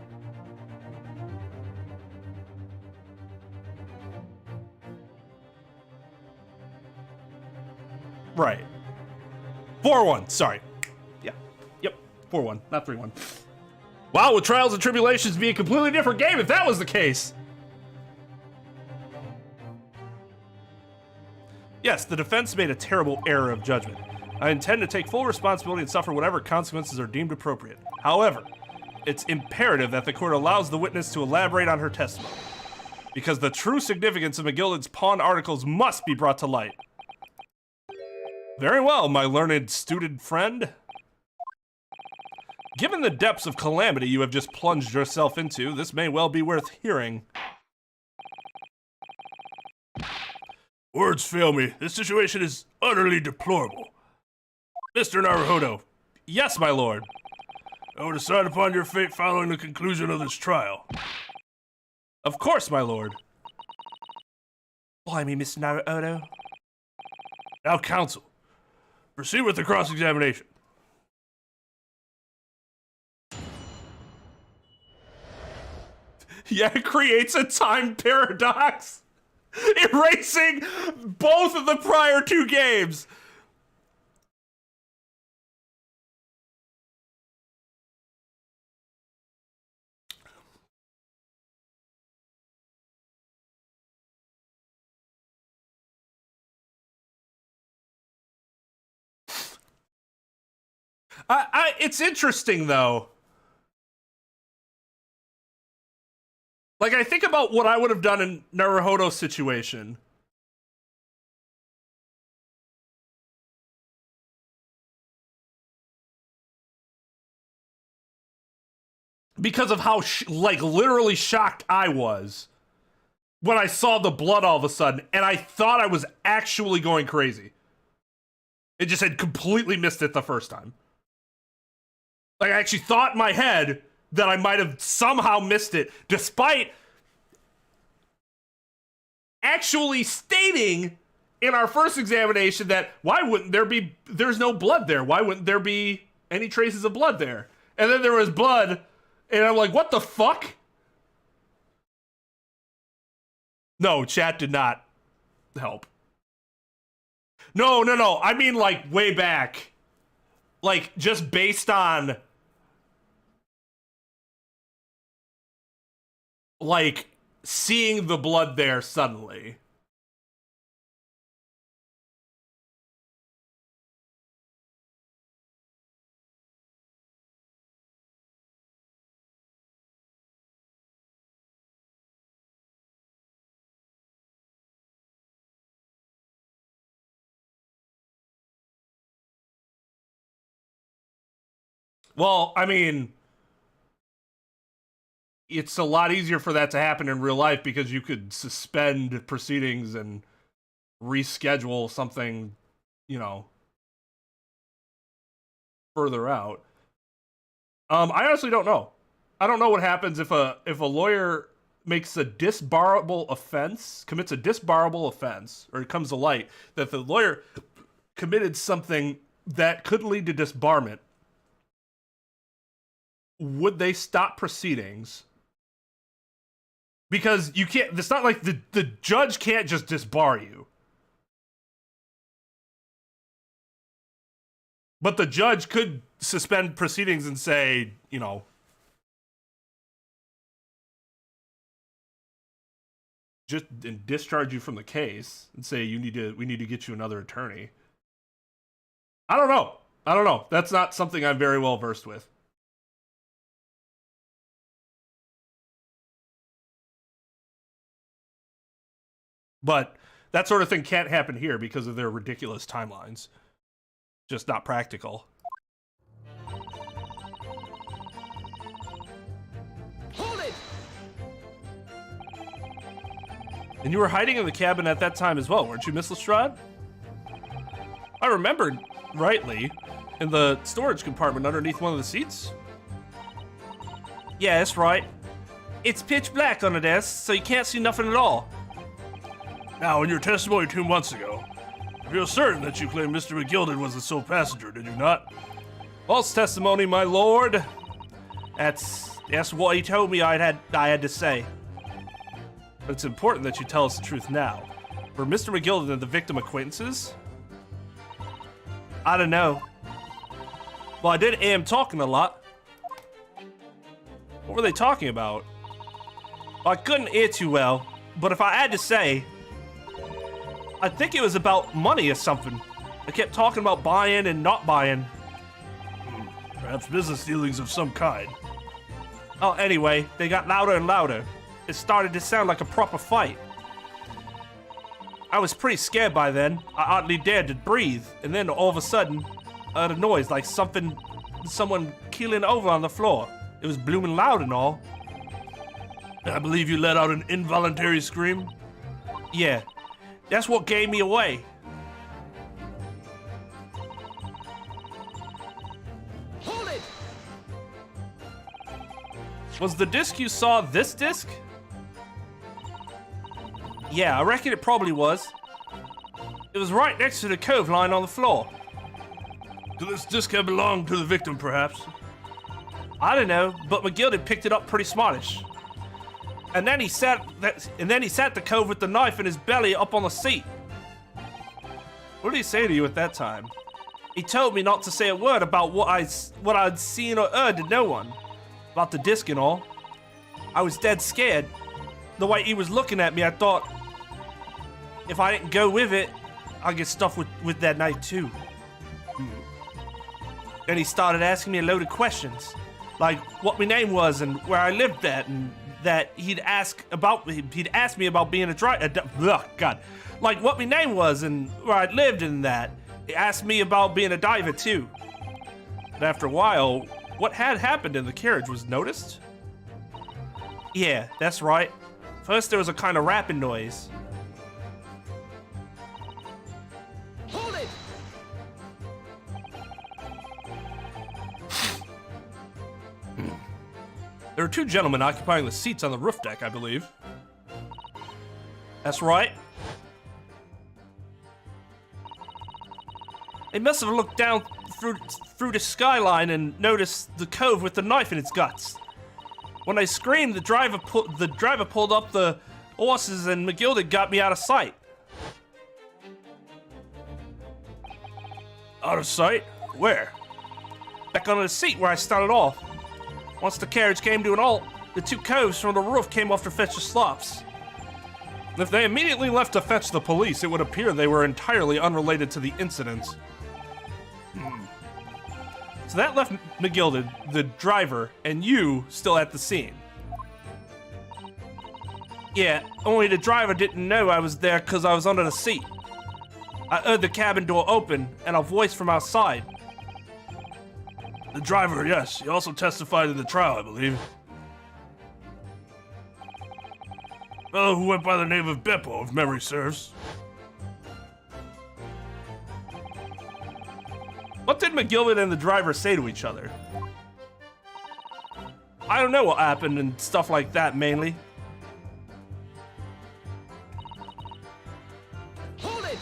A: Right. 4-1, sorry. Yeah. Yep. 4-1, not 3-1. Wow, with Trials and Tribulations be a completely different game if that was the case.
F: Yes, the defense made a terrible error of judgment. I intend to take full responsibility and suffer whatever consequences are deemed appropriate. However, it's imperative that the court allows the witness to elaborate on her testimony, because the true significance of McGilded's pawn articles must be brought to light. Very well, my learned student friend. Given the depths of calamity you have just plunged yourself into, this may well be worth hearing.
B: Words fail me. This situation is utterly deplorable. Mr. Naruhodo.
F: Yes, my lord.
B: I will decide upon your fate following the conclusion of this trial.
F: Of course, my lord. Blimey, Mr. Naruhodo.
B: Now, counsel, proceed with the cross-examination. Yeah, it creates a time paradox, erasing both of the prior two games. It's interesting though. Like, I think about what I would have done in Naruhodo's situation. Because of how, like, literally shocked I was when I saw the blood all of a sudden, and I thought I was actually going crazy. It just had completely missed it the first time. Like, I actually thought in my head that I might have somehow missed it, despite actually stating in our first examination that why wouldn't there be, there's no blood there. Why wouldn't there be any traces of blood there? And then there was blood, and I'm like, what the fuck? No, chat did not help. No. I mean, like, way back. Like, just based on, like, seeing the blood there suddenly. Well, I mean, it's a lot easier for that to happen in real life because you could suspend proceedings and reschedule something, you know, further out. I honestly don't know. I don't know what happens if a lawyer makes a disbarable offense, commits a disbarable offense, or it comes to light that the lawyer committed something that could lead to disbarment. Would they stop proceedings? Because you can't, it's not like the judge can't just disbar you. But the judge could suspend proceedings and say, you know, just discharge you from the case and say we need to get you another attorney. I don't know. That's not something I'm very well versed with. But that sort of thing can't happen here because of their ridiculous timelines. Just not practical.
D: Hold it!
B: And you were hiding in the cabin at that time as well, weren't you, Miss Lestrade? I remembered rightly, in the storage compartment underneath one of the seats.
F: Yeah, that's right. It's pitch black on the desk, so you can't see nothing at all.
C: Now, in your testimony 2 months ago, I feel certain that you claimed Mr. McGilded was the sole passenger, did you not?
B: False testimony, my lord.
F: That's what he told me I had to say.
B: But it's important that you tell us the truth now. Were Mr. McGilded and the victim acquaintances?
F: I don't know.
B: Well, I did hear him talking a lot. What were they talking about?
F: I couldn't hear too well, but if I had to say, I think it was about money or something. They kept talking about buying and not buying.
C: Perhaps business dealings of some kind.
F: Oh, anyway, they got louder and louder. It started to sound like a proper fight. I was pretty scared by then. I hardly dared to breathe, and then all of a sudden, I heard a noise like someone keeling over on the floor. It was blooming loud and all.
C: I believe you let out an involuntary scream?
F: Yeah, that's what gave me away.
D: Hold it!
B: Was the disc you saw this disc?
F: Yeah, I reckon it probably was. It was right next to the cove lying on the floor.
C: Could this disc have belonged to the victim, perhaps?
F: I don't know, but McGilded picked it up pretty smartish. And then he sat the cove with the knife in his belly up on the seat. What did he say to you at that time? He told me not to say a word about what I'd seen or heard to no one. About the disc and all. I was dead scared. The way he was looking at me, I thought, if I didn't go with it, I'd get stuffed with that knife too. Then he started asking me a load of questions. Like what my name was and where I lived at, and that he'd ask me about being a driver. God. Like what my name was and where I'd lived and that. He asked me about being a diver too. But after a while, what had happened in the carriage was noticed? Yeah, that's right. First there was a kind of rapping noise.
D: Hold it!
B: There are two gentlemen occupying the seats on the roof deck, I believe.
F: That's right. They must have looked down through the skyline and noticed the cove with the knife in its guts. When I screamed, the driver pulled up the horses and McGilda got me out of sight.
B: Out of sight? Where?
F: Back onto the seat where I started off. Once the carriage came to an halt, the two coves from the roof came off to fetch the slops.
B: If they immediately left to fetch the police, it would appear they were entirely unrelated to the incident.
F: So that left McGilda, the driver, and you still at the scene. Yeah, only the driver didn't know I was there because I was under the seat. I heard the cabin door open and a voice from outside.
B: The driver, yes. He also testified in the trial, I believe. Fellow who went by the name of Beppo, if memory serves.
F: What did McGilvin and the driver say to each other? I don't know what happened and stuff like that, mainly.
D: Hold it!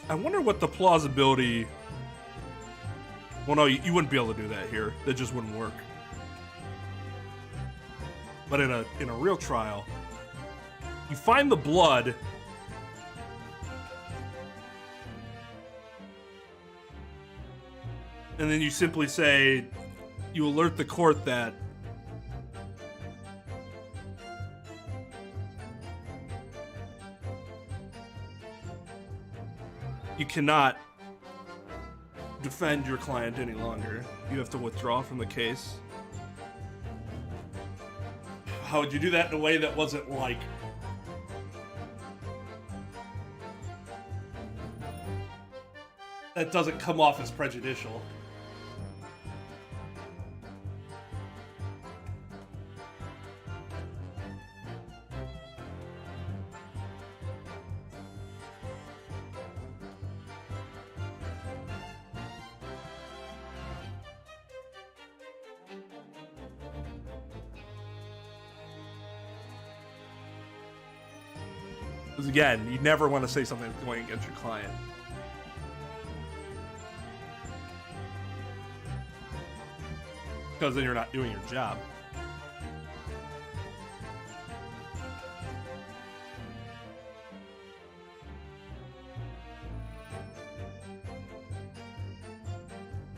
B: I wonder what the plausibility... Well, no, you wouldn't be able to do that here. That just wouldn't work. But in a real trial, you find the blood, and then you simply say, you alert the court that you cannot defend your client any longer. You have to withdraw from the case. How would you do that in a way that wasn't like... that doesn't come off as prejudicial? Because again, you never want to say something that's going against your client. Because then you're not doing your job.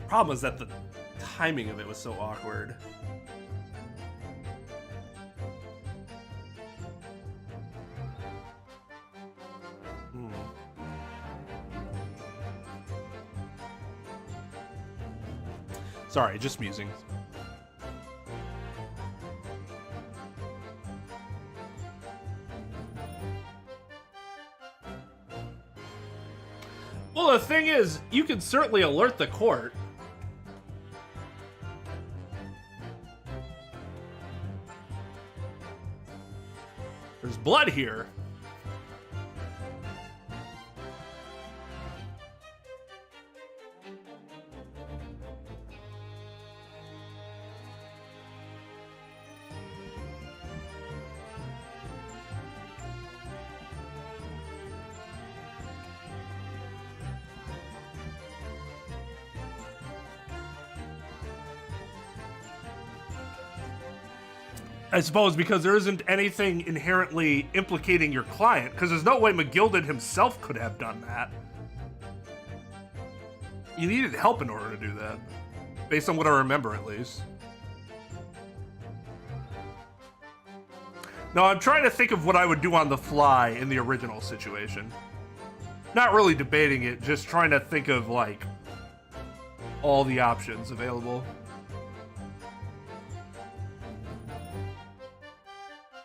B: Problem is that the timing of it was so awkward. Sorry, just musing.
A: Well, the thing is, you can certainly alert the court. There's blood here. I suppose because there isn't anything inherently implicating your client, because there's no way McGilden himself could have done that. You needed help in order to do that, based on what I remember at least. No, I'm trying to think of what I would do on the fly in the original situation. Not really debating it, just trying to think of, like, all the options available.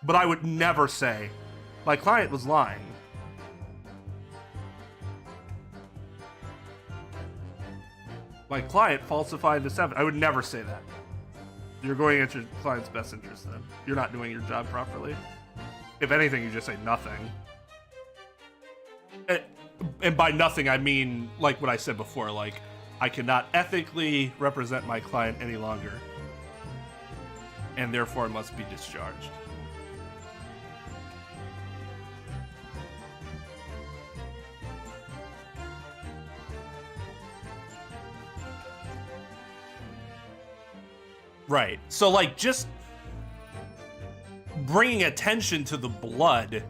A: But I would never say, my client was lying. My client falsified this evidence. I would never say that. You're going against your client's best interest then. You're not doing your job properly. If anything, you just say nothing. And by nothing, I mean, like what I said before, like, I cannot ethically represent my client any longer. And therefore must be discharged. Right. So, like, just bringing attention to the blood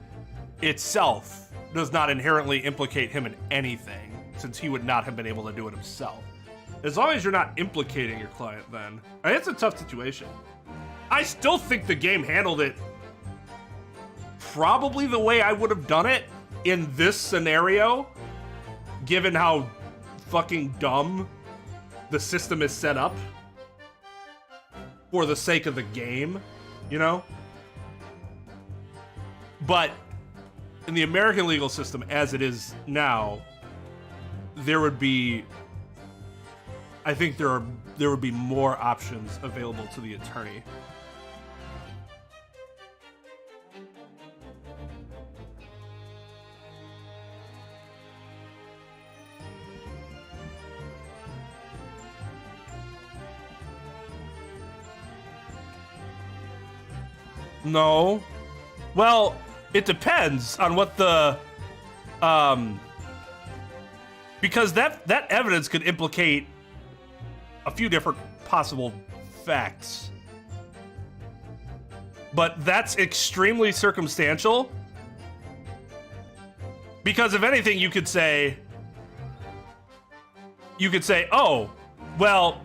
A: itself does not inherently implicate him in anything, since he would not have been able to do it himself. As long as you're not implicating your client, then. I mean, it's a tough situation. I still think the game handled it probably the way I would have done it in this scenario, given how fucking dumb the system is set up. For the sake of the game, you know? But in the American legal system as it is now, there would be, I think there would be more options available to the attorney. No. Well, it depends on what the because that evidence could implicate a few different possible facts. But that's extremely circumstantial. Because if anything, you could say, oh, well,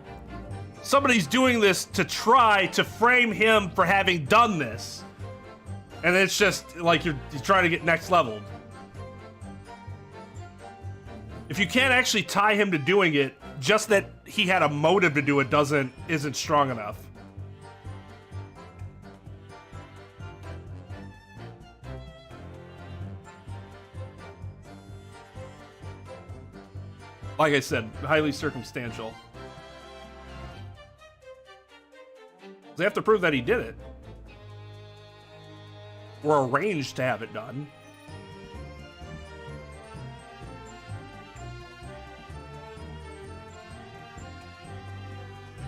A: somebody's doing this to try to frame him for having done this. And it's just like you're trying to get next leveled. If you can't actually tie him to doing it, just that he had a motive to do it isn't strong enough. Like I said, highly circumstantial. They have to prove that he did it. Or arranged to have it done.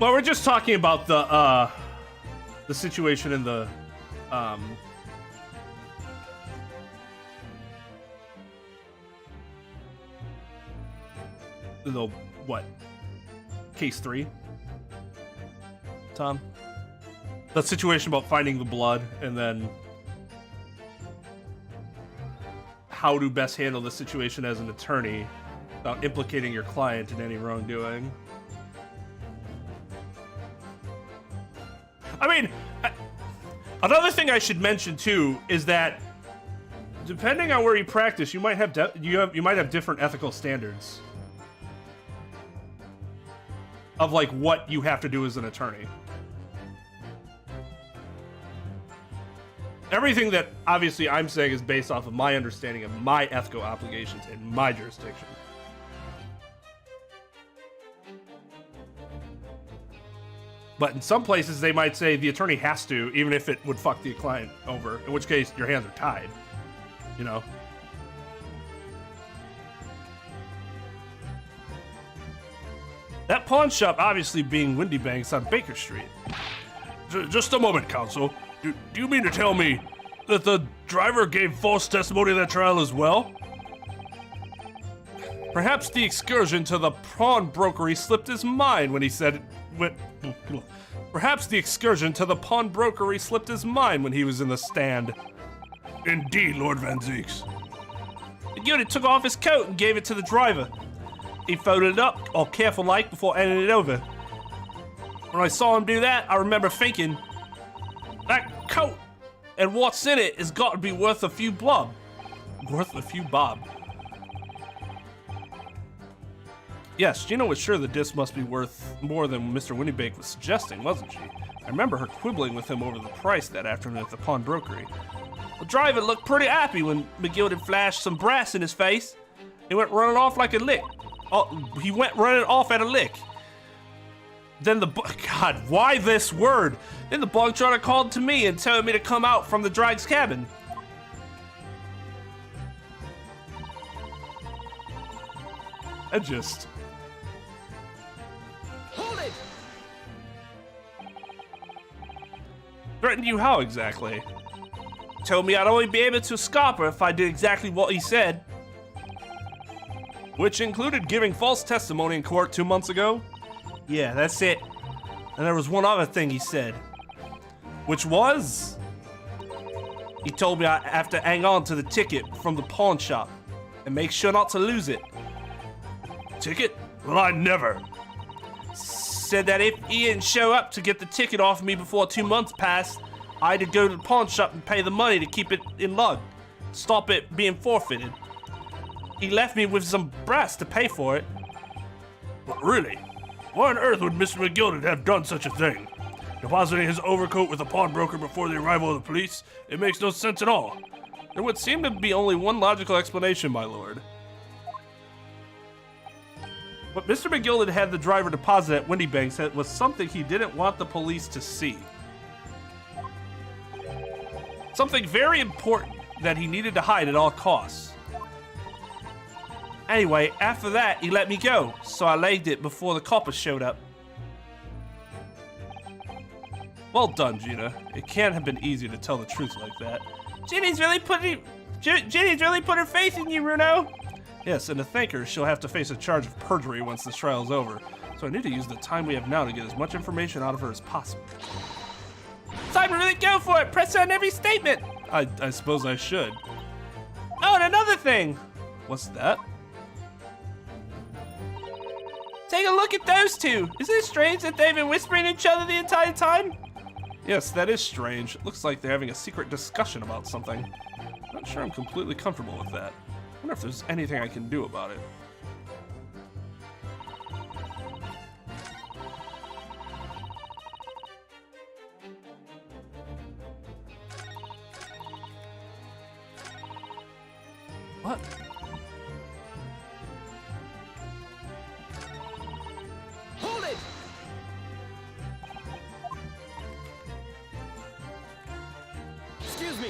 A: But we're just talking about the situation in the what? Case 3? Tom? The situation about finding the blood and then how to best handle the situation as an attorney without implicating your client in any wrongdoing. I mean, another thing I should mention too is that depending on where you practice, you might have different ethical standards of like what you have to do as an attorney. Everything that obviously I'm saying is based off of my understanding of my ethical obligations in my jurisdiction. But in some places they might say the attorney has to, even if it would fuck the client over, in which case your hands are tied, you know? That pawn shop obviously being Windy Banks on Baker Street.
C: Just a moment, counsel. Do you mean to tell me that the driver gave false testimony at that trial as well?
B: Perhaps the excursion to the pawn brokery slipped his mind when he said it. Perhaps the excursion to the pawnbrokery slipped his mind when he was in the stand.
C: Indeed, Lord Van Zeeks.
F: The unit took off his coat and gave it to the driver. He folded it up, all careful like, before handing it over. When I saw him do that, I remember thinking, that coat and what's in it has got to be worth a few bob.
B: Worth a few bob. Yes, Gina was sure the disc must be worth more than Mr. Windybank was suggesting, wasn't she? I remember her quibbling with him over the price that afternoon at the pawnbrokery.
F: The driver looked pretty happy when McGill flashed some brass in his face. He went running off like a lick. Oh, he went running off at a lick. Then God, why this word? Then the bug trotter called to me and told me to come out from the drag's cabin.
B: I just...
D: Hold it!
F: Threatened you how exactly? Told me I'd only be able to escape her if I did exactly what he said.
B: Which included giving false testimony in court 2 months ago?
F: Yeah, that's it. And there was one other thing he said.
B: Which was?
F: He told me I have to hang on to the ticket from the pawn shop and make sure not to lose it.
B: Ticket? Well, I never.
F: Said that if he didn't show up to get the ticket off me before 2 months passed, I had to go to the pawn shop and pay the money to keep it in lug, stop it being forfeited. He left me with some brass to pay for it.
C: But really, why on earth would Mr. McGilded have done such a thing? Depositing his overcoat with a pawnbroker before the arrival of the police? It makes no sense at all.
B: There would seem to be only one logical explanation, my lord. What Mr. McGill had the driver deposit at Windybank's was something he didn't want the police to see. Something very important that he needed to hide at all costs.
F: Anyway, after that, he let me go, so I legged it before the coppers showed up.
B: Well done, Gina. It can't have been easy to tell the truth like that.
F: Ginny's really put her faith in you, Runo.
B: Yes, and to thank her, she'll have to face a charge of perjury once this trial's over. So I need to use the time we have now to get as much information out of her as possible.
F: Time to really go for it. Press on every statement.
B: I suppose I should.
F: Oh, and another thing.
B: What's that?
F: Take a look at those two. Isn't it strange that they've been whispering at each other the entire time?
B: Yes, that is strange. It looks like they're having a secret discussion about something. Not sure I'm completely comfortable with that. I wonder if there's anything I can do about it. What?
D: Hold it! Excuse me.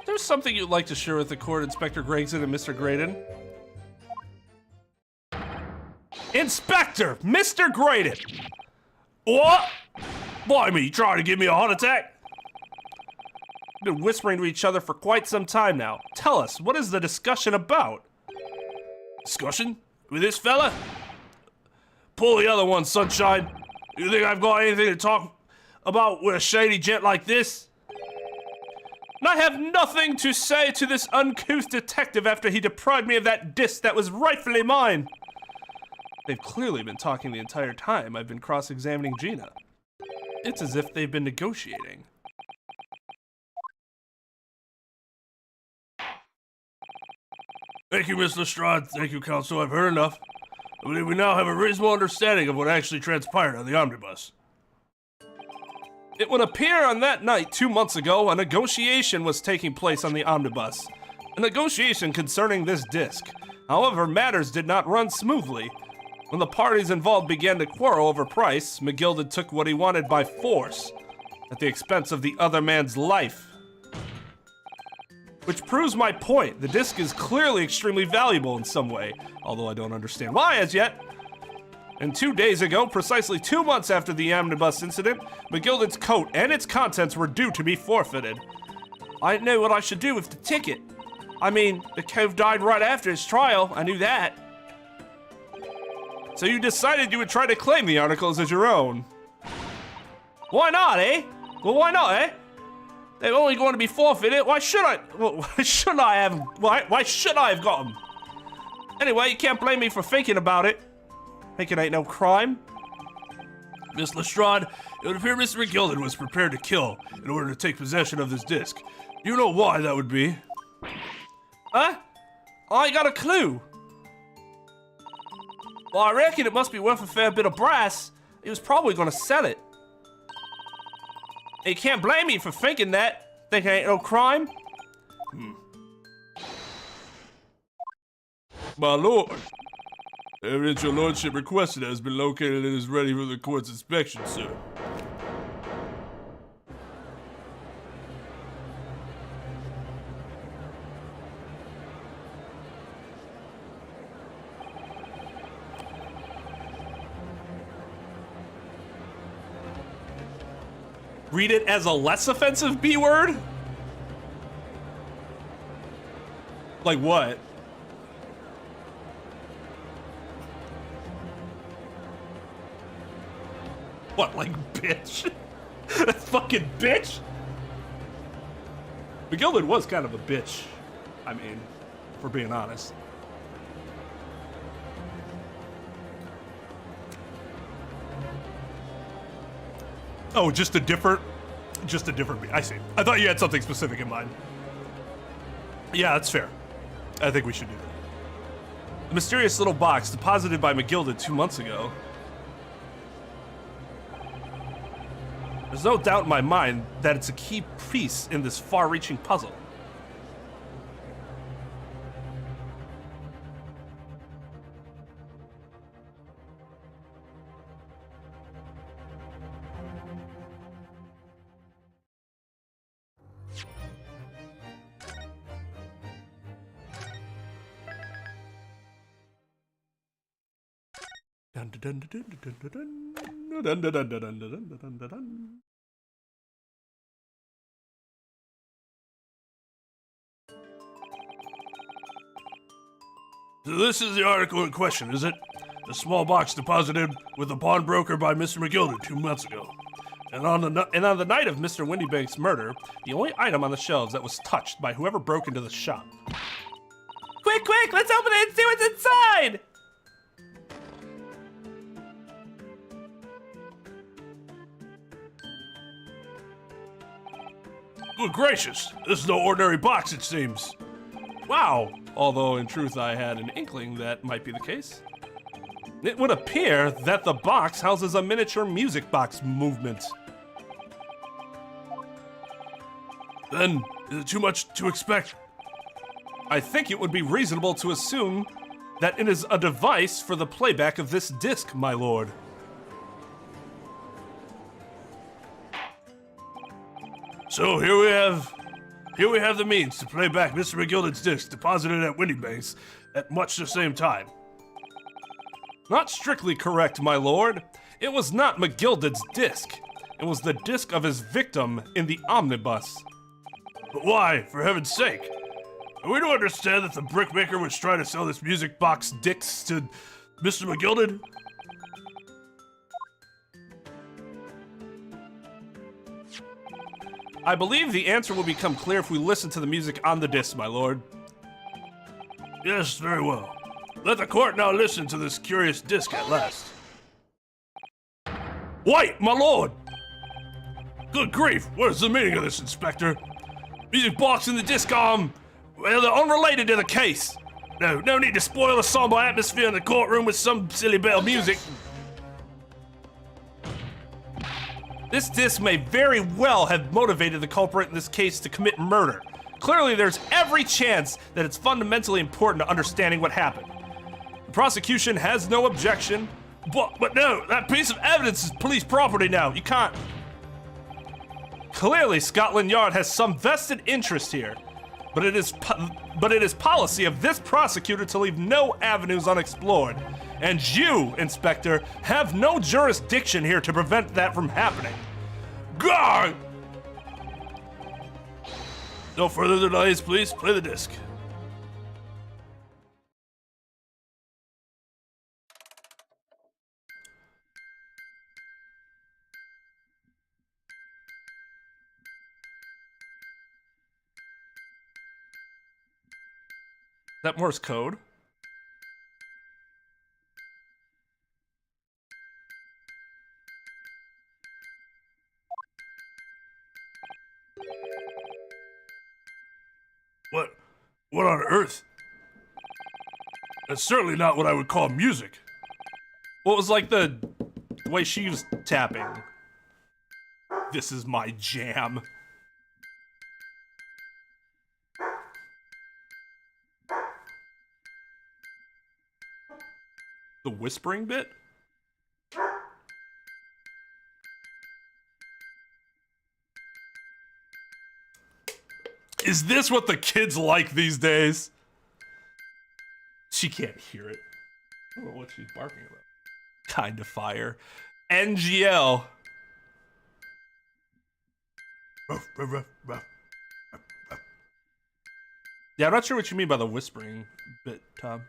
B: There's something you'd like to share with the court, Inspector Gregson and Mr. Graydon? Inspector! Mr. Graydon!
C: What? Why me? Trying to give me a heart attack?
B: We've been whispering to each other for quite some time now. Tell us, what is the discussion about?
C: Discussion? With this fella? Pull the other one, Sunshine. You think I've got anything to talk about with a shady gent like this?
B: And I have nothing to say to this uncouth detective after he deprived me of that disc that was rightfully mine. They've clearly been talking the entire time I've been cross-examining Gina. It's as if they've been negotiating.
C: Thank you, Miss Lestrade. Thank you, Counsel. I've heard enough. I believe we now have a reasonable understanding of what actually transpired on the omnibus.
B: It would appear on that night 2 months ago, a negotiation was taking place on the omnibus. A negotiation concerning this disc. However, matters did not run smoothly. When the parties involved began to quarrel over price, McGilded took what he wanted by force, at the expense of the other man's life. Which proves my point. The disc is clearly extremely valuable in some way, although I don't understand why as yet. And 2 days ago, precisely 2 months after the omnibus incident, McGilded's coat and its contents were due to be forfeited. I didn't know what I should do with the ticket. I mean, the cove died right after his trial, I knew that. So you decided you would try to claim the articles as your own. Why not, eh? Well, why not, eh? They're only going to be forfeited. Why should I? Well, why should I have? Why should I have got them? Anyway, you can't blame me for thinking about it. Thinking ain't no crime.
C: Miss Lestrade, it would appear Mr. McGilden was prepared to kill in order to take possession of this disc. Do you know why that would be?
B: Huh? I ain't got a clue. Well, I reckon it must be worth a fair bit of brass. He was probably gonna sell it. You can't blame me for thinking that. Thinking ain't no crime.
C: My lord, evidence your lordship requested has been located and is ready for the court's inspection, sir.
B: Read it as a less offensive B word? Like what? What, like bitch? Fucking bitch? McGilden was kind of a bitch. I mean, for being honest. Oh, just a different I see. I thought you had something specific in mind. Yeah, that's fair. I think we should do that. The mysterious little box deposited by McGilden 2 months ago. There's no doubt in my mind that it's a key piece in this far-reaching puzzle.
C: So this is the article in question, is it? The small box deposited with the pawnbroker by Mr. McGilden 2 months ago.
B: And on the night of Mr. Windybank's murder, the only item on the shelves that was touched by whoever broke into the shop. Quick, quick, let's open it and see what's inside!
C: Good gracious, this is no ordinary box, it seems.
B: Wow, although in truth I had an inkling that might be the case. It would appear that the box houses a miniature music box movement.
C: Then, is it too much to expect?
B: I think it would be reasonable to assume that it is a device for the playback of this disc, my lord.
C: So here we have the means to play back Mr. McGilden's disc deposited at Windybanks at much the same time.
B: Not strictly correct, my lord. It was not McGilden's disc. It was the disc of his victim in the omnibus.
C: But why, for heaven's sake? Are we to understand that the brickmaker was trying to sell this music box disc to Mr. McGilden?
B: I believe the answer will become clear if we listen to the music on the disc, my lord.
C: Yes, very well. Let the court now listen to this curious disc at last. Wait, my lord! Good grief, what is the meaning of this, Inspector? Music box and the disc well, they're unrelated to the case. No need to spoil the somber atmosphere in the courtroom with some silly bit of music.
B: This disc may very well have motivated the culprit in this case to commit murder. Clearly, there's every chance that it's fundamentally important to understanding what happened. The prosecution has no objection.
C: But no, that piece of evidence is police property now. You can't.
B: Clearly, Scotland Yard has some vested interest here, but it is policy of this prosecutor to leave no avenues unexplored. And you, Inspector, have no jurisdiction here to prevent that from happening.
C: Guard! No further delays, please. Play the disc.
B: that Morse code?
C: What on earth? That's certainly not what I would call music.
B: What was like the way she was tapping? This is my jam. The whispering bit? Is this what the kids like these days? She can't hear it. I don't know what she's barking about. Kind of fire. NGL.
C: Ruff, ruff, ruff, ruff.
B: Yeah, I'm not sure what you mean by the whispering bit, Tom.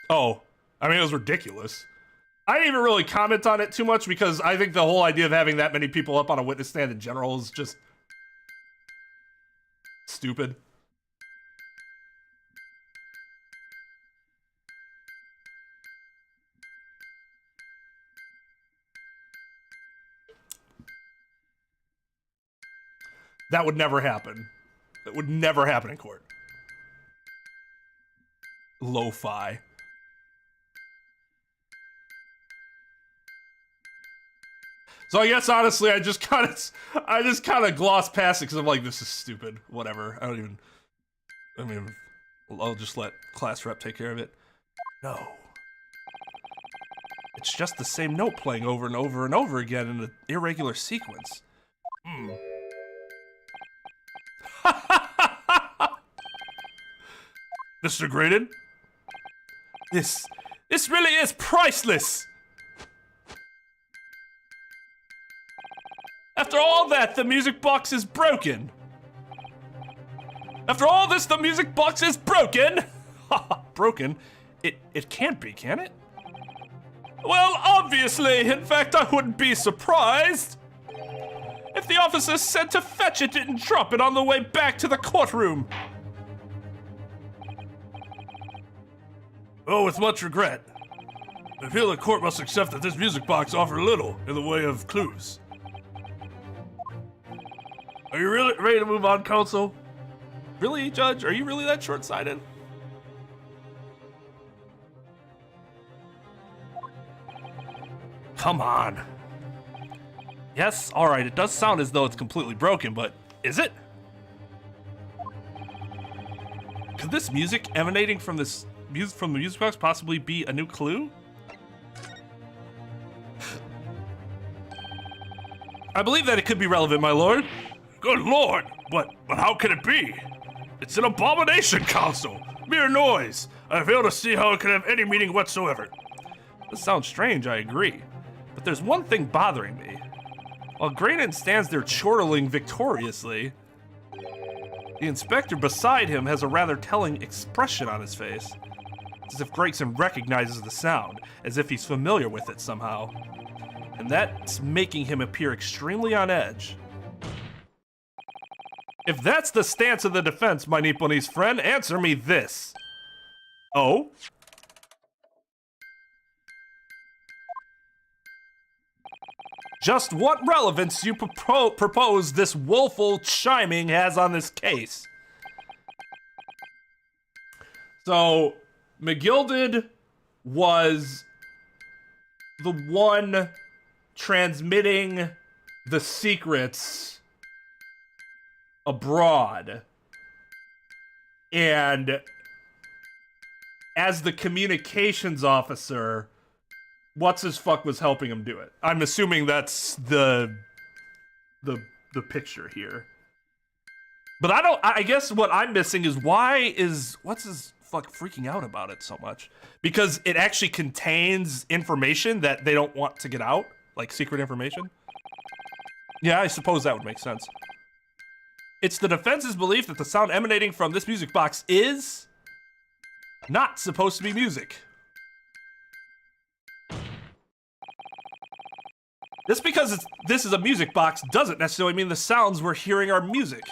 B: Oh, I mean, it was ridiculous. I didn't even really comment on it too much because I think the whole idea of having that many people up on a witness stand in general is just stupid. That would never happen. That would never happen in court. Lo-fi. So I guess honestly, I just kind of glossed past it because I'm like, this is stupid. Whatever. I mean, I'll just let class rep take care of it. No. It's just the same note playing over and over and over again in an irregular sequence.
C: Mr. Graydon?
B: This really is priceless. After all that, the music box is broken. After all this, the music box is broken. Broken? It can't be, can it? Well, obviously. In fact, I wouldn't be surprised if the officer sent to fetch it didn't drop it on the way back to the courtroom.
C: Oh, with much regret. I feel the court must accept that this music box offered little in the way of clues.
B: Are you really ready to move on, counsel? Really, Judge? Are you really that short-sighted? Come on. Yes, alright, it does sound as though it's completely broken, but is it? Could this music emanating from the music box possibly be a new clue? I believe that it could be relevant, my lord.
C: Good lord! But how can it be? It's an abomination, counsel! Mere noise! I fail to see how it could have any meaning whatsoever.
B: This sounds strange, I agree. But there's one thing bothering me. While Graydon stands there chortling victoriously, the inspector beside him has a rather telling expression on his face. It's as if Gregson recognizes the sound, as if he's familiar with it somehow. And that's making him appear extremely on edge. If that's the stance of the defense, my Nipponese friend, answer me this. Oh? Just what relevance do you propose this woeful chiming has on this case? So, McGilded was the one transmitting the secrets abroad. And as the communications officer, what's-his-fuck was helping him do it. I'm assuming that's the picture here. But I guess what I'm missing is what's-his-fuck freaking out about it so much? Because it actually contains information that they don't want to get out? Like secret information? Yeah, I suppose that would make sense. It's the defense's belief that the sound emanating from this music box is not supposed to be music. Just because this is a music box doesn't necessarily mean the sounds we're hearing are music.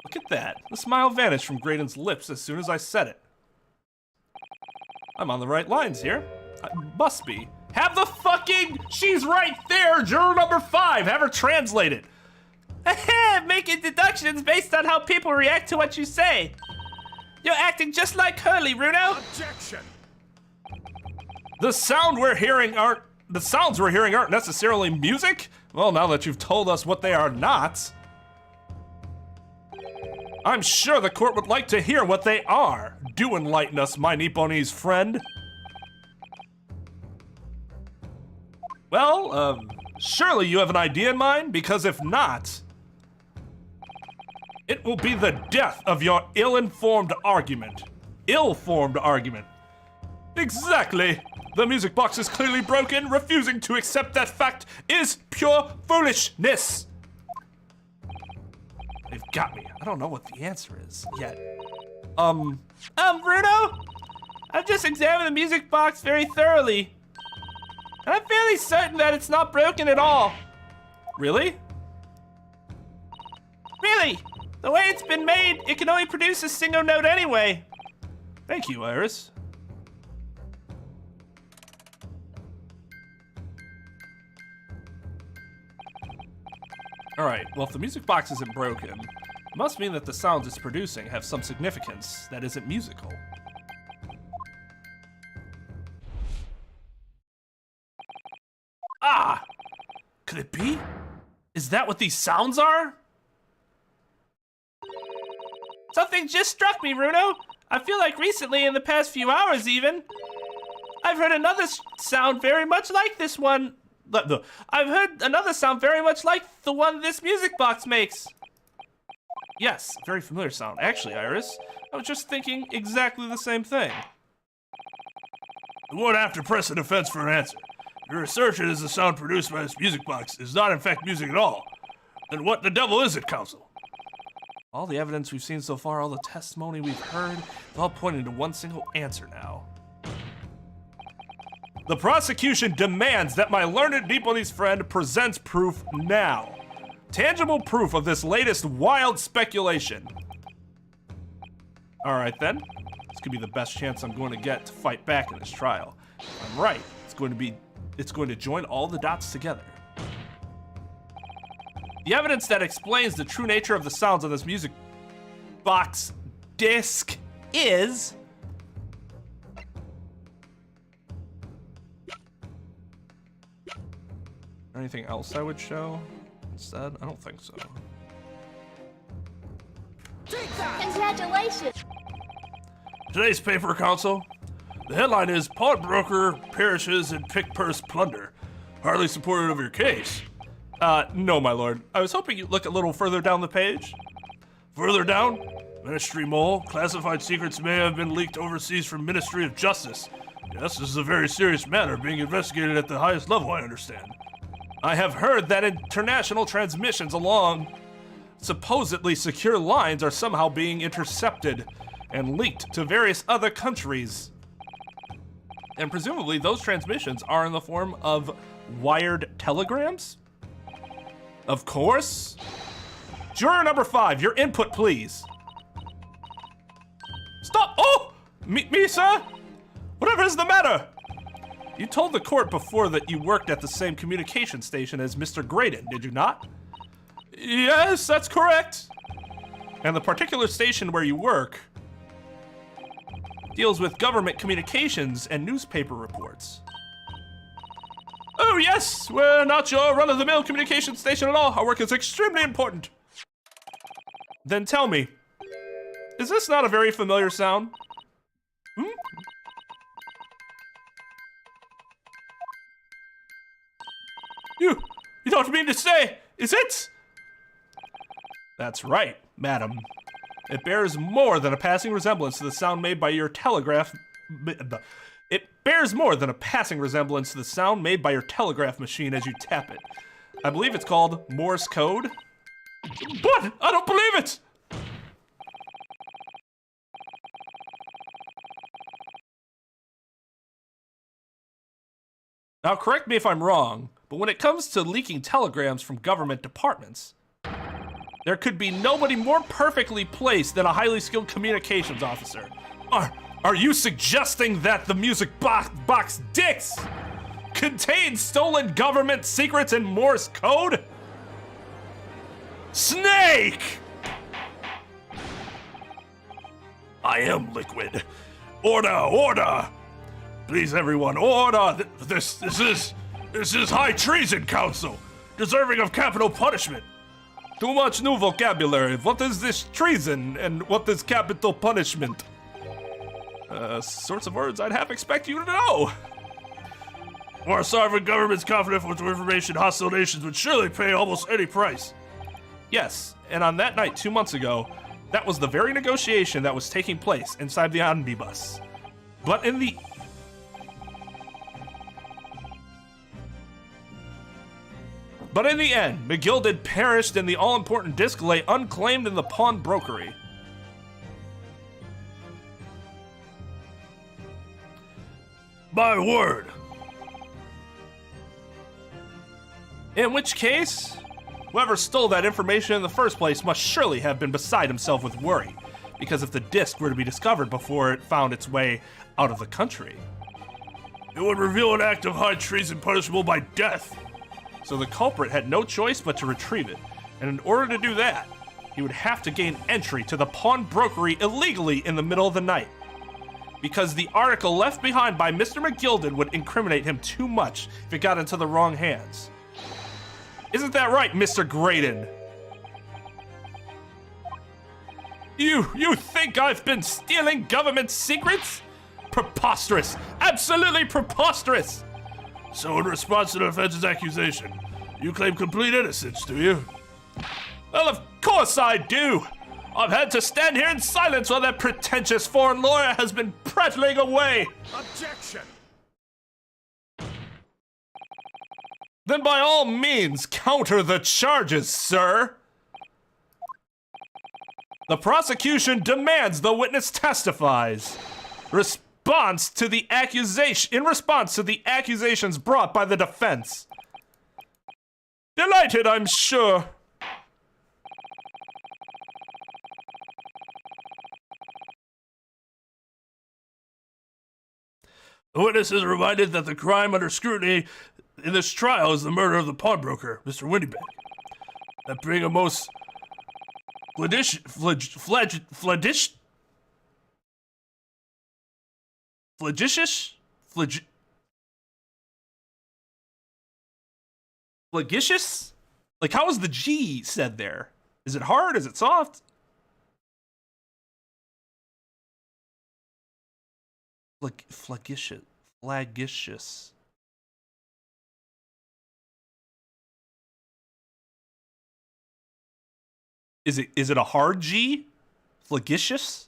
B: Look at that. The smile vanished from Graydon's lips as soon as I said it. I'm on the right lines here. I must be. Have the fucking... She's right there, juror number 5. Have her translate it.
F: Making deductions based on how people react to what you say. You're acting just like Hurley, Runo.
C: Objection!
B: The sounds we're hearing aren't necessarily music? Well, now that you've told us what they are not, I'm sure the court would like to hear what they are. Do enlighten us, my Nipponese friend. Well, surely you have an idea in mind, because if not, it will be the death of your ill-informed argument. Ill-formed argument. Exactly. The music box is clearly broken. Refusing to accept that fact is pure foolishness. They've got me. I don't know what the answer is yet.
F: Bruno? I've just examined the music box very thoroughly. And I'm fairly certain that it's not broken at all.
B: Really?
F: Really? The way it's been made, it can only produce a single note anyway.
B: Thank you, Iris. Alright, well if the music box isn't broken, it must mean that the sounds it's producing have some significance that isn't musical. Ah! Could it be? Is that what these sounds are?
F: Something just struck me, Runo. I feel like recently, in the past few hours even, I've heard another sound very much like this one. I've heard another sound very much like the one this music box makes.
B: Yes, very familiar sound. Actually, Iris, I was just thinking exactly the same thing.
C: You won't have to press a defense for an answer. Your assertion is the sound produced by this music box is not in fact music at all. Then what the devil is it, counsel?
B: All the evidence we've seen so far, all the testimony we've heard, it's all pointing to one single answer now. The prosecution demands that my learned Nipponese friend presents proof now. Tangible proof of this latest wild speculation. All right then, this could be the best chance I'm going to get to fight back in this trial. If I'm right, it's going to join all the dots together. The evidence that explains the true nature of the sounds on this music box disc is... Anything else I would show instead? I don't think so.
E: Congratulations!
C: Today's paper, counsel. The headline is Pawnbroker Perishes in Pick Purse Plunder. Hardly supportive of your case.
B: No, my lord. I was hoping you'd look a little further down the page.
C: Further down, Ministry Mole, classified secrets may have been leaked overseas from Ministry of Justice. Yes, this is a very serious matter being investigated at the highest level, I understand.
B: I have heard that international transmissions along supposedly secure lines are somehow being intercepted and leaked to various other countries. And presumably those transmissions are in the form of wired telegrams? Of course. Juror number 5, your input, please. Stop! Oh! Me, sir? Whatever is the matter? You told the court before that you worked at the same communication station as Mr. Graydon, did you not?
C: Yes, that's correct.
B: And the particular station where you work deals with government communications and newspaper reports.
C: Oh yes, we're not your run-of-the-mill communication station at all. Our work is extremely important.
B: Then tell me, is this not a very familiar sound?
C: Hmm? You don't mean to say, is it?
B: That's right, madam. It bears more than a passing resemblance to the sound made by your telegraph... It bears more than a passing resemblance to the sound made by your telegraph machine as you tap it. I believe it's called Morse code.
C: But I don't believe it!
B: Now, correct me if I'm wrong, but when it comes to leaking telegrams from government departments, there could be nobody more perfectly placed than a highly skilled communications officer. Are you suggesting that the music box dicks contains stolen government secrets and Morse code? Snake! I am liquid. Order! Please, everyone, order! This is high treason, Council, deserving of capital punishment. Too much new vocabulary. What is this treason, and what is capital punishment? Sorts of words I'd half expect you to know. Our sovereign government's confidential information, hostile nations would surely pay almost any price. Yes, and on that night 2 months ago, that was the very negotiation that was taking place inside the omnibus. But in the end, McGilded perished and the all-important disc lay unclaimed in the pawnbrokery. My word. In which case, whoever stole that information in the first place must surely have been beside himself with worry, because if the disc were to be discovered before it found its way out of the country, it would reveal an act of high treason punishable by death. So the culprit had no choice but to retrieve it, and in order to do that, he would have to gain entry to the pawnbrokery illegally in the middle of the night, because the article left behind by Mr. McGilded would incriminate him too much if it got into the wrong hands. Isn't that right, Mr. Graydon? You think I've been stealing government secrets? Preposterous! Absolutely preposterous! So in response to the defense's accusation, you claim complete innocence, do you? Well, of course I do! I've had to stand here in silence while that pretentious foreign lawyer has been prattling away!
C: Objection!
B: Then by all means, counter the charges, sir! The prosecution demands the witness testifies. In response to the accusations brought by the defense. Delighted, I'm sure. The witness is reminded that the crime under scrutiny in this trial is the murder of the pawnbroker, Mr. Windybank. That being a most flagitious flagitious? Like, how is the G said there? Is it hard? Is it soft? Flagitious. Is it a hard G? Flagitious?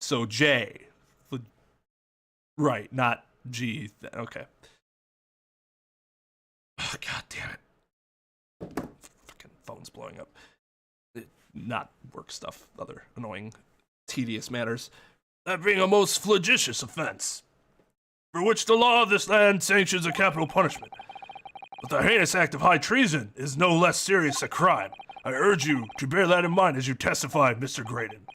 B: So J. Right, not G. Okay. Oh, God damn it. Fucking phone's blowing up. Not work stuff, other annoying, tedious matters. That being a most flagitious offense, for which the law of this land sanctions a capital punishment. But the heinous act of high treason is no less serious a crime. I urge you to bear that in mind as you testify, Mr. Graydon.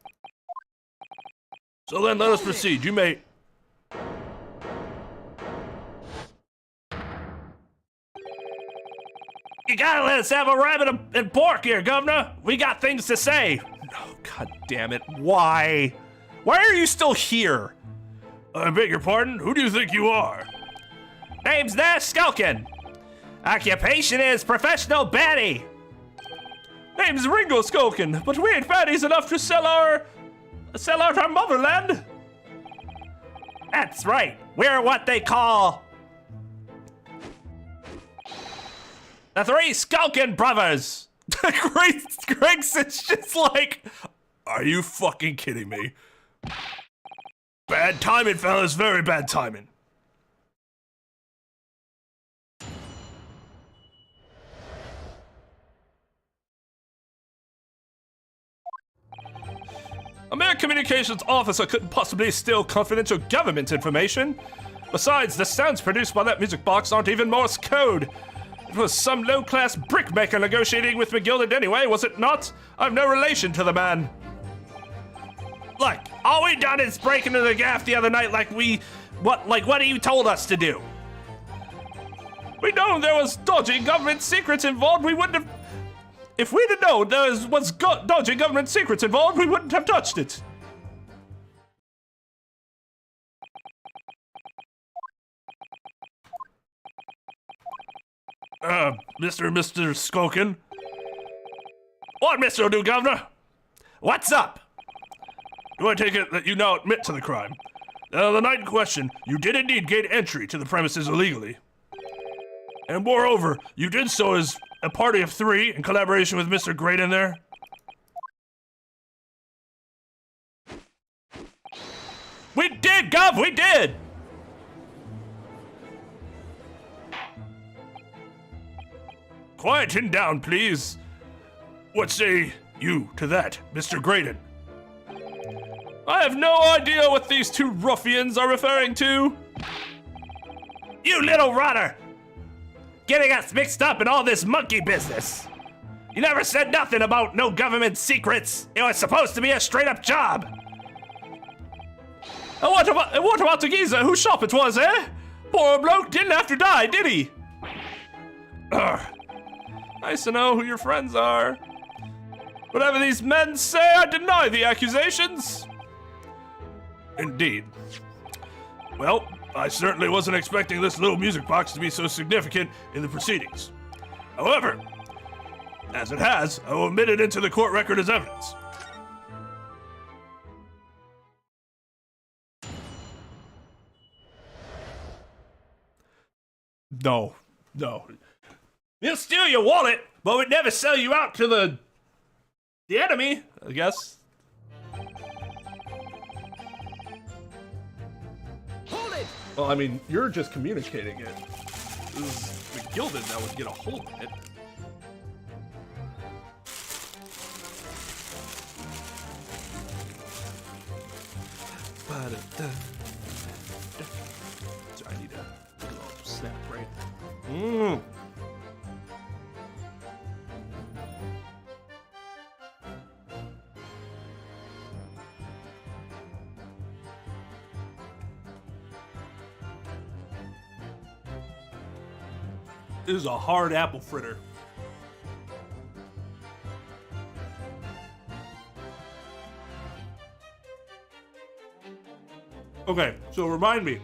B: So then let us proceed. You may... You gotta let us have a rabbit and pork here, Governor. We got things to say. No, God damn it. Why? Why are you still here? I beg your pardon? Who do you think you are? Name's Nash Skulkin. Occupation is professional baddie. Name's Ringo Skulkin, but we ain't baddies enough to sell out our motherland. That's right. We're what they call the Three Skulkin Brothers. Gregson's just like, are you fucking kidding me? Bad timing, fellas. Very bad timing. A mere communications officer couldn't possibly steal confidential government information. Besides, the sounds produced by that music box aren't even Morse code. It was some low-class brickmaker negotiating with McGilded anyway, was it not? I've no relation to the man. Look, all we done is break into the gaff the other night like what you told us to do. We know there was dodgy government secrets involved. We wouldn't have... If we'd have known there was dodgy government secrets involved, we wouldn't have touched it. Mr. Skulkin? What, Mr. New Governor? What's up? Do I take it that you now admit to the crime? The night in question, you did indeed gain entry to the premises illegally. And moreover, you did so as a party of 3 in collaboration with Mr. Graydon there? We did, Gov, we did! Quieten down, please. What say you to that, Mr. Graydon? I have no idea what these 2 ruffians are referring to. You little rotter! Getting us mixed up in all this monkey business. You never said nothing about no government secrets. It was supposed to be a straight-up job. And what about the geezer whose shop it was, eh? Poor bloke didn't have to die, did he? Nice to know who your friends are. Whatever these men say, I deny the accusations. Indeed. Well, I certainly wasn't expecting this little music box to be so significant in the proceedings. However, as it has, I will admit it into the court record as evidence. No. We'll steal your wallet, but we'd never sell you out to the enemy, I guess.
D: Hold it!
A: Well, I mean, you're just communicating it. This is the Gilded that would get a hold of it. So I need a little snap right. This is a hard apple fritter. Okay, so remind me.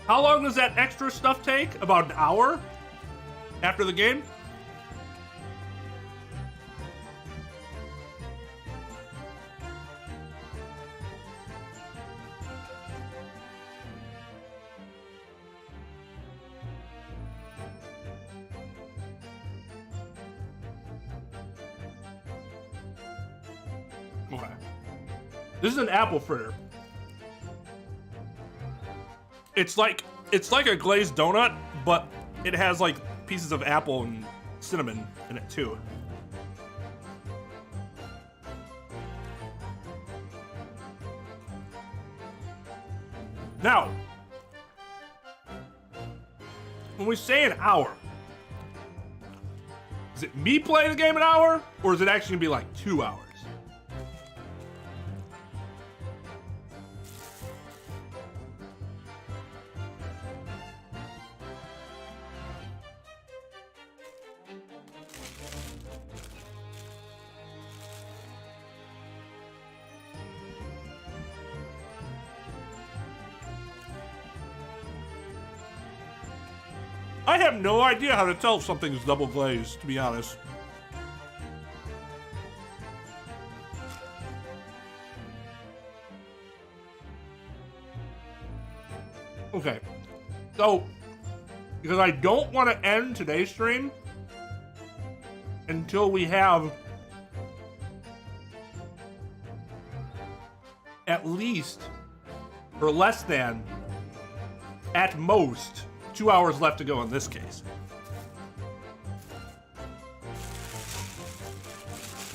A: How long does that extra stuff take? About an hour after the game? Okay. This is an apple fritter. It's like a glazed donut, but it has like pieces of apple and cinnamon in it too. Now, when we say an hour, is it me playing the game an hour, or is it actually gonna be like 2 hours? I have no idea how to tell if something's double glazed, to be honest. Okay, so, because I don't want to end today's stream until we have at least, or less than, at most, 2 hours left to go in this case.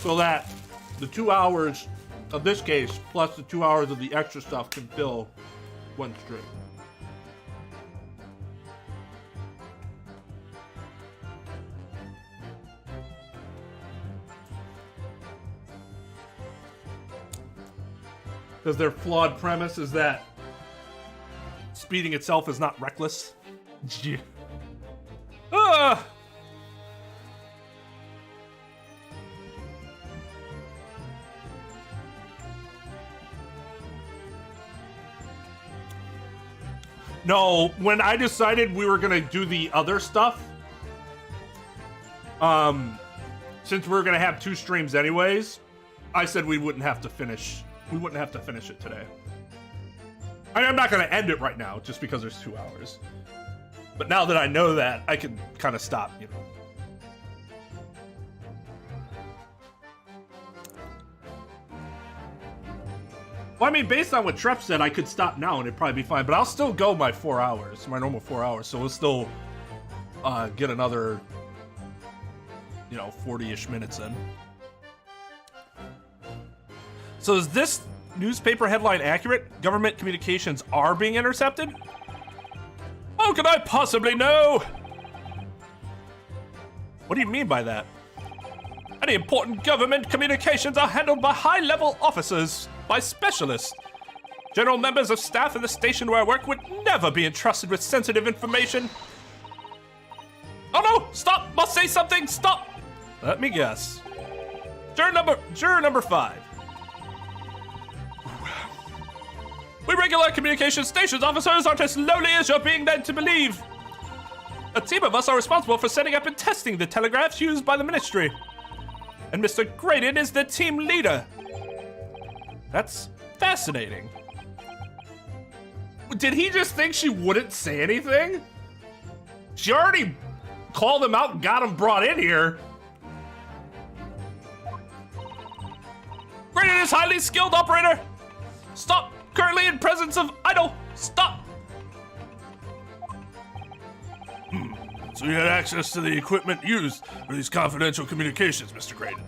A: so that the 2 hours of this case plus the 2 hours of the extra stuff can fill one stream. Because their flawed premise is that speeding itself is not reckless.
B: Yeah. Ah!
A: No, when I decided we were gonna do the other stuff, since we were gonna have 2 streams anyways, I said we wouldn't have to finish. We wouldn't have to finish it today. I mean, I'm not gonna end it right now just because there's 2 hours. But now that I know that, I can kind of stop, you know. Well, I mean, based on what Trep said, I could stop now and it'd probably be fine. But I'll still go my 4 hours, my normal 4 hours. So we'll still get another, 40-ish minutes in.
B: So is this newspaper headline accurate? Government communications are being intercepted? How could I possibly know? What do you mean by that? Any important government communications are handled by high-level officers, by specialists. General members of staff in the station where I work would never be entrusted with sensitive information. Oh no! Stop! Must say something! Stop! Let me guess. Juror number 5. We regular communication stations officers aren't as lowly as you're being led to believe. A team of us are responsible for setting up and testing the telegraphs used by the ministry. And Mr. Graydon is the team leader. That's fascinating.
A: Did he just think she wouldn't say anything? She already called him out and got him brought in here.
B: Graydon is highly skilled operator. Stop. Currently in presence of idol. Stop. So you had access to the equipment used for these confidential communications, Mr. Graydon.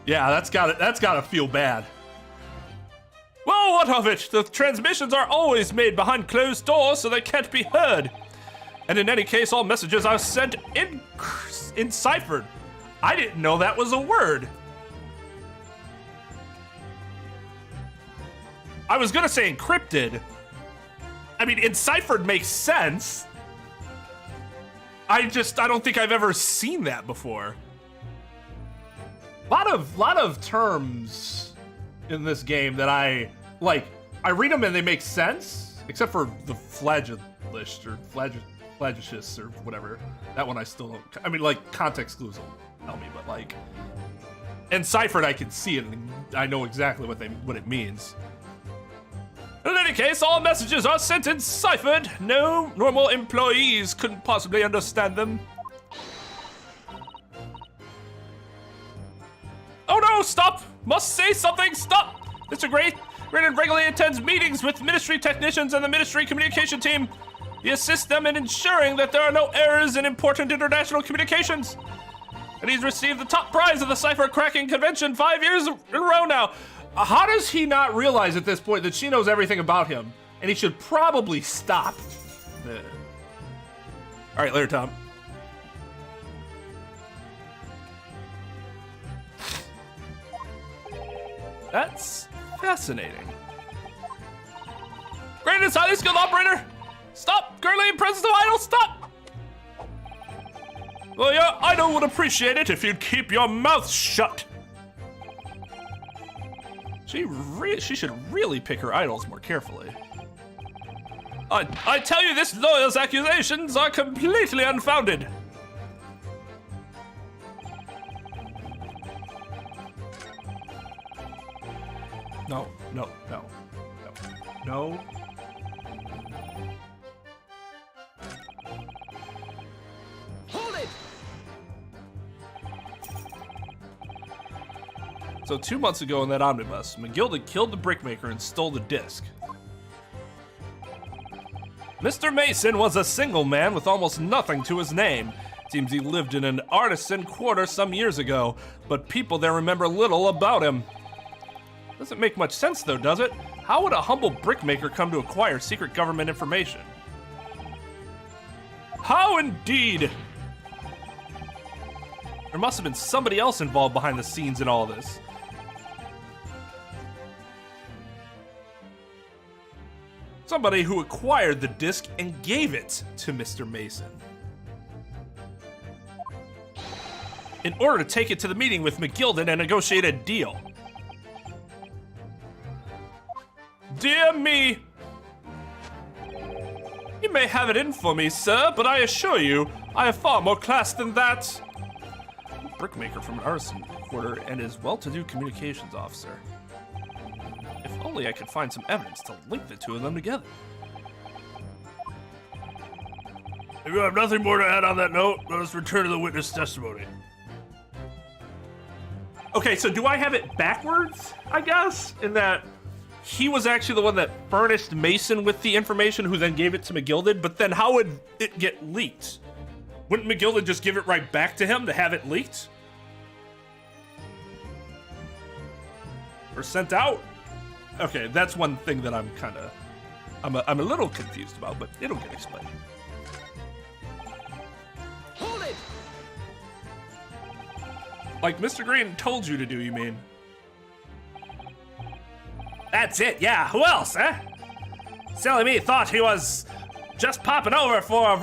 A: Yeah, that's gotta feel bad.
B: Well, what of it? The transmissions are always made behind closed doors, so they can't be heard. And in any case, all messages are sent enciphered.
A: I didn't know that was a word.
B: I was gonna say encrypted.
A: I mean, enciphered makes sense. I don't think I've ever seen that before. Lot of terms in this game that I read them and they make sense, except for the flagellist or flagellist or whatever. That one I still don't. I mean, context clues will tell me, but enciphered, I can see it and I know exactly what it means.
B: In any case, all messages are sent enciphered. No normal employees couldn't possibly understand them. Oh no, stop! Must say something, stop! Mr. Graydon regularly attends meetings with ministry technicians and the ministry communication team. He assists them in ensuring that there are no errors in important international communications. And he's received the top prize of the cipher cracking convention 5 years in a row now.
A: How does he not realize at this point that she knows everything about him? And he should probably stop.
B: All right, later, Tom. That's fascinating. Graydon is highly skilled operator. Stop! Currently in presence of idol, stop! Well, your idol would appreciate it if you'd keep your mouth shut. She should really pick her idols more carefully. I tell you, this lawyer's accusations are completely unfounded.
A: No.
D: Hold it!
B: So 2 months ago in that omnibus, McGilded killed the brickmaker and stole the disc. Mr. Mason was a single man with almost nothing to his name. Seems he lived in an artisan quarter some years ago, but people there remember little about him. Doesn't make much sense though, does it? How would a humble brickmaker come to acquire secret government information? How indeed? There must have been somebody else involved behind the scenes in all this. Somebody who acquired the disc and gave it to Mr. Mason. In order to take it to the meeting with McGilded and negotiate a deal. Dear me! You may have it in for me, sir, but I assure you, I have far more class than that. Brickmaker from an artisan quarter and his well-to-do communications officer. If only I could find some evidence to link the two of them together.
C: If you have nothing more to add on that note, let us return to the witness testimony.
B: Okay, so do I have it backwards, I guess? In that he was actually the one that furnished Mason with the information who then gave it to McGilded, but then how would it get leaked? Wouldn't McGilded just give it right back to him to have it leaked? Or sent out? Okay, that's one thing that I'm kind of... I'm a little confused about, but it'll get explained.
D: Hold it!
B: Like Mr. Green told you to do, you mean?
F: That's it, yeah. Who else, eh? Silly me thought he was just popping over for a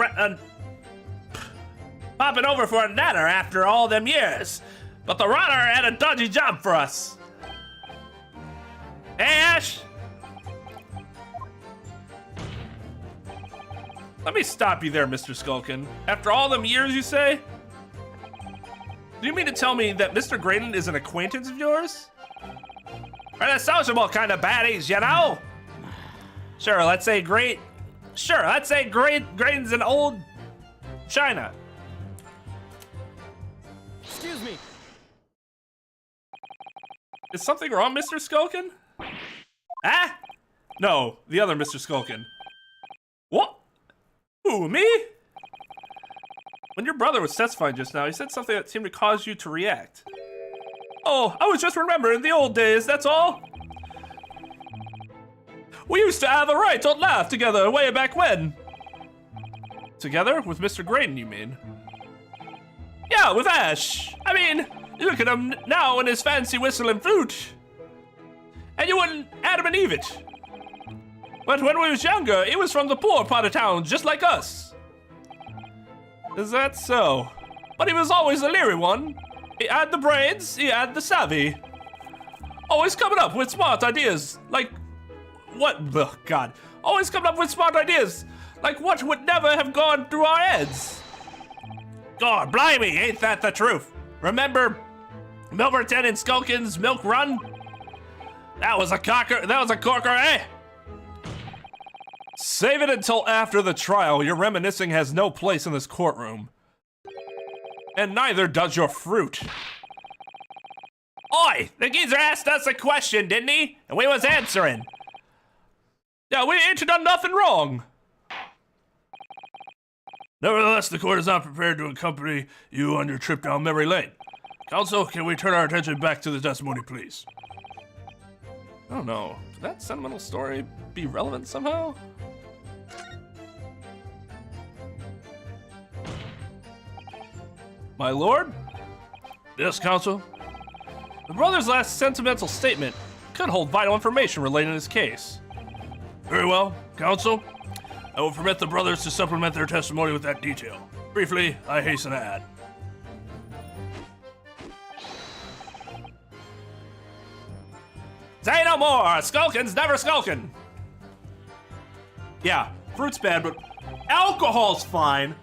F: nanner after all them years. But the runner had a dodgy job for us. Hey, Ash!
B: Let me stop you there, Mr. Skulkin. After all them years, you say? Do you mean to tell me that Mr. Graydon is an acquaintance of yours?
F: We're the sociable kind of baddies, you know? Sure, let's say Graydon's an old China.
D: Excuse me.
B: Is something wrong, Mr. Skulkin?
F: Huh?
B: No, the other Mr. Skulkin. What? Who, me? When your brother was testifying just now, he said something that seemed to cause you to react. Oh, I was just remembering the old days, that's all. We used to have a right to laugh together way back when. Together? With Mr. Graydon, you mean? Yeah, with Ash. I mean, look at him now in his fancy whistle and flute. And you wouldn't Adam and Eve it. But when we was younger, he was from the poor part of town, just like us. Is that so? But he was always a leery one. He had the brains, he had the savvy. Always coming up with smart ideas, like... What? Oh, God. Always coming up with smart ideas, like what would never have gone through our heads.
F: God blimey, ain't that the truth? Remember Milverton and Skulkin's Milk Run? That was a corker, eh?
B: Save it until after the trial. Your reminiscing has no place in this courtroom. And neither does your fruit.
F: Oi, the geezer asked us a question, didn't he? And we was answering.
B: Yeah, we ain't done nothing wrong.
C: Nevertheless, the court is not prepared to accompany you on your trip down memory lane. Counsel, can we turn our attention back to the testimony, please?
B: I don't know. Could that sentimental story be relevant somehow? My lord?
C: Yes, counsel?
B: The brother's last sentimental statement could hold vital information relating to this case.
C: Very well, counsel. I will permit the brothers to supplement their testimony with that detail. Briefly, I hasten to add.
F: Say no more, Skulkin's never skulkin'.
B: Yeah, fruit's bad, but alcohol's fine.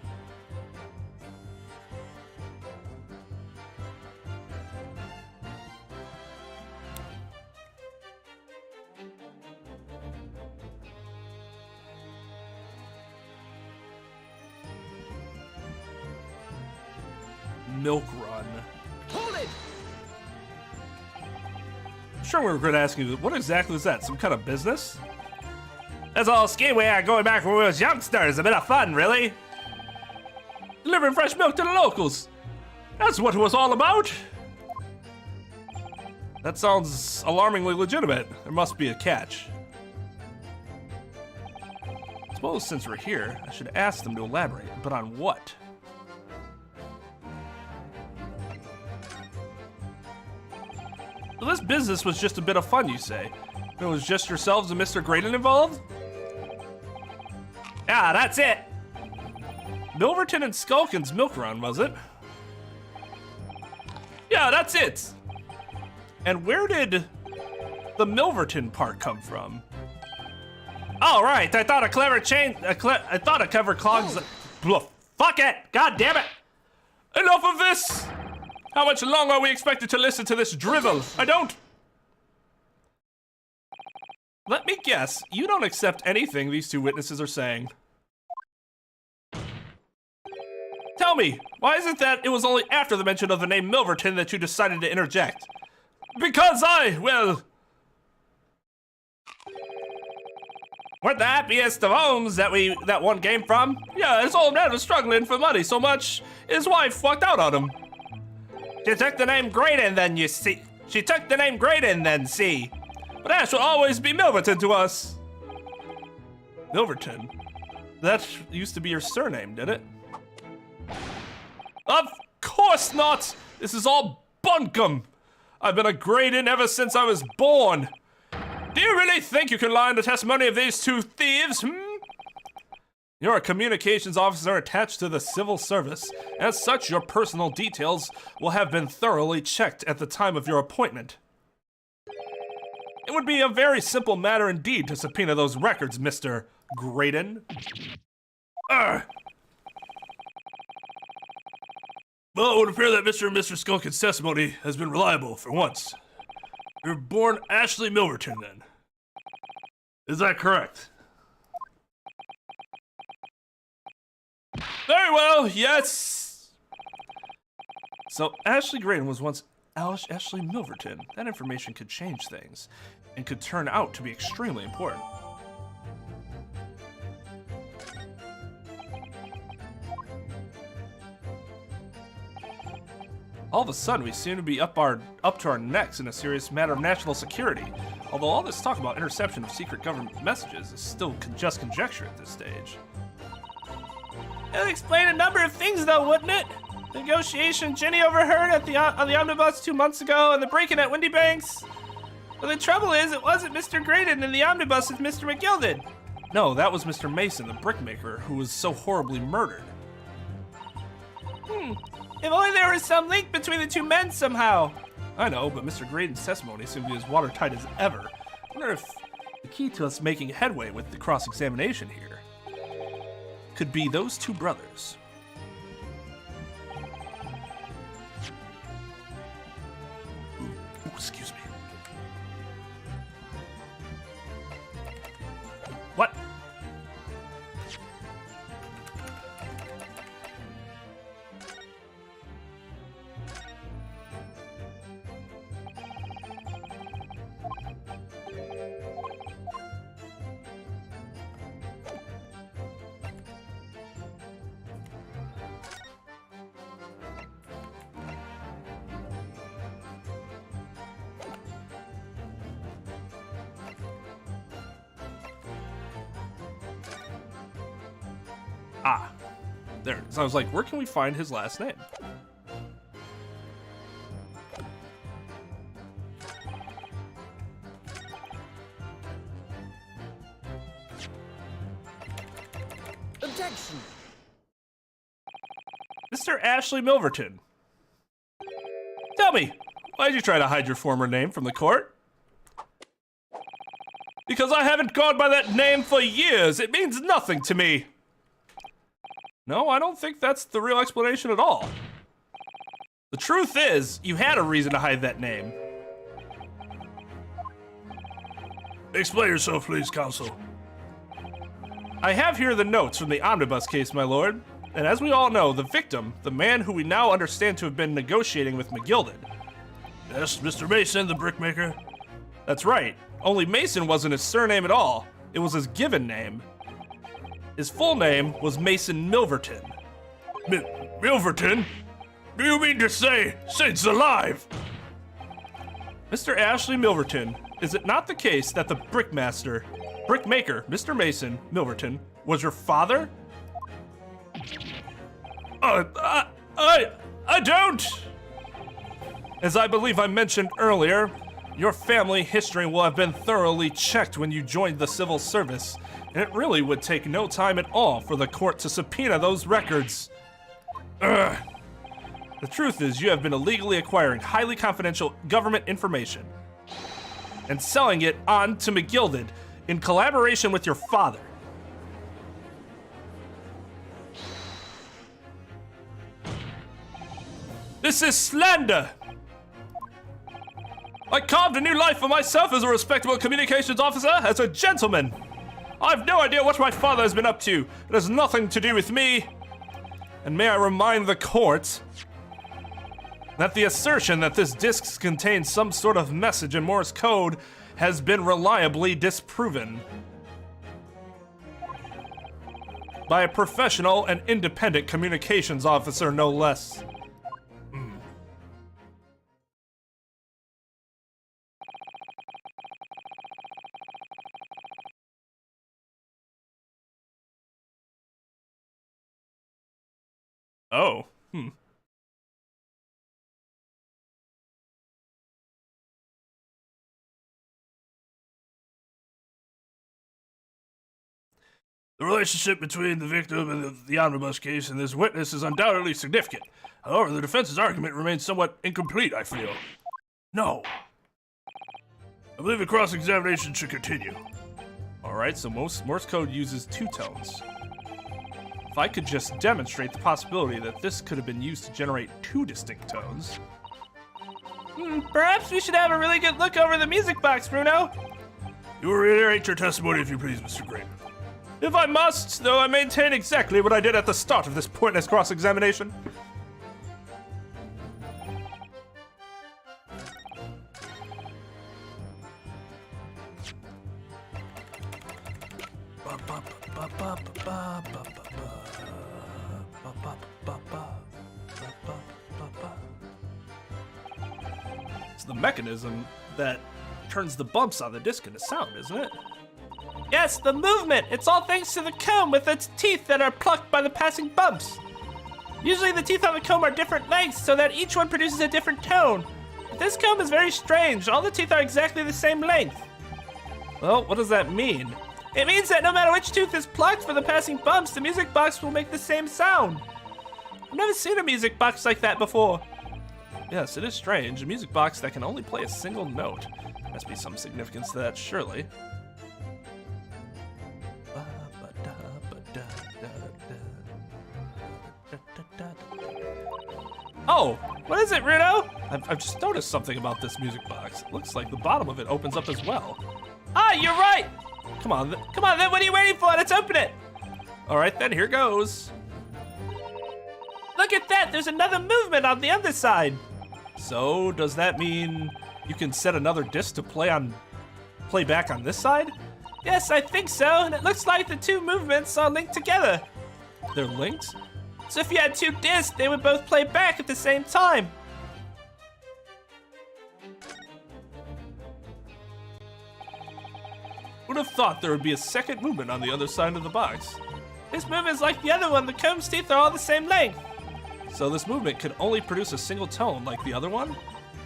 B: Milk Run.
D: Hold it!
B: sure we were going to ask you, what exactly is that? Some kind of business? That's all scheme we had going back when we was youngsters. A bit of fun, really. Delivering fresh milk to the locals. That's what it was all about. That sounds alarmingly legitimate. There must be a catch. I suppose since we're here, I should ask them to elaborate, but on what? Well, this business was just a bit of fun, you say? It was just yourselves and Mr. Graydon involved? Yeah, that's it. Milverton and Skulkin's milk run, was it? Yeah, that's it. And where did the Milverton part come from? All right, I thought a clever clogs. Fuck it! God damn it! Enough of this! How much longer are we expected to listen to this drivel? I don't. Let me guess, you don't accept anything these two witnesses are saying. Tell me, why is it that it was only after the mention of the name Milverton that you decided to interject? Because well... weren't the happiest of homes that one came from. Yeah, his old man was struggling for money so much, his wife walked out on him. She took the name Graydon, then you see. She took the name Graydon, then see. But Ash will always be Milverton to us. Milverton? That used to be your surname, did it? Of course not! This is all bunkum! I've been a Graydon ever since I was born. Do you really think you can lie on the testimony of these two thieves, You're a communications officer attached to the civil service. As such, your personal details will have been thoroughly checked at the time of your appointment. It would be a very simple matter indeed to subpoena those records, Mr. Graydon. Well, it would appear that Mr. and Mr. Skulkin's testimony has been reliable for once. You're born Ashley Milverton, then. Is that correct? Very well, yes. So Ashley Graydon was once Ashley Milverton. That information could change things and could turn out to be extremely important. All of a sudden, we seem to be up to our necks in a serious matter of national security. Although all this talk about interception of secret government messages is still just conjecture at this stage. It would explain a number of things, though, wouldn't it? The negotiation Jenny overheard on the omnibus 2 months ago, and the break-in at Windy Banks. But the trouble is, it wasn't Mr. Graydon in the omnibus, it's Mr. McGilded. No, that was Mr. Mason, the brickmaker, who was so horribly murdered. If only there was some link between the two men somehow. I know, but Mr. Graydon's testimony seems to be as watertight as ever. I wonder if the key to us making headway with the cross-examination here could be those two brothers. Ooh, excuse me. What? Ah, there it is. I was like, where can we find his last name?
G: Objection.
B: Mr. Ashley Milverton. Tell me, why did you try to hide your former name from the court? Because I haven't gone by that name for years. It means nothing to me. No, I don't think that's the real explanation at all. The truth is, you had a reason to hide that name. Explain yourself, please, counsel. I have here the notes from the omnibus case, my lord. And as we all know, the victim, the man who we now understand to have been negotiating with McGilded. Yes, Mr. Mason, the brickmaker. That's right. Only Mason wasn't his surname at all. It was his given name. His full name was Mason Milverton.
C: Milverton? Do you mean to say Sid's alive?
B: Mr. Ashley Milverton, is it not the case that the brickmaker, Mr. Mason Milverton, was your father?
C: I don't.
B: As I believe I mentioned earlier, your family history will have been thoroughly checked when you joined the civil service, and it really would take no time at all for the court to subpoena those records. The truth is, you have been illegally acquiring highly confidential government information and selling it on to McGilded in collaboration with your father. This is slander! I carved a new life for myself as a respectable communications officer, as a gentleman. I have no idea what my father has been up to. It has nothing to do with me. And may I remind the court that the assertion that this disc contains some sort of message in Morse code has been reliably disproven by a professional and independent communications officer, no less. Oh,
C: The relationship between the victim and the omnibus case and this witness is undoubtedly significant. However, the defense's argument remains somewhat incomplete, I feel. No. I believe the cross-examination should continue.
B: Alright, so Morse code uses two tones. If I could just demonstrate the possibility that this could have been used to generate two distinct tones.
F: Perhaps we should have a really good look over the music box, Bruno.
C: You will reiterate your testimony if you please, Mr. Green.
B: If I must, though, I maintain exactly what I did at the start of this pointless cross-examination. It's the mechanism that turns the bumps on the disc into sound, isn't it?
F: Yes, the movement. It's all thanks to the comb with its teeth that are plucked by the passing bumps. Usually the teeth on the comb are different lengths so that each one produces a different tone. But this comb is very strange. All the teeth are exactly the same length.
B: Well, what does that mean?
F: It means that no matter which tooth is plucked for the passing bumps, the music box will make the same sound. I've never seen a music box like that before.
B: Yes, it is strange. A music box that can only play a single note. Must be some significance to that, surely.
F: Oh, what is it, Rudo?
B: I've just noticed something about this music box. It looks like the bottom of it opens up as well.
F: Ah, you're right.
B: Come on,
F: Come on, then what are you waiting for? Let's open it.
B: all right then, here goes.
F: Look at that, there's another movement on the other side.
B: So, does that mean you can set another disc to play back on this side?
F: Yes, I think so, and it looks like the two movements are linked together.
B: They're linked?
F: So if you had two discs, they would both play back at the same time.
B: Would have thought there would be a second movement on the other side of the box.
F: This movement is like the other one, the comb's teeth are all the same length.
B: So this movement could only produce a single tone like the other one?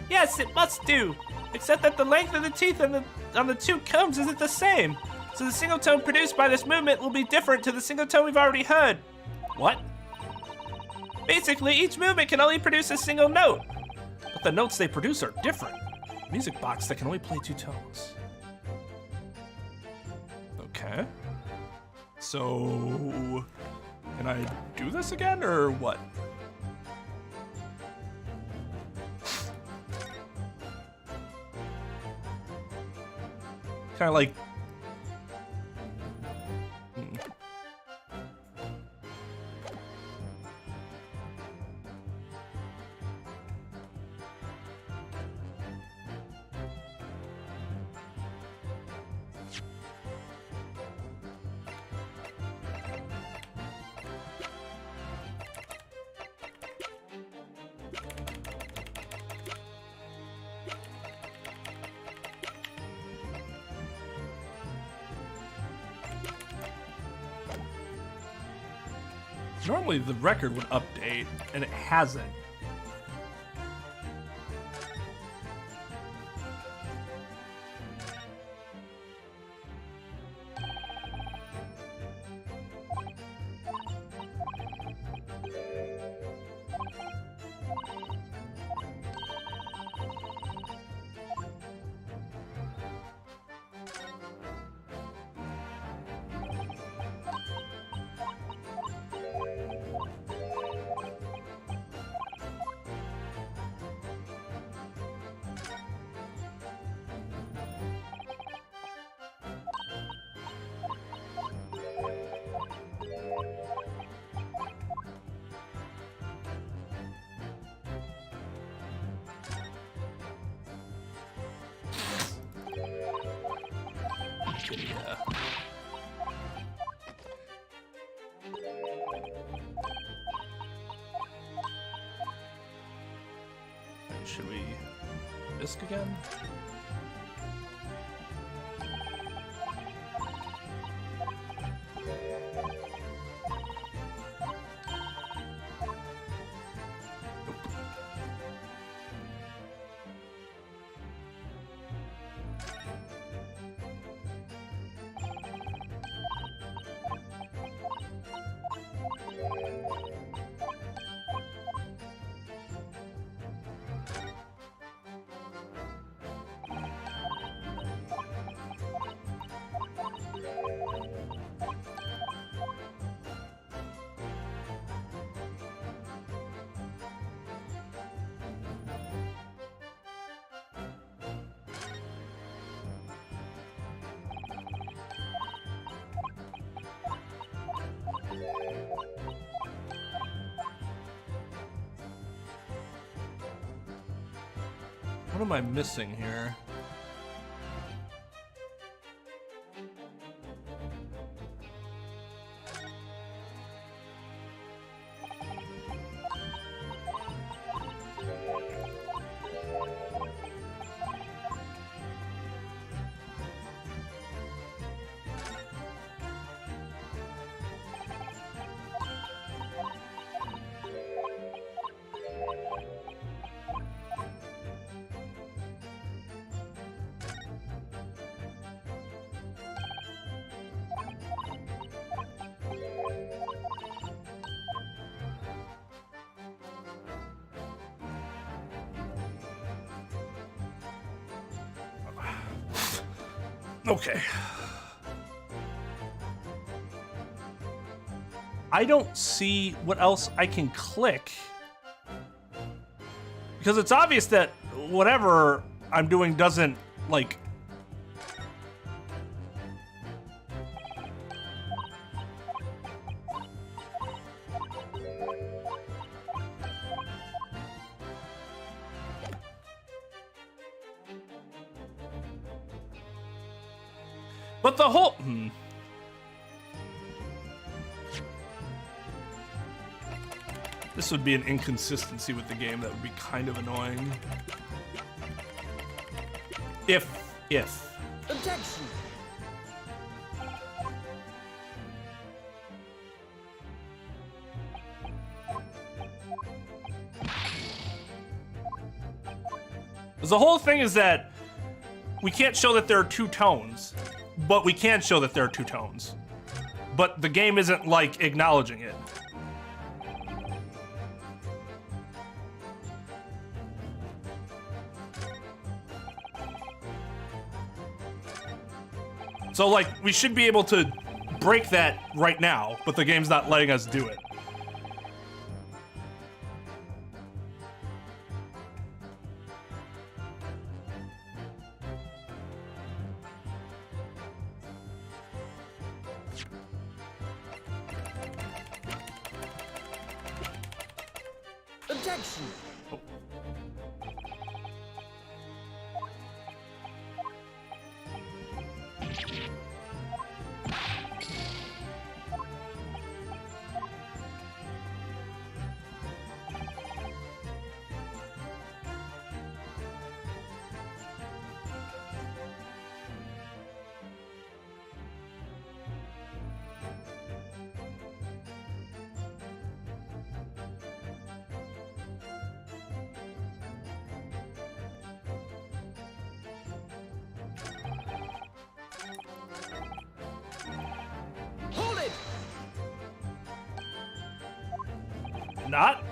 F: Yes, it must do. Except that the length of the teeth on the two combs isn't the same. So the single tone produced by this movement will be different to the single tone we've already heard.
B: What?
F: Basically, each movement can only produce a single note.
B: But the notes they produce are different. Music box that can only play two tones. Okay. So, can I do this again, or what? Kind of like... Normally the record would update, and it hasn't. Yeah. Should we disc again? What am I missing here? Okay. I don't see what else I can click. Because it's obvious that whatever I'm doing doesn't, like... But the whole... This would be an inconsistency with the game that would be kind of annoying. If.
G: Objection.
B: The whole thing is that we can't show that there are two tones, but we can show that there are two tones. But the game isn't, like, acknowledging it. So, like, we should be able to break that right now, but the game's not letting us do it.
G: Objection.
B: not.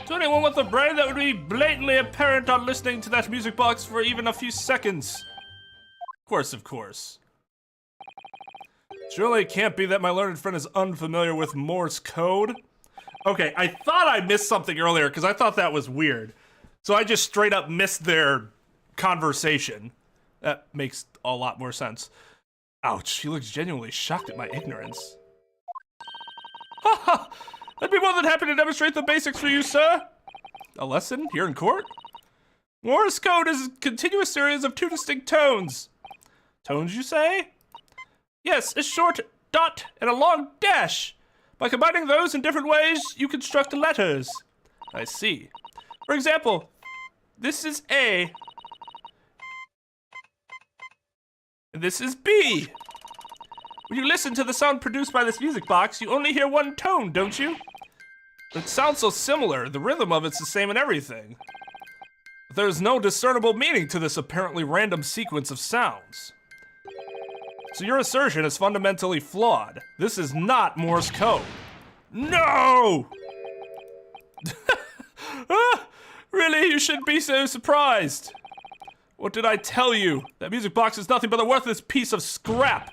B: To anyone with a brain, that would be blatantly apparent on listening to that music box for even a few seconds. Of course. Surely it can't be that my learned friend is unfamiliar with Morse code.
A: Okay, I thought I missed something earlier because I thought that was weird. So I just straight up missed their conversation. That makes a lot more sense. Ouch, she looks genuinely shocked at my ignorance.
B: Haha! I'd be more than happy to demonstrate the basics for you, sir.
A: A lesson here in court?
B: Morse code is a continuous series of two distinct tones. Tones, you say? Yes, a short dot and a long dash. By combining those in different ways, you construct letters.
A: I see.
B: For example, this is A. And this is B. When you listen to the sound produced by this music box, you only hear one tone, don't you?
A: It sounds so similar. The rhythm of it's the same and everything. But there's no discernible meaning to this apparently random sequence of sounds. So your assertion is fundamentally flawed. This is not Morse code.
B: No! Really, you shouldn't be so surprised.
A: What did I tell you?
B: That music box is nothing but a worthless piece of scrap.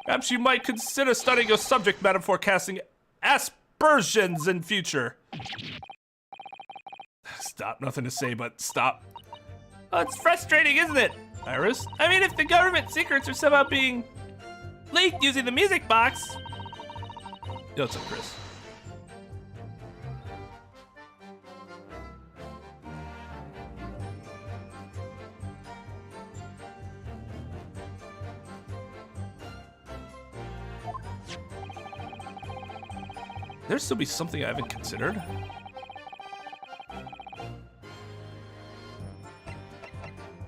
B: Perhaps you might consider studying your subject matter forecasting aspersions in future.
A: Stop, nothing to say but stop.
B: Oh, it's frustrating, isn't it,
A: Iris?
B: I mean, if the government secrets are somehow being leaked using the music box.
A: Yo, what's up, Chris? There'd still be something I haven't considered.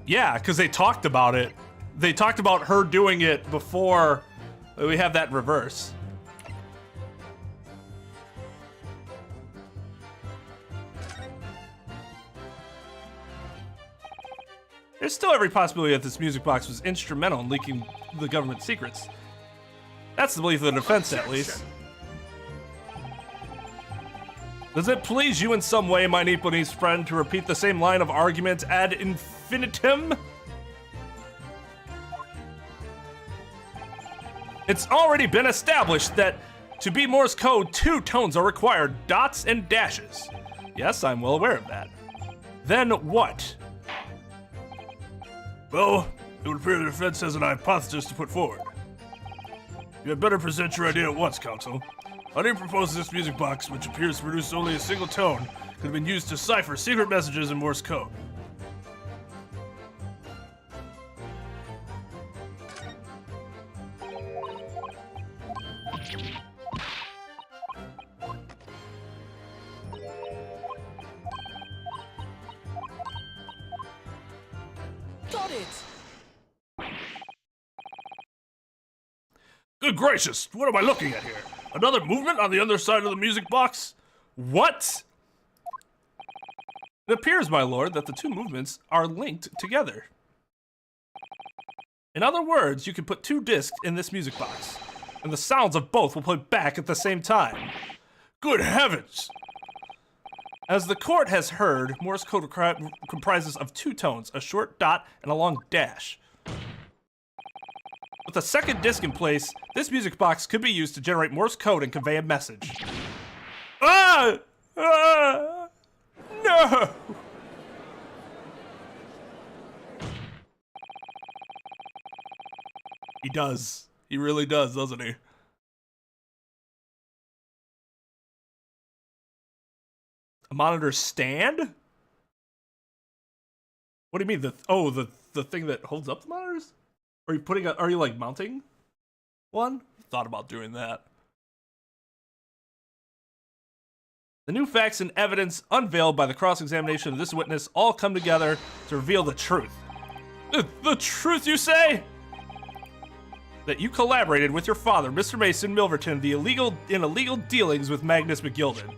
A: Yeah, because they talked about it. They talked about her doing it before we have that in reverse. There's still every possibility that this music box was instrumental in leaking the government secrets. That's the belief of the defense, at least. Does it please you in some way, my Nipponese friend, to repeat the same line of argument ad infinitum? It's already been established that to be Morse code, two tones are required, dots and dashes. Yes, I'm well aware of that. Then what?
C: Well, it would appear the defense has an hypothesis to put forward. You had better present your idea at once, counsel. Hunting proposes this music box, which appears to produce only a single tone, could have been used to cipher secret messages in Morse code.
G: Got it!
C: Good gracious, what am I looking at here? Another movement on the other side of the music box?
A: What? It appears, my lord, that the two movements are linked together. In other words, you can put two discs in this music box, and the sounds of both will play back at the same time.
C: Good heavens!
A: As the court has heard, Morse code comprises of two tones, a short dot and a long dash. With a second disc in place, this music box could be used to generate Morse code and convey a message.
B: Ah! Ah! No!
A: He does. He really does, doesn't he? A monitor stand? What do you mean? The thing that holds up the monitors? Are you like mounting one? Thought about doing that. The new facts and evidence unveiled by the cross-examination of this witness all come together to reveal the truth.
B: The truth, you say?
A: That you collaborated with your father, Mr. Mason Milverton, in illegal dealings with Magnus McGilden.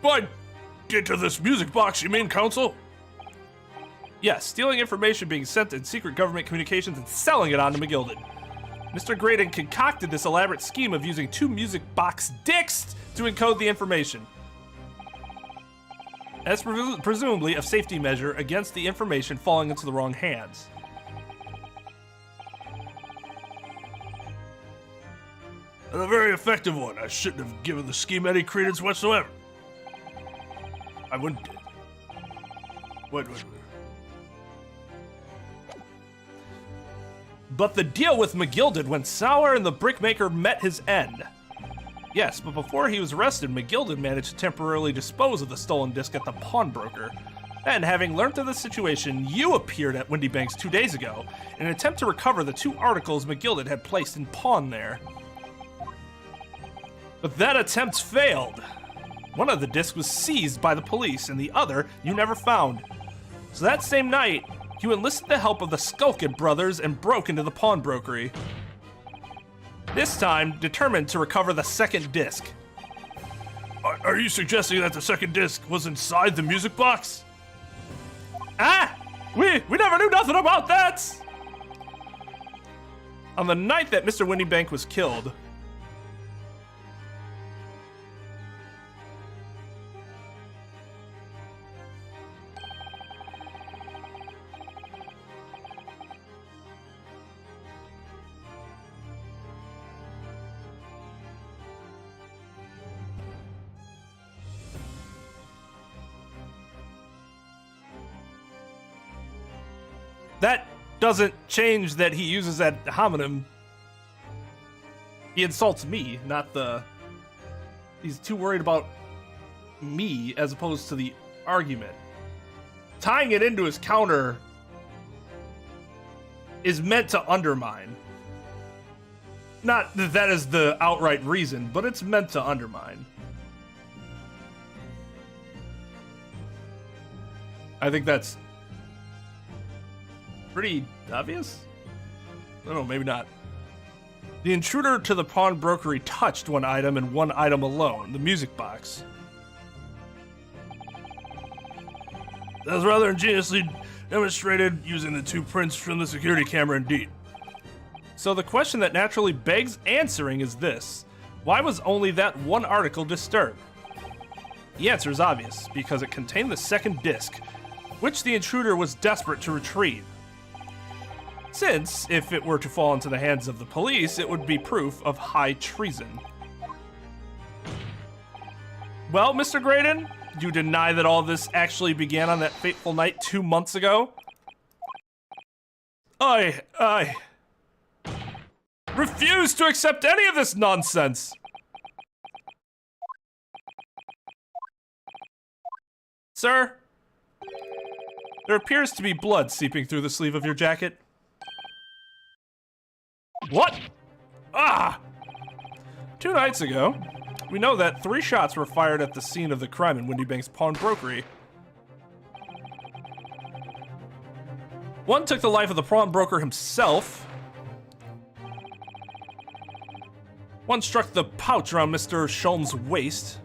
C: By into this music box, you mean, counsel?
A: Yes, stealing information being sent in secret government communications and selling it on to McGilden.
B: Mr. Graydon concocted this elaborate scheme of using 2 music box discs to encode the information. As presumably a safety measure against the information falling into the wrong hands.
C: And a very effective one. I shouldn't have given the scheme any credence whatsoever. I wouldn't. Wait.
B: But the deal with McGilded went sour and the brickmaker met his end. Yes, but before he was arrested, McGilded managed to temporarily dispose of the stolen disc at the pawnbroker. Then, having learned of the situation, you appeared at Windy Banks 2 days ago in an attempt to recover the 2 articles McGilded had placed in pawn there. But that attempt failed. One of the discs was seized by the police, and the other you never found. So that same night, you enlisted the help of the Skulkin brothers and broke into the pawnbrokery. This time, determined to recover the second disc.
C: Are you suggesting that the second disc was inside the music box?
B: Ah! We never knew nothing about that! On the night that Mr. Windybank was killed, that doesn't change that he uses that homonym. He insults me, not the... He's too worried about me as opposed to the argument. Tying it into his counter is meant to undermine. Not that that is the outright reason, but it's meant to undermine. I think that's pretty obvious? I don't know, maybe not. The intruder to the pawnbrokery touched one item and one item alone, the music box.
C: That was rather ingeniously demonstrated using the 2 prints from the security camera indeed.
B: So the question that naturally begs answering is this: why was only that one article disturbed? The answer is obvious, because it contained the second disc, which the intruder was desperate to retrieve. Since, if it were to fall into the hands of the police, it would be proof of high treason. Well, Mr. Graydon, do you deny that all this actually began on that fateful night 2 months ago? I refuse to accept any of this nonsense! Sir, there appears to be blood seeping through the sleeve of your jacket. What? Ah! 2 nights ago, we know that 3 shots were fired at the scene of the crime in Windy Bank's pawnbrokery. One took the life of the pawnbroker himself. One struck the pouch around Mr. Shulm's waist.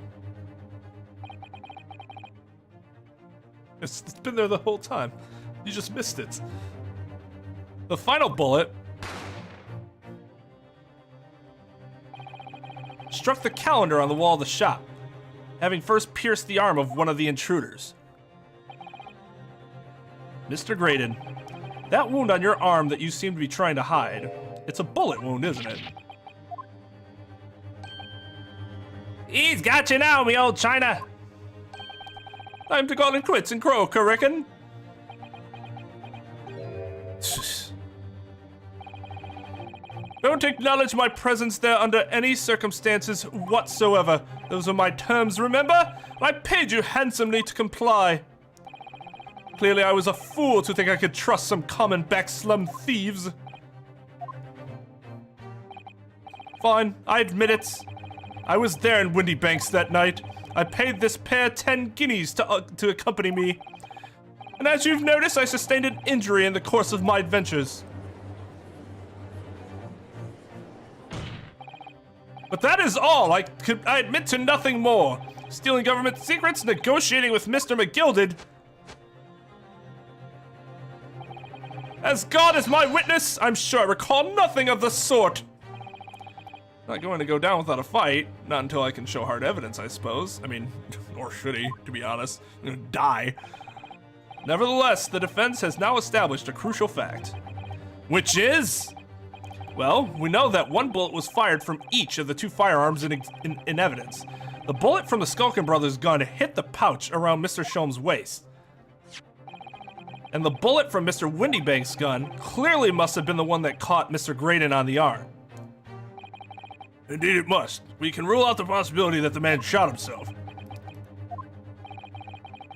B: It's been there the whole time. You just missed it. The final bullet struck the calendar on the wall of the shop, having first pierced the arm of one of the intruders. Mr. Graydon, that wound on your arm that you seem to be trying to hide, it's a bullet wound, isn't it? He's got you now, me old China! Time to call it quits and croak, I reckon. Don't acknowledge my presence there under any circumstances whatsoever. Those are my terms, remember? I paid you handsomely to comply. Clearly I was a fool to think I could trust some common backslum thieves. Fine, I admit it. I was there in Windy Banks that night. I paid this pair 10 guineas to accompany me. And as you've noticed, I sustained an injury in the course of my adventures. But that is all. I admit to nothing more. Stealing government secrets, negotiating with Mr. McGilded. As God is my witness, I'm sure I recall nothing of the sort. Not going to go down without a fight. Not until I can show hard evidence, I suppose. I mean, or should he, to be honest. I'm gonna die. Nevertheless, the defense has now established a crucial fact. Which is... Well, we know that one bullet was fired from each of the two firearms in evidence. The bullet from the Skulkin brothers' gun hit the pouch around Mr. Shulm's waist. And the bullet from Mr. Windybank's gun clearly must have been the one that caught Mr. Graydon on the arm.
C: Indeed it must. We can rule out the possibility that the man shot himself.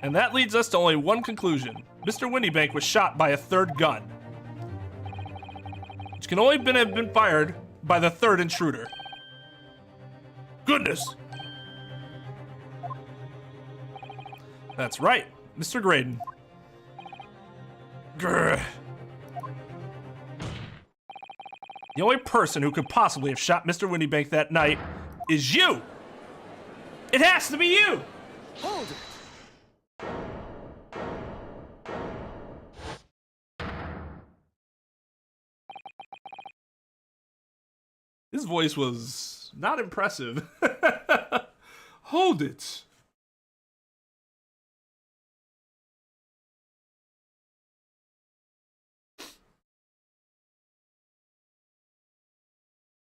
B: And that leads us to only one conclusion. Mr. Windybank was shot by a third gun, which can only have been fired by the third intruder.
C: Goodness!
B: That's right, Mr. Graydon.
C: Grr.
B: The only person who could possibly have shot Mr. Windybank that night is you! It has to be you!
G: Hold it.
A: His voice was not impressive. Hold it.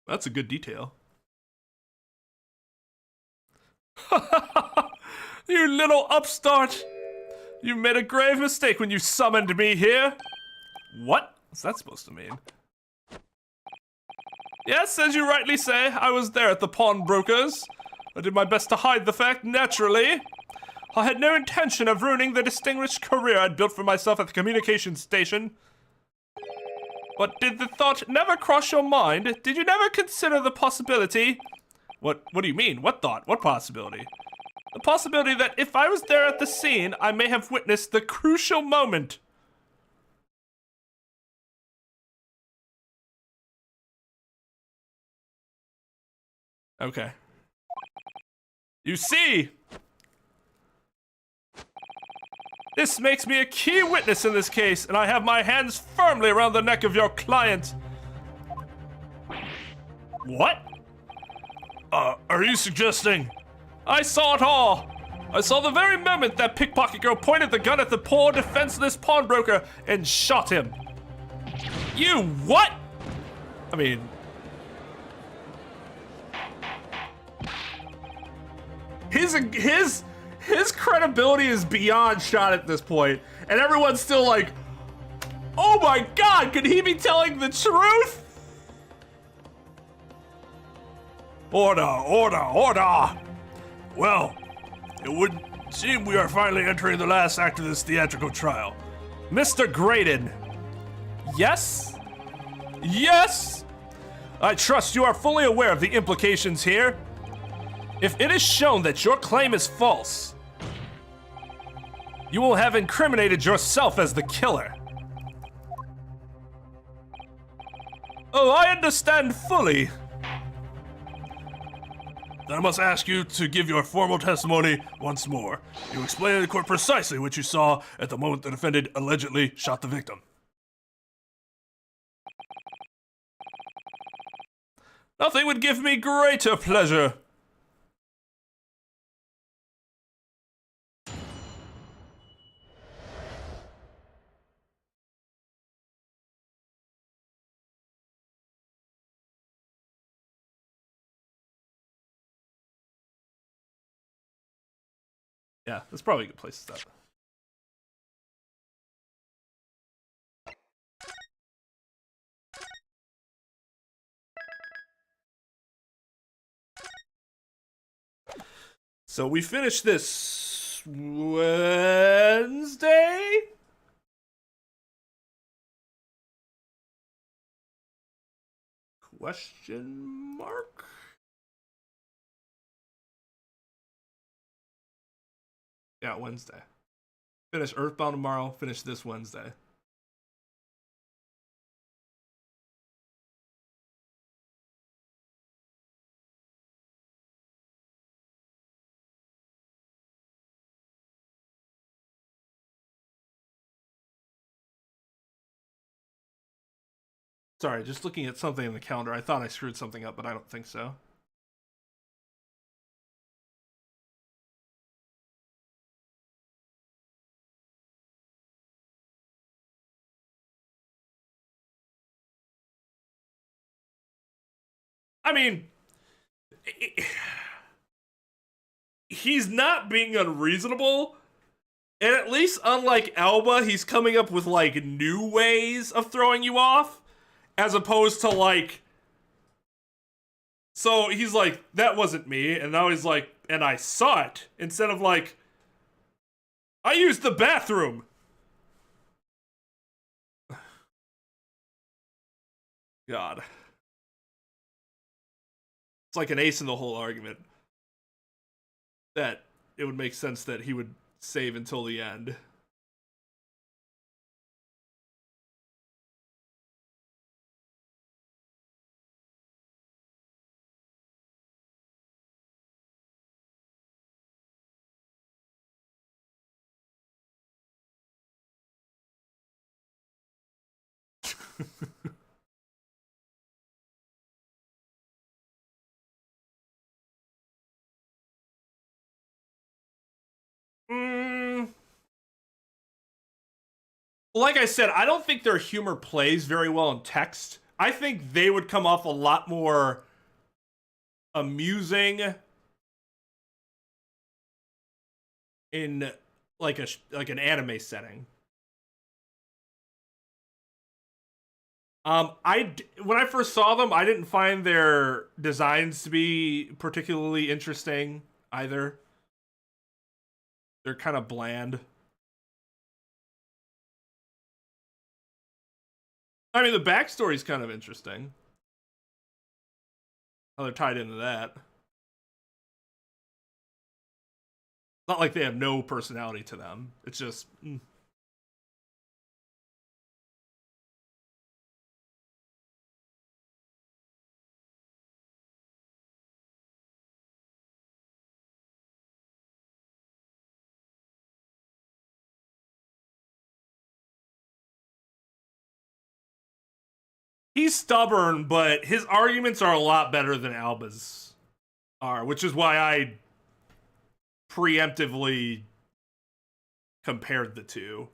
A: That's a good detail.
B: You little upstart! You made a grave mistake when you summoned me here. What? What's that supposed to mean? Yes, as you rightly say, I was there at the pawnbroker's. I did my best to hide the fact, naturally. I had no intention of ruining the distinguished career I'd built for myself at the communications station. But did the thought never cross your mind? Did you never consider the possibility? What do you mean? What thought? What possibility? The possibility that if I was there at the scene, I may have witnessed the crucial moment. Okay. You see, this makes me a key witness in this case, and I have my hands firmly around the neck of your client. What?
C: Are you suggesting?
B: I saw it all. I saw the very moment that pickpocket girl pointed the gun at the poor defenseless pawnbroker and shot him. You what? I mean...
A: His credibility is beyond shot at this point, and everyone's still like, oh my god, could he be telling the truth?
C: Order, order, order! Well, it would seem we are finally entering the last act of this theatrical trial.
B: Mr. Graydon. Yes? Yes? I trust you are fully aware of the implications here. If it is shown that your claim is false, you will have incriminated yourself as the killer. Oh, I understand fully.
C: Then I must ask you to give your formal testimony once more. You explain in court precisely what you saw at the moment the defendant allegedly shot the victim.
B: Nothing would give me greater pleasure.
A: Yeah, that's probably a good place to stop. So we finished this Wednesday? Question mark? Yeah, Wednesday. Finish Earthbound tomorrow, finish this Wednesday. Sorry, just looking at something in the calendar. I thought I screwed something up, but I don't think so. I mean, he's not being unreasonable. And at least unlike Alba, he's coming up with, like, new ways of throwing you off. As opposed to, like... So he's like, that wasn't me. And now he's like, and I saw it. Instead of like, I used the bathroom. God. It's like an ace in the whole argument. That it would make sense that he would save until the end. Like I said, I don't think their humor plays very well in text. I think they would come off a lot more amusing in like an anime setting. When I first saw them, I didn't find their designs to be particularly interesting either. They're kind of bland. I mean, the backstory's kind of interesting. How they're tied into that. Not like they have no personality to them. It's just... He's stubborn, but his arguments are a lot better than Alba's are, which is why I preemptively compared the two.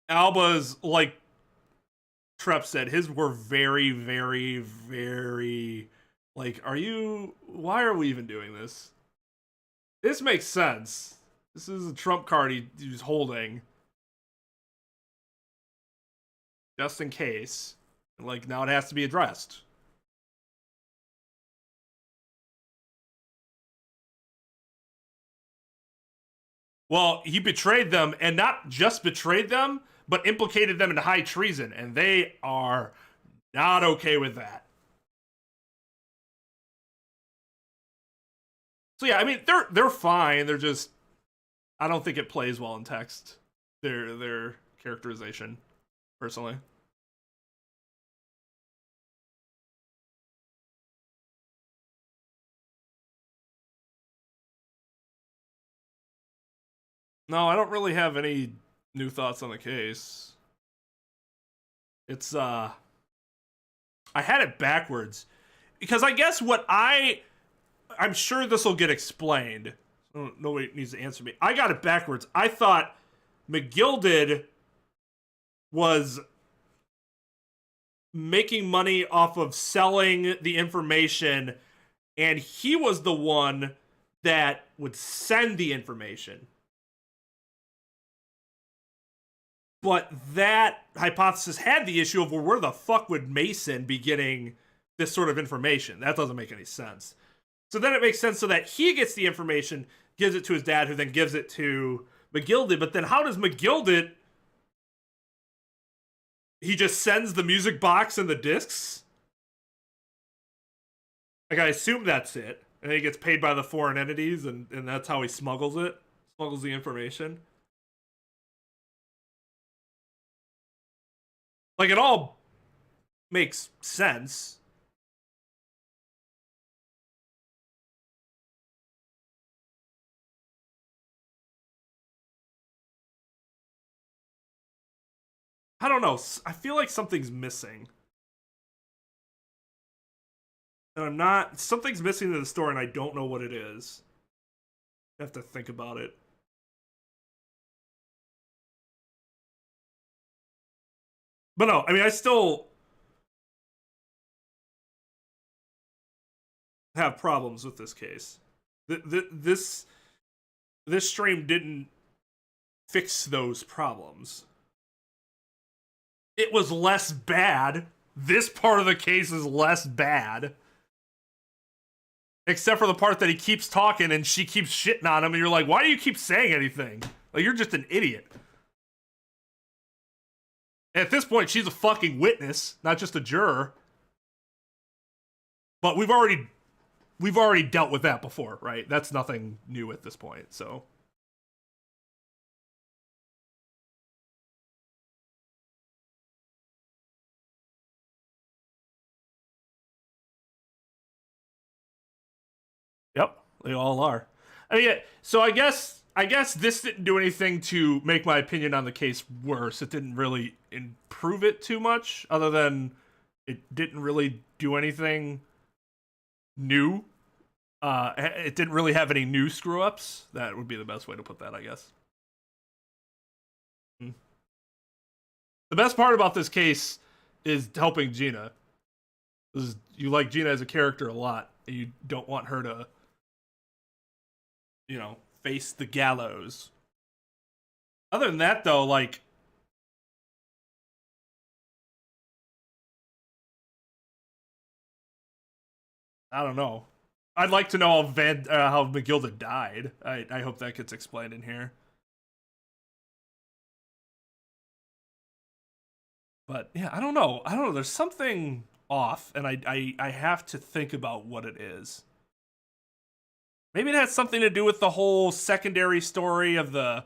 A: Alba's, like Trep said, his were very, very, very, like, why are we even doing this? This makes sense. This is a trump card he's holding. Just in case. Like, now it has to be addressed. Well, he betrayed them, and not just betrayed them, but implicated them in high treason, and they are not okay with that. So yeah, I mean, they're fine. They're just, I don't think it plays well in text. Their characterization, personally. No, I don't really have any new thoughts on the case. It's, I had it backwards. Because I guess I'm sure this will get explained. Nobody needs to answer me. I got it backwards. I thought McGilded was making money off of selling the information, and he was the one that would send the information. But that hypothesis had the issue of, well, where the fuck would Mason be getting this sort of information? That doesn't make any sense. So then it makes sense so that he gets the information, gives it to his dad, who then gives it to McGilded. But then how does McGilded... He just sends the music box and the discs? Like, I assume that's it. And he gets paid by the foreign entities, and that's how he smuggles it. Smuggles the information. Like, it all makes sense.
B: I don't know. I feel like something's missing. And I'm not... Something's missing in the story, and I don't know what it is. I have to think about it. But no, I mean, I still have problems with this case. This stream didn't fix those problems. It was less bad. This part of the case is less bad. Except for the part that he keeps talking and she keeps shitting on him and you're like, why do you keep saying anything? Like, you're just an idiot. At this point, she's a fucking witness, not just a juror. But we've already dealt with that before, right? That's nothing new at this point, so. Yep, they all are. I mean, so I guess this didn't do anything to make my opinion on the case worse. It didn't really improve it too much, other than it didn't really do anything new. It didn't really have any new screw-ups. That would be the best way to put that, I guess. The best part about this case is helping Gina. You like Gina as a character a lot, and you don't want her to, you know, face the gallows. Other than that, though, like, I don't know. I'd like to know how McGilda died. I hope that gets explained in here. But yeah, I don't know. There's something off, and I have to think about what it is. Maybe it has something to do with the whole secondary story of the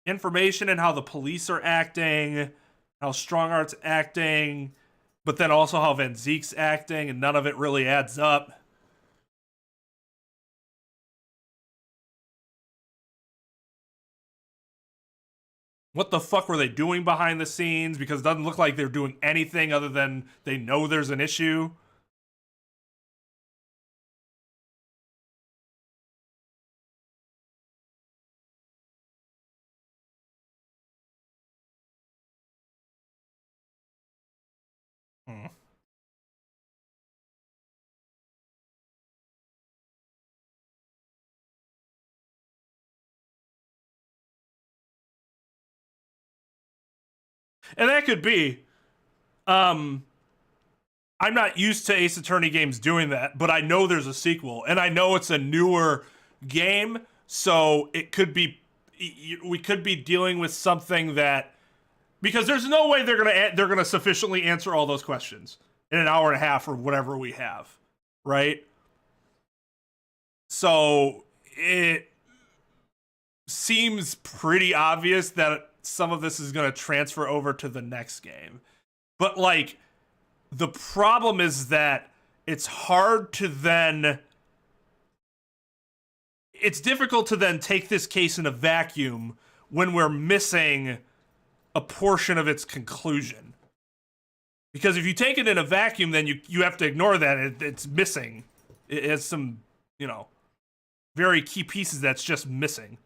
B: information and how the police are acting, how Strong Art's acting, but then also how Van Zeek's acting, and none of it really adds up. What the fuck were they doing behind the scenes? Because it doesn't look like they're doing anything other than they know there's an issue. And that could be. I'm not used to Ace Attorney games doing that, but I know there's a sequel, and I know it's a newer game, so it could be. We could be dealing with something that, because there's no way they're gonna sufficiently answer all those questions in an hour and a half or whatever we have, right? So it seems pretty obvious that some of this is going to transfer over to the next game. But, like, the problem is that it's hard to then... It's difficult to then take this case in a vacuum when we're missing a portion of its conclusion. Because if you take it in a vacuum, then you have to ignore that. It's missing. It has some, you know, very key pieces that's just missing.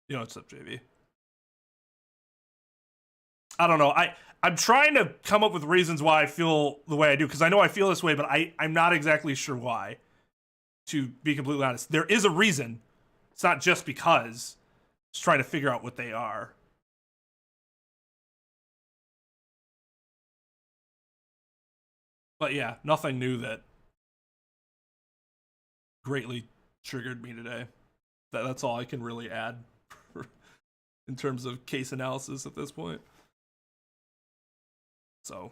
B: You know what's up, JV? I don't know. I'm trying to come up with reasons why I feel the way I do, because I know I feel this way, but I'm not exactly sure why, to be completely honest. There is a reason. It's not just because. Just trying to figure out what they are. But yeah, nothing new that greatly triggered me today. That's all I can really add in terms of case analysis at this point. So.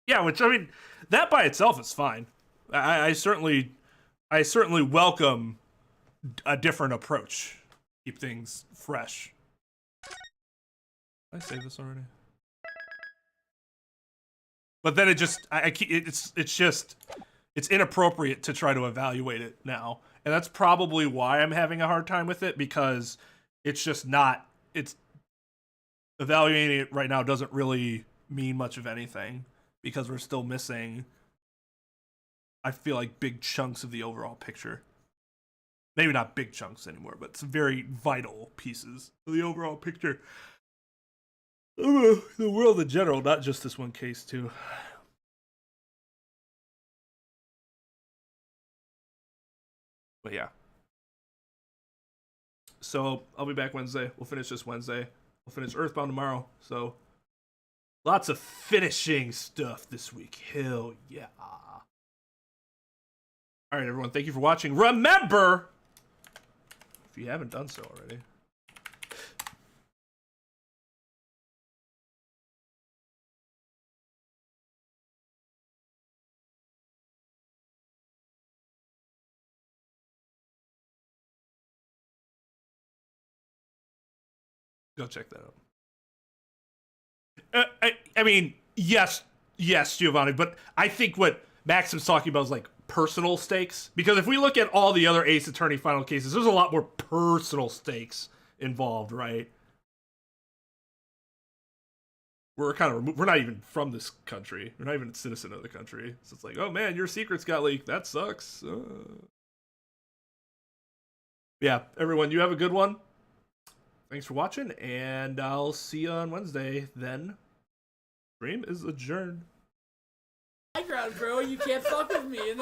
B: Yeah, which, I mean, that by itself is fine. I certainly welcome a different approach. Keep things fresh. Did I save this already? But then it just, it's inappropriate to try to evaluate it now.
A: And that's probably why I'm having a hard time with it, because it's just not, it's evaluating it right now doesn't really mean much of anything, because we're still missing, I feel like, big chunks of the overall picture. Maybe not big chunks anymore, but some very vital pieces of the overall picture. The world in general, not just this one case, too. But yeah. So I'll be back Wednesday. We'll finish this Wednesday. We'll finish Earthbound tomorrow. So lots of finishing stuff this week. Hell yeah. All right, everyone. Thank you for watching. Remember, if you haven't done so already, go check that out. I mean, yes, Giovanni, but I think what Maxim's talking about is like personal stakes. Because if we look at all the other Ace Attorney final cases, there's a lot more personal stakes involved, right? We're kind of we're not even from this country. We're not even a citizen of the country. So it's like, oh man, your secrets got leaked. That sucks. Yeah, everyone, you have a good one. Thanks for watching, and I'll see you on Wednesday. Then, stream is adjourned.
G: Background, bro. You can't fuck with me. And